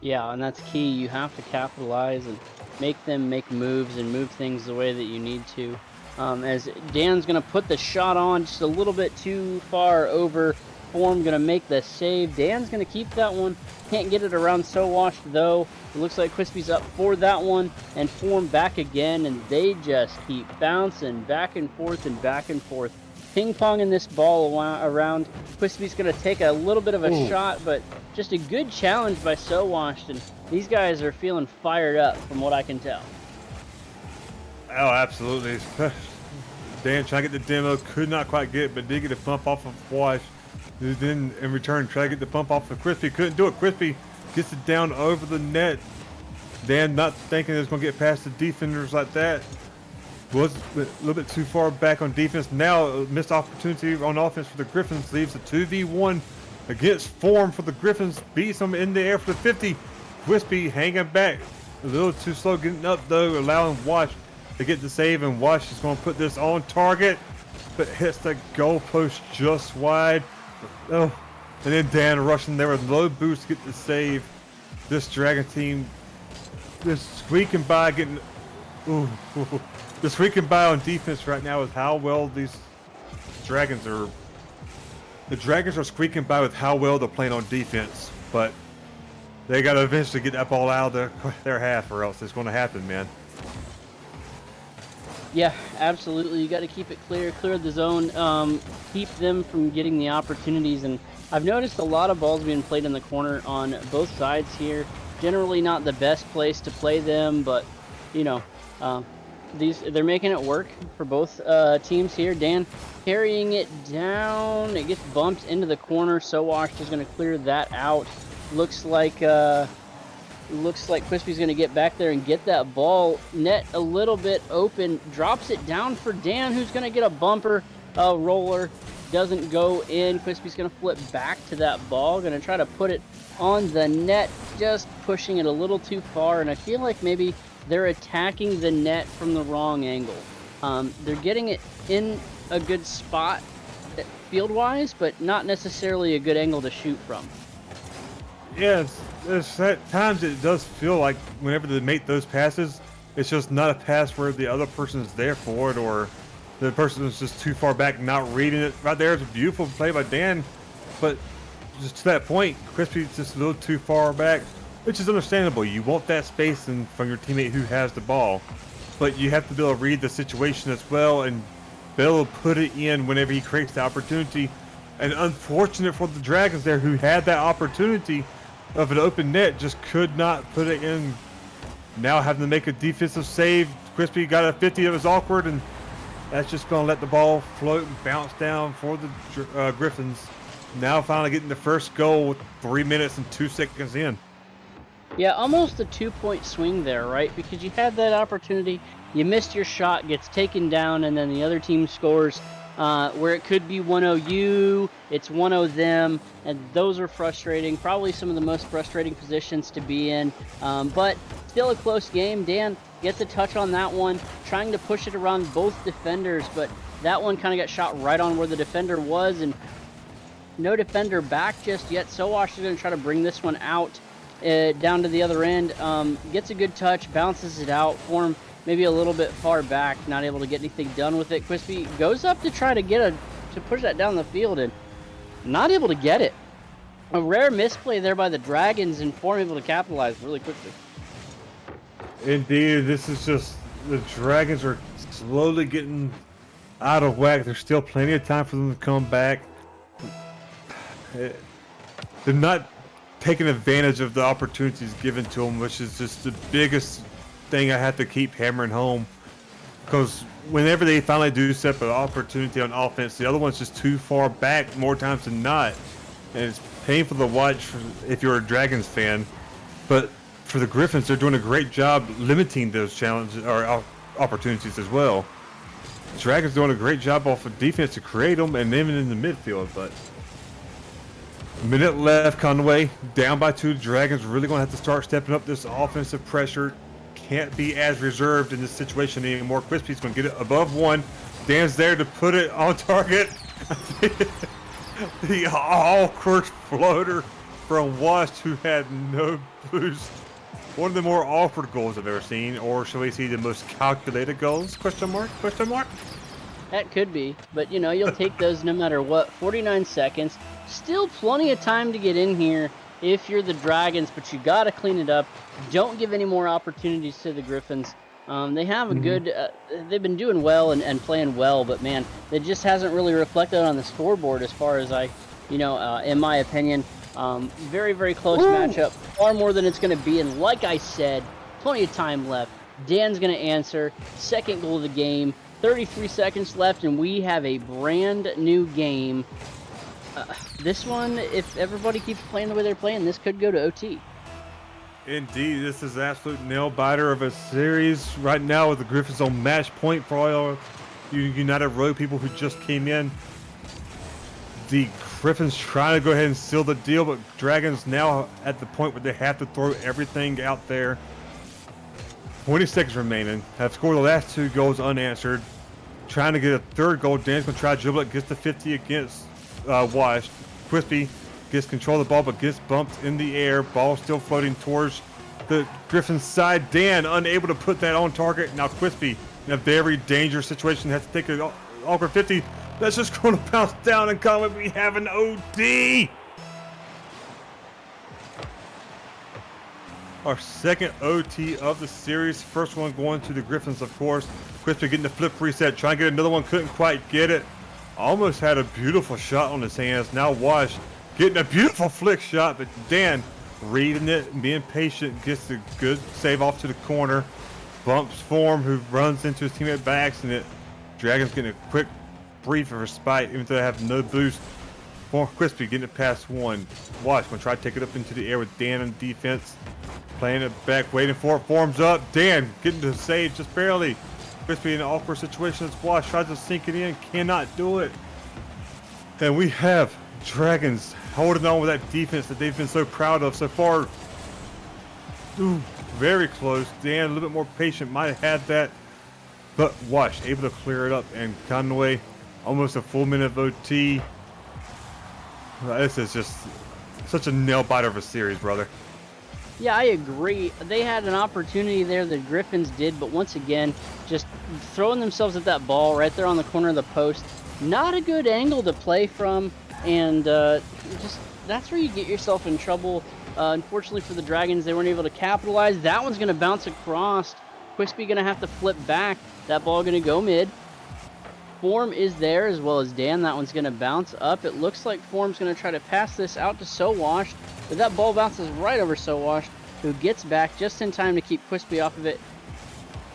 S7: Yeah, and that's key. You have to capitalize and make them make moves and move things the way that you need to. As Dan's going to put the shot on just a little bit too far over. Form going to make the save. Dan's going to keep that one. Can't get it around Sowash though. It looks like Quispy's up for that one, and Form back again, and they just keep bouncing back and forth and back and forth. Ping-ponging this ball around. Quispy's going to take a little bit of a shot, but just a good challenge by Sowash, and these guys are feeling fired up from what I can tell.
S3: Oh, absolutely. Dan trying to get the demo, could not quite get it, but did get a bump off of Wash. Then in return, try to get the bump off of Crispy, couldn't do it. Crispy gets it down over the net. Dan not thinking it's going to get past the defenders like that. Was a little bit too far back on defense. Now a missed opportunity on offense for the Griffins, leaves a 2v1 against Form for the Griffins. Beats them in the air for the 50. Quispy hanging back. A little too slow getting up though, allowing Wash to get the save, and Wash is going to put this on target, but hits the goalpost just wide. Oh, and then Dan rushing there with low boost to get the save. This Dragon team just squeaking by, getting just squeaking by on defense right now with how well these Dragons are. The Dragons are squeaking by with how well they're playing on defense, but they got to eventually get that ball out of their half, or else it's going to happen, man.
S7: Yeah, absolutely. You got to keep it clear the zone, keep them from getting the opportunities. And I've noticed a lot of balls being played in the corner on both sides here. Generally not the best place to play them, but you know, they're making it work for both teams here. Dan carrying it down. It gets bumped into the corner. Sowash is going to clear that out. Looks like Looks like Crispy's going to get back there and get that ball. Net a little bit open. Drops it down for Dan, who's going to get a bumper roller. Doesn't go in. Crispy's going to flip back to that ball. Going to try to put it on the net. Just pushing it a little too far. And I feel like maybe they're attacking the net from the wrong angle. They're getting it in a good spot field-wise, but not necessarily a good angle to shoot from.
S3: Yeah, there's at times it does feel like whenever they make those passes, it's just not a pass where the other person is there for it, or the person is just too far back, not reading it. Right there, it's a beautiful play by Dan, but just to that point, Crispy's just a little too far back, which is understandable. You want that space from your teammate who has the ball, but you have to be able to read the situation as well and be able to put it in whenever he creates the opportunity. And unfortunate for the Dragons there, who had that opportunity of an open net, just could not put it in. Now having to make a defensive save. Crispy got a 50 that was awkward, and that's just going to let the ball float and bounce down for the Griffins. Now finally getting the first goal with 3 minutes and 2 seconds in.
S7: Yeah, almost a 2-point swing there, right? Because you had that opportunity, you missed your shot, gets taken down, and then the other team scores. Where it could be 1-0 you, it's 1-0 them, and those are frustrating. Probably some of the most frustrating positions to be in, but still a close game. Dan gets a touch on that one, trying to push it around both defenders, but that one kind of got shot right on where the defender was, and no defender back just yet. Sowash is going to try to bring this one out down to the other end. Gets a good touch, bounces it out for him. Maybe a little bit far back, not able to get anything done with it. Crispy goes up to try to to push that down the field and not able to get it. A rare misplay there by the Dragons, and Form able to capitalize really quickly.
S3: Indeed, this is just, the Dragons are slowly getting out of whack. There's still plenty of time for them to come back. They're not taking advantage of the opportunities given to them, which is just the biggest thing I have to keep hammering home, because whenever they finally do set up an opportunity on offense, the other one's just too far back more times than not, and it's painful to watch if you're a Dragons fan. But for the Griffins, they're doing a great job limiting those challenges or opportunities as well. The Dragons doing a great job off of defense to create them, and even in the midfield. But a minute left, Conway down by 2. Dragons really going to have to start stepping up this offensive pressure. Can't be as reserved in this situation anymore. Crispy's going to get it above 1. Dan's there to put it on target. The awkward floater from Washed, who had no boost. One of the more awkward goals I've ever seen, or shall we see the most calculated goals? Question mark? Question mark?
S7: That could be, but you know, you'll take those no matter what. 49 seconds, still plenty of time to get in here if you're the Dragons, but you got to clean it up. Don't give any more opportunities to the Griffins. They have a good, they've been doing well and playing well, but man, it just hasn't really reflected on the scoreboard as far as in my opinion. Very, very close matchup, far more than it's going to be. And like I said, plenty of time left. Dan's going to answer. Second goal of the game, 33 seconds left, and we have a brand new game. This one, if everybody keeps playing the way they're playing, this could go to OT.
S3: Indeed, this is an absolute nail-biter of a series right now with the Griffins on match point for all you United Road people who just came in. The Griffins trying to go ahead and seal the deal, but Dragons now at the point where they have to throw everything out there. 20 seconds remaining. Have scored the last 2 goals unanswered. Trying to get a third goal. Dan's going to try to dribble it. Gets the 50 against Wash. Crispy gets control of the ball, but gets bumped in the air. Ball still floating towards the Griffins side. Dan unable to put that on target. Now Crispy in a very dangerous situation. Has to take an awkward 50. That's just going to bounce down and come. We have an OD. Our second OT of the series. First one going to the Griffins, of course. Crispy getting the flip reset. Trying to get another one. Couldn't quite get it. Almost had a beautiful shot on his hands. Now Wash getting a beautiful flick shot, but Dan reading it and being patient, gets a good save off to the corner. Bumps Form, who runs into his teammate by accident. Dragons getting a quick brief of respite, even though they have no boost. Crispy getting it past one. Watch, gonna try to take it up into the air with Dan on defense. Playing it back, waiting for it, forms up. Dan getting to save just barely. Crispy in an awkward situation. Watch, tries to sink it in, cannot do it. And we have Dragons holding on with that defense that they've been so proud of so far. Ooh, very close. Dan, a little bit more patient, might have had that. But watch, able to clear it up. And Conway, almost a full minute of OT. This is just such a nail-biter of a series, brother.
S7: Yeah, I agree. They had an opportunity there, the Griffins did, but once again, just throwing themselves at that ball right there on the corner of the post. Not a good angle to play from, and just that's where you get yourself in trouble. Unfortunately for the Dragons, they weren't able to capitalize. That one's going to bounce across. Crispy going to have to flip back. That ball going to go mid. Form is there as well as Dan. That one's going to bounce up. It looks like Form's going to try to pass this out to So Washed, but that ball bounces right over So Washed, who gets back just in time to keep Crispy off of it.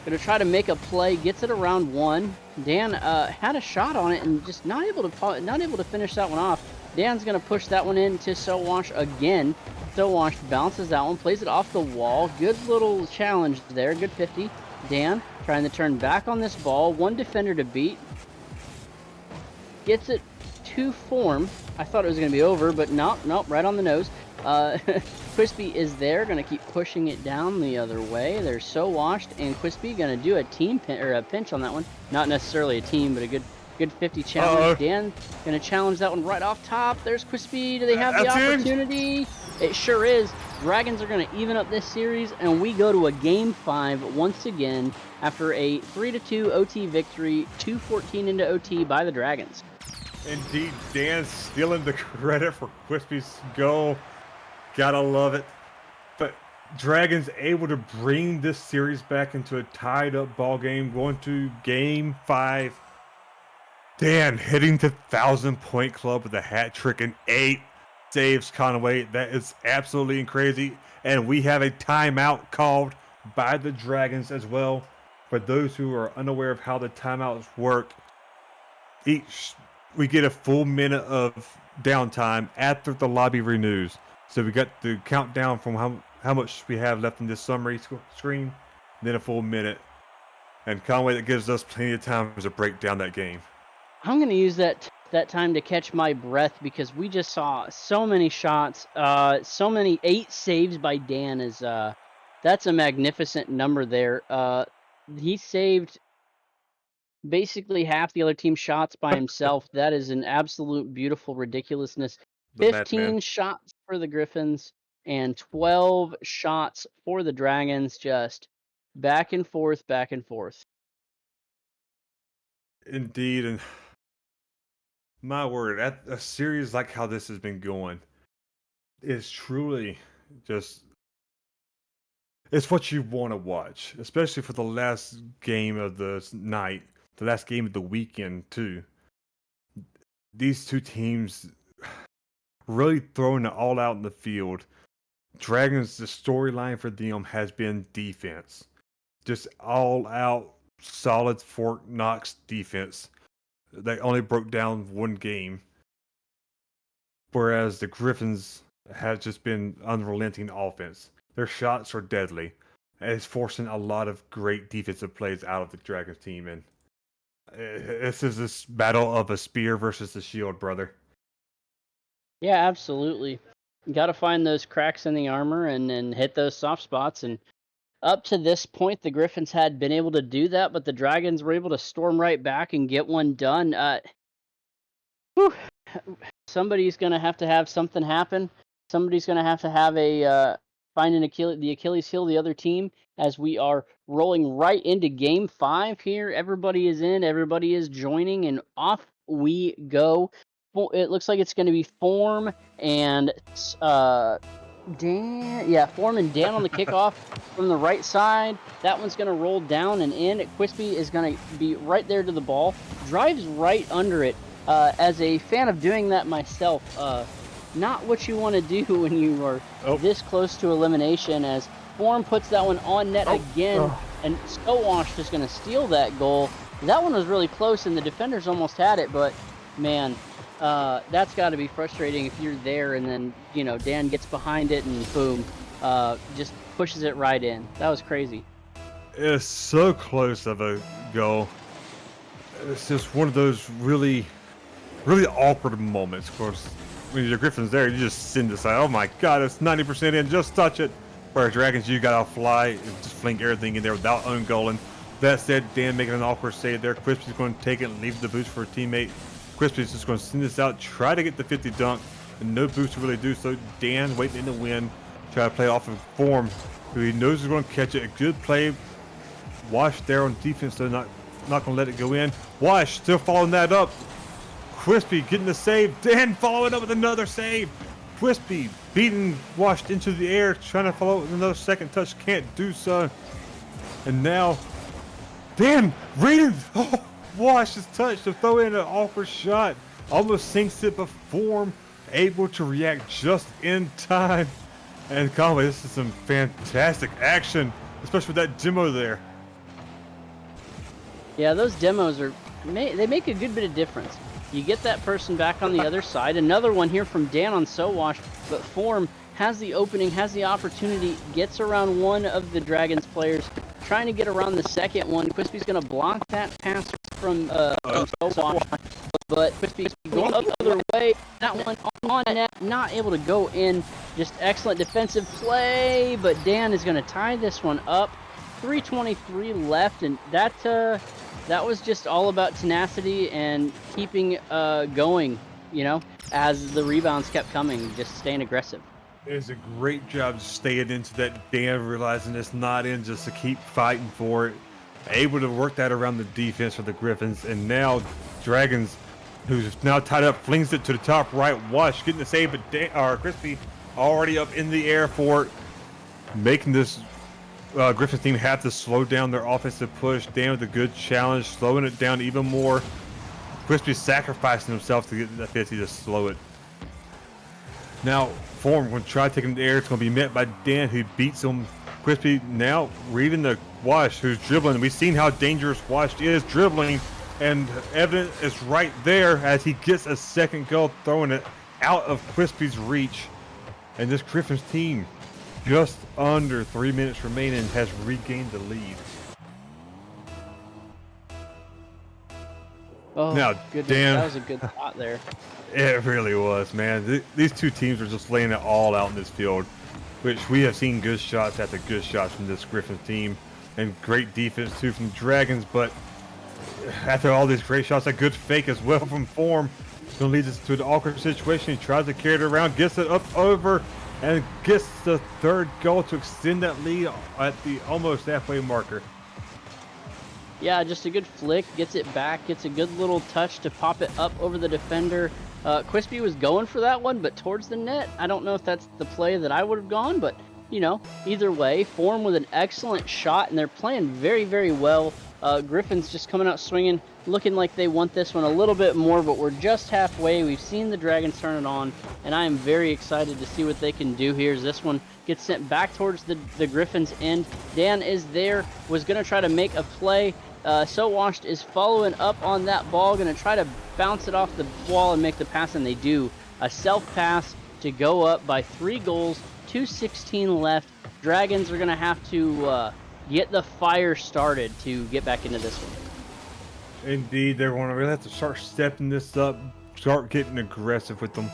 S7: Going to try to make a play, gets it around one. Dan had a shot on it and just not able to finish that one off. Dan's going to push that one in to So Washed again. So Washed bounces that one, plays it off the wall. Good little challenge there, good 50. Dan trying to turn back on this ball. One defender to beat. Gets it to Form. I thought it was going to be over, but nope, right on the nose. Crispy is there, going to keep pushing it down the other way. They're So Washed, and Crispy going to do a team pin, or a pinch on that one. Not necessarily a team, but a good 50 challenge. Dan going to challenge that one right off top. There's Crispy. Do they have the opportunity? It sure is. Dragons are going to even up this series, and we go to a Game 5 once again after a 3-2 OT victory, 2:14 into OT by the Dragons.
S3: Indeed, Dan stealing the credit for Crispy's goal. Gotta love it. But Dragons able to bring this series back into a tied up ball game, going to Game 5. Dan hitting the 1,000-point club with a hat trick and 8 saves Conway. That is absolutely crazy. And we have a timeout called by the Dragons as well. For those who are unaware of how the timeouts work, we get a full minute of downtime after the lobby renews. So we got the countdown from how much we have left in this summary screen, then a full minute. And Conway, that gives us plenty of time to break down that game.
S7: I'm going to use that time to catch my breath because we just saw so many shots, so many 8 saves by Dan. That's a magnificent number there. He saved basically half the other team's shots by himself. That is an absolute beautiful ridiculousness. 15 shots for the Griffins and 12 shots for the Dragons, just back and forth, back and forth.
S3: Indeed, and my word, at a series like how this has been going is truly just, it's what you want to watch, especially for the last game of the night, the last game of the weekend too. These two teams really throwing it all out in the field. Dragons, the storyline for them has been defense. Just all out, solid Fort Knox defense. They only broke down one game. Whereas the Griffins have just been unrelenting offense. Their shots are deadly. It's forcing a lot of great defensive plays out of the Dragons team. And this is this battle of a spear versus a shield, brother.
S7: Yeah, absolutely. You got to find those cracks in the armor and hit those soft spots. And up to this point, the Griffins had been able to do that, but the Dragons were able to storm right back and get one done. Somebody's going to have something happen. Somebody's going to have a find the Achilles heel, the other team, as we are rolling right into Game 5 here. Everybody is in, everybody is joining, and off we go. It looks like it's going to be Form and Dan. Yeah, Form and Dan on the kickoff from the right side. That one's going to roll down and in. Crispy is going to be right there to the ball. Drives right under it. As a fan of doing that myself, not what you want to do when you are this close to elimination, as Form puts that one on net again, and So Washed is going to steal that goal. That one was really close, and the defenders almost had it, but man, That's got to be frustrating if you're there and then, you know, Dan gets behind it and boom, just pushes it right in. That was crazy.
S3: It's so close of a goal. It's just one of those really, really awkward moments. Of course, when your Griffins there, you just send this out. Oh my God, it's 90% in. Just touch it. Whereas Dragons, you gotta fly and just fling everything in there without own goaling. That said, Dan making an awkward save there. Crispy's going to take it and leave the boost for a teammate. Crispy's just going to send this out, try to get the 50 dunk, and no boost to really do so. Dan waiting in the wind, try to play off of Form, who he knows is going to catch it. A good play. Wash there on defense, though, not going to let it go in. Wash still following that up. Crispy getting the save. Dan following up with another save. Crispy beating Washed into the air, trying to follow with another second touch. Can't do so. And now, Dan reading. Oh, Wash is touched to throw in an awkward shot. Almost sinks it, but Form able to react just in time. And Conway, this is some fantastic action, especially with that demo there.
S7: Yeah, those demos are they make a good bit of difference. You get that person back on the other side. Another one here from Dan on So Wash, but Form has the opening, has the opportunity, gets around one of the Dragons players, trying to get around the second one. Crispy's going to block that pass from So Wash, but Crispy's going the other way. That one on net, not able to go in. Just excellent defensive play, but Dan is going to tie this one up. 3:23 left, and that was just all about tenacity and keeping going, you know, as the rebounds kept coming, just staying aggressive.
S3: It's a great job staying into that. Dan realizing it's not in, just to keep fighting for it. Able to work that around the defense for the Griffins, and now Dragons, who's now tied up, flings it to the top right. Wash getting the save, but Crispy already up in the air for it, making this Griffins team have to slow down their offensive push. Dan with a good challenge, slowing it down even more. Crispy sacrificing himself to get that 50 to slow it. Now, Form going to try taking the air. It's going to be met by Dan, who beats him. Crispy now reading the Wash, who's dribbling. We've seen how dangerous Wash is dribbling, and evidence is right there as he gets a second goal, throwing it out of Crispy's reach. And this Griffins team, just under 3 minutes remaining, has regained the lead.
S7: Oh,
S3: now,
S7: goodness,
S3: Dan,
S7: that was a good shot there.
S3: It really was, man. These two teams are just laying it all out in this field, which we have seen good shots after good shots from this Griffins team, and great defense too from the Dragons. But after all these great shots, a good fake as well from Form. It's going to lead us to an awkward situation. He tries to carry it around, gets it up over, and gets the third goal to extend that lead at the almost halfway marker.
S7: Yeah, just a good flick, gets it back, gets a good little touch to pop it up over the defender. Crispy was going for that one, but towards the net. I don't know if that's the play that I would have gone, but, you know, either way, Form with an excellent shot, and they're playing very, very well. Griffins just coming out swinging, looking like they want this one a little bit more, but we're just halfway. We've seen the Dragons turn it on, and I am very excited to see what they can do here as this one gets sent back towards the Griffins' end. Dan is there, was going to try to make a play. So Washed is following up on that ball, going to try to bounce it off the wall and make the pass, and they do. A self-pass to go up by 3 goals, 2:16 left. Dragons are going to have to get the fire started to get back into this one.
S3: Indeed, they're going to really have to start stepping this up, start getting aggressive with them.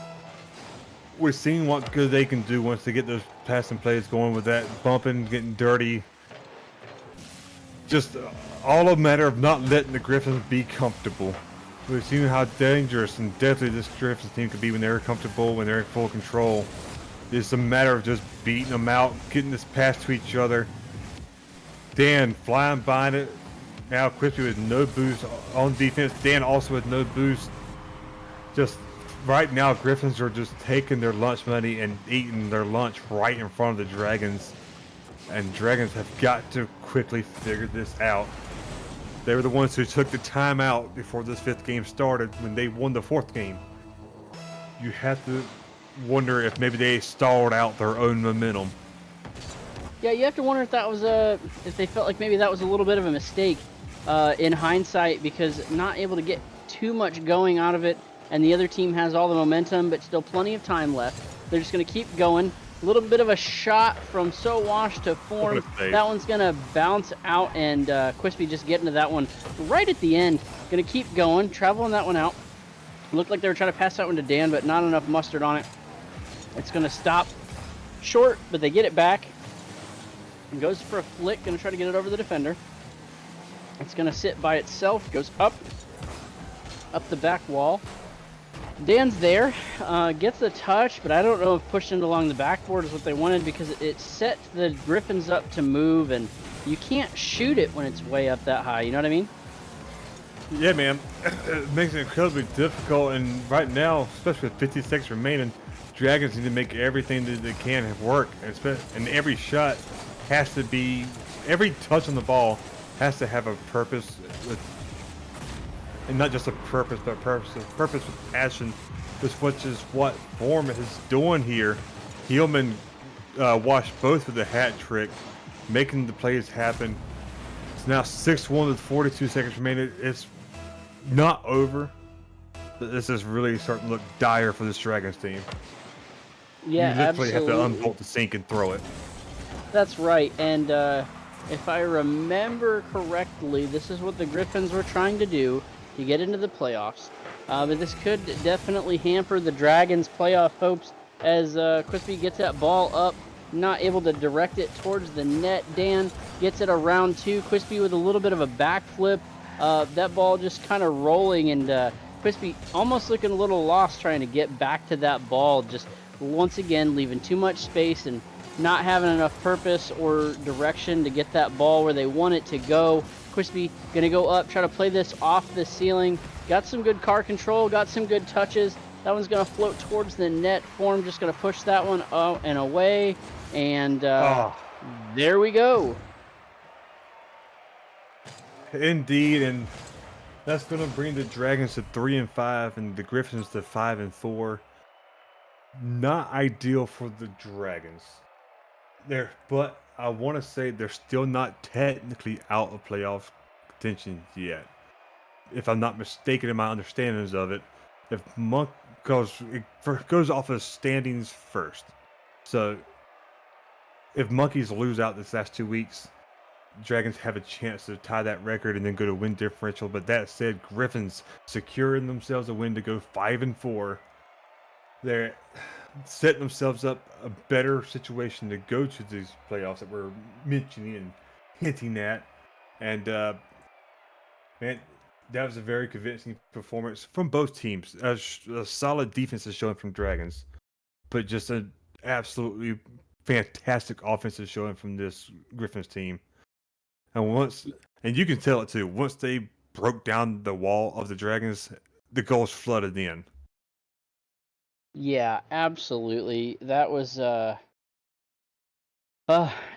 S3: We're seeing what good they can do once they get those passing plays going with that bumping, getting dirty. Just all a matter of not letting the Griffins be comfortable. We've seen how dangerous and deadly this Griffins team could be when they're comfortable, when they're in full control. It's a matter of just beating them out, getting this pass to each other. Dan flying behind it. Now Crispy with no boost on defense. Dan also with no boost. Just right now, Griffins are just taking their lunch money and eating their lunch right in front of the Dragons. And Dragons have got to quickly figure this out. They were the ones who took the time out before this 5th game started when they won the 4th game. You have to wonder if maybe they stalled out their own momentum.
S7: Yeah, you have to wonder if that was if they felt like maybe that was a little bit of a mistake in hindsight, because not able to get too much going out of it. and the other team has all the momentum, but still plenty of time left. They're just going to keep going. A little bit of a shot from So Wash to Form. That one's going to bounce out, and Quispy just getting to that one right at the end. Going to keep going, traveling that one out. Looked like they were trying to pass that one to Dan, but not enough mustard on it. It's going to stop short, but they get it back. And goes for a flick, going to try to get it over the defender. It's going to sit by itself, goes up the back wall. Dan's there, gets a touch, but I don't know if pushing it along the backboard is what they wanted, because it set the Griffins up to move, and you can't shoot it when it's way up that high, you know what I mean?
S3: Yeah, man. It makes it incredibly difficult, and right now, especially with 50 seconds remaining, Dragons need to make everything that they can work, and every shot has to be, every touch on the ball has to have a purpose, and not just a purpose, but purpose with passion, which is what Form is doing here. Heelman washed both with the hat trick, making the plays happen. It's now 6-1 with 42 seconds remaining. It's not over, but this is really starting to look dire for this Dragons team.
S7: Yeah,
S3: you literally have to
S7: absolutely.
S3: unbolt the sink and throw it.
S7: That's right, and if I remember correctly, this is what the Griffins were trying to do to get into the playoffs. But this could definitely hamper the Dragons' playoff hopes as Crispy gets that ball up, not able to direct it towards the net. Dan gets it around two. Crispy with a little bit of a backflip. That ball just kind of rolling, and Crispy almost looking a little lost trying to get back to that ball, just once again leaving too much space and not having enough purpose or direction to get that ball where they want it to go. Crispy gonna go up, try to play this off the ceiling. Got some good car control, got some good touches. That one's gonna float towards the net. Form just gonna push that one out and away. And there we go.
S3: Indeed, and that's gonna bring the Dragons to 3-5 and the Griffins to 5-4. Not ideal for the Dragons. But I want to say they're still not technically out of playoff contention yet. If I'm not mistaken in my understandings of it, if Monk goes off of standings first. So if Monkeys lose out this last 2 weeks, Dragons have a chance to tie that record and then go to win differential. But that said, Griffins securing themselves a win to go 5-4. They're setting themselves up a better situation to go to these playoffs that we're mentioning and hinting at. And man, that was a very convincing performance from both teams. A solid defense is showing from Dragons, but just an absolutely fantastic offensive showing from this Griffins team. And you can tell it too. Once they broke down the wall of the Dragons, the goals flooded in.
S7: Yeah, absolutely. That was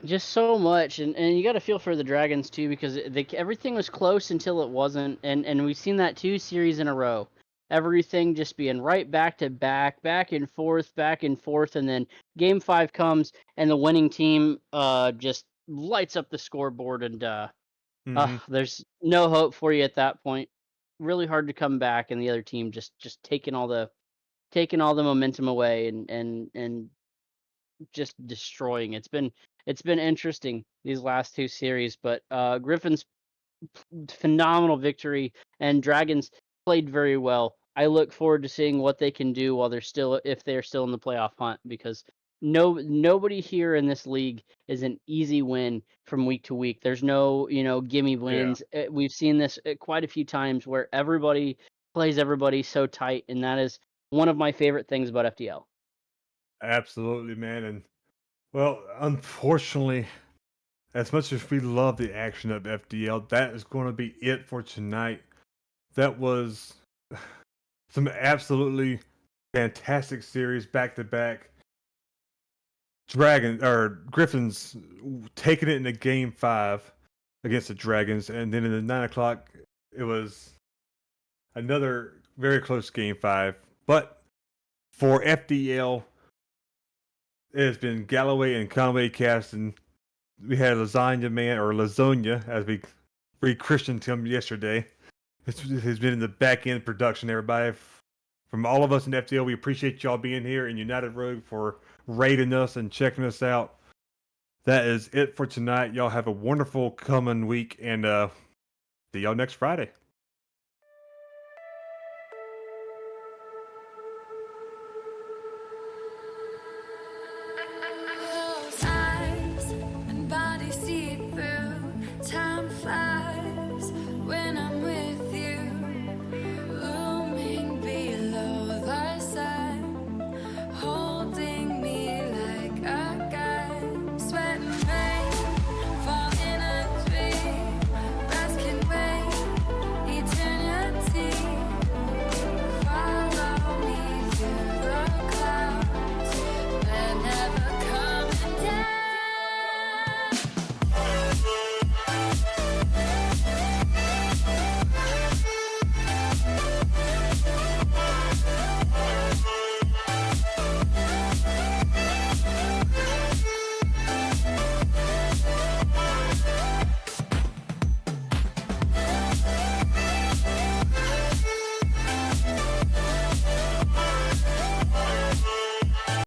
S7: just so much, and you got to feel for the Dragons too, because everything was close until it wasn't, and we've seen that 2 series in a row. Everything just being right back to back, back and forth, and then Game 5 comes, and the winning team just lights up the scoreboard, and there's no hope for you at that point. Really hard to come back, and the other team just taking all the momentum away, and just destroying. It's been interesting these last 2 series, but Griffins phenomenal victory, and Dragons played very well. I look forward to seeing what they can do while if they're still in the playoff hunt, because nobody here in this league is an easy win from week to week. There's no, gimme wins. We've seen this quite a few times where everybody plays everybody so tight, and that is one of my favorite things about FDL.
S3: Absolutely, man. And well, unfortunately, as much as we love the action of FDL, that is going to be it for tonight. That was some absolutely fantastic series back to back. Griffins taking it into Game 5 against the Dragons, and then in the 9 o'clock, it was another very close Game 5. But for FDL, it has been Galloway and Conway casting. We had Lasagna Man, or Lasagna, as we rechristened him yesterday. He's been in the back end production, everybody. from all of us in FTL, we appreciate y'all being here in United Rogue for rating us and checking us out. That is it for tonight. Y'all have a wonderful coming week, and see y'all next Friday.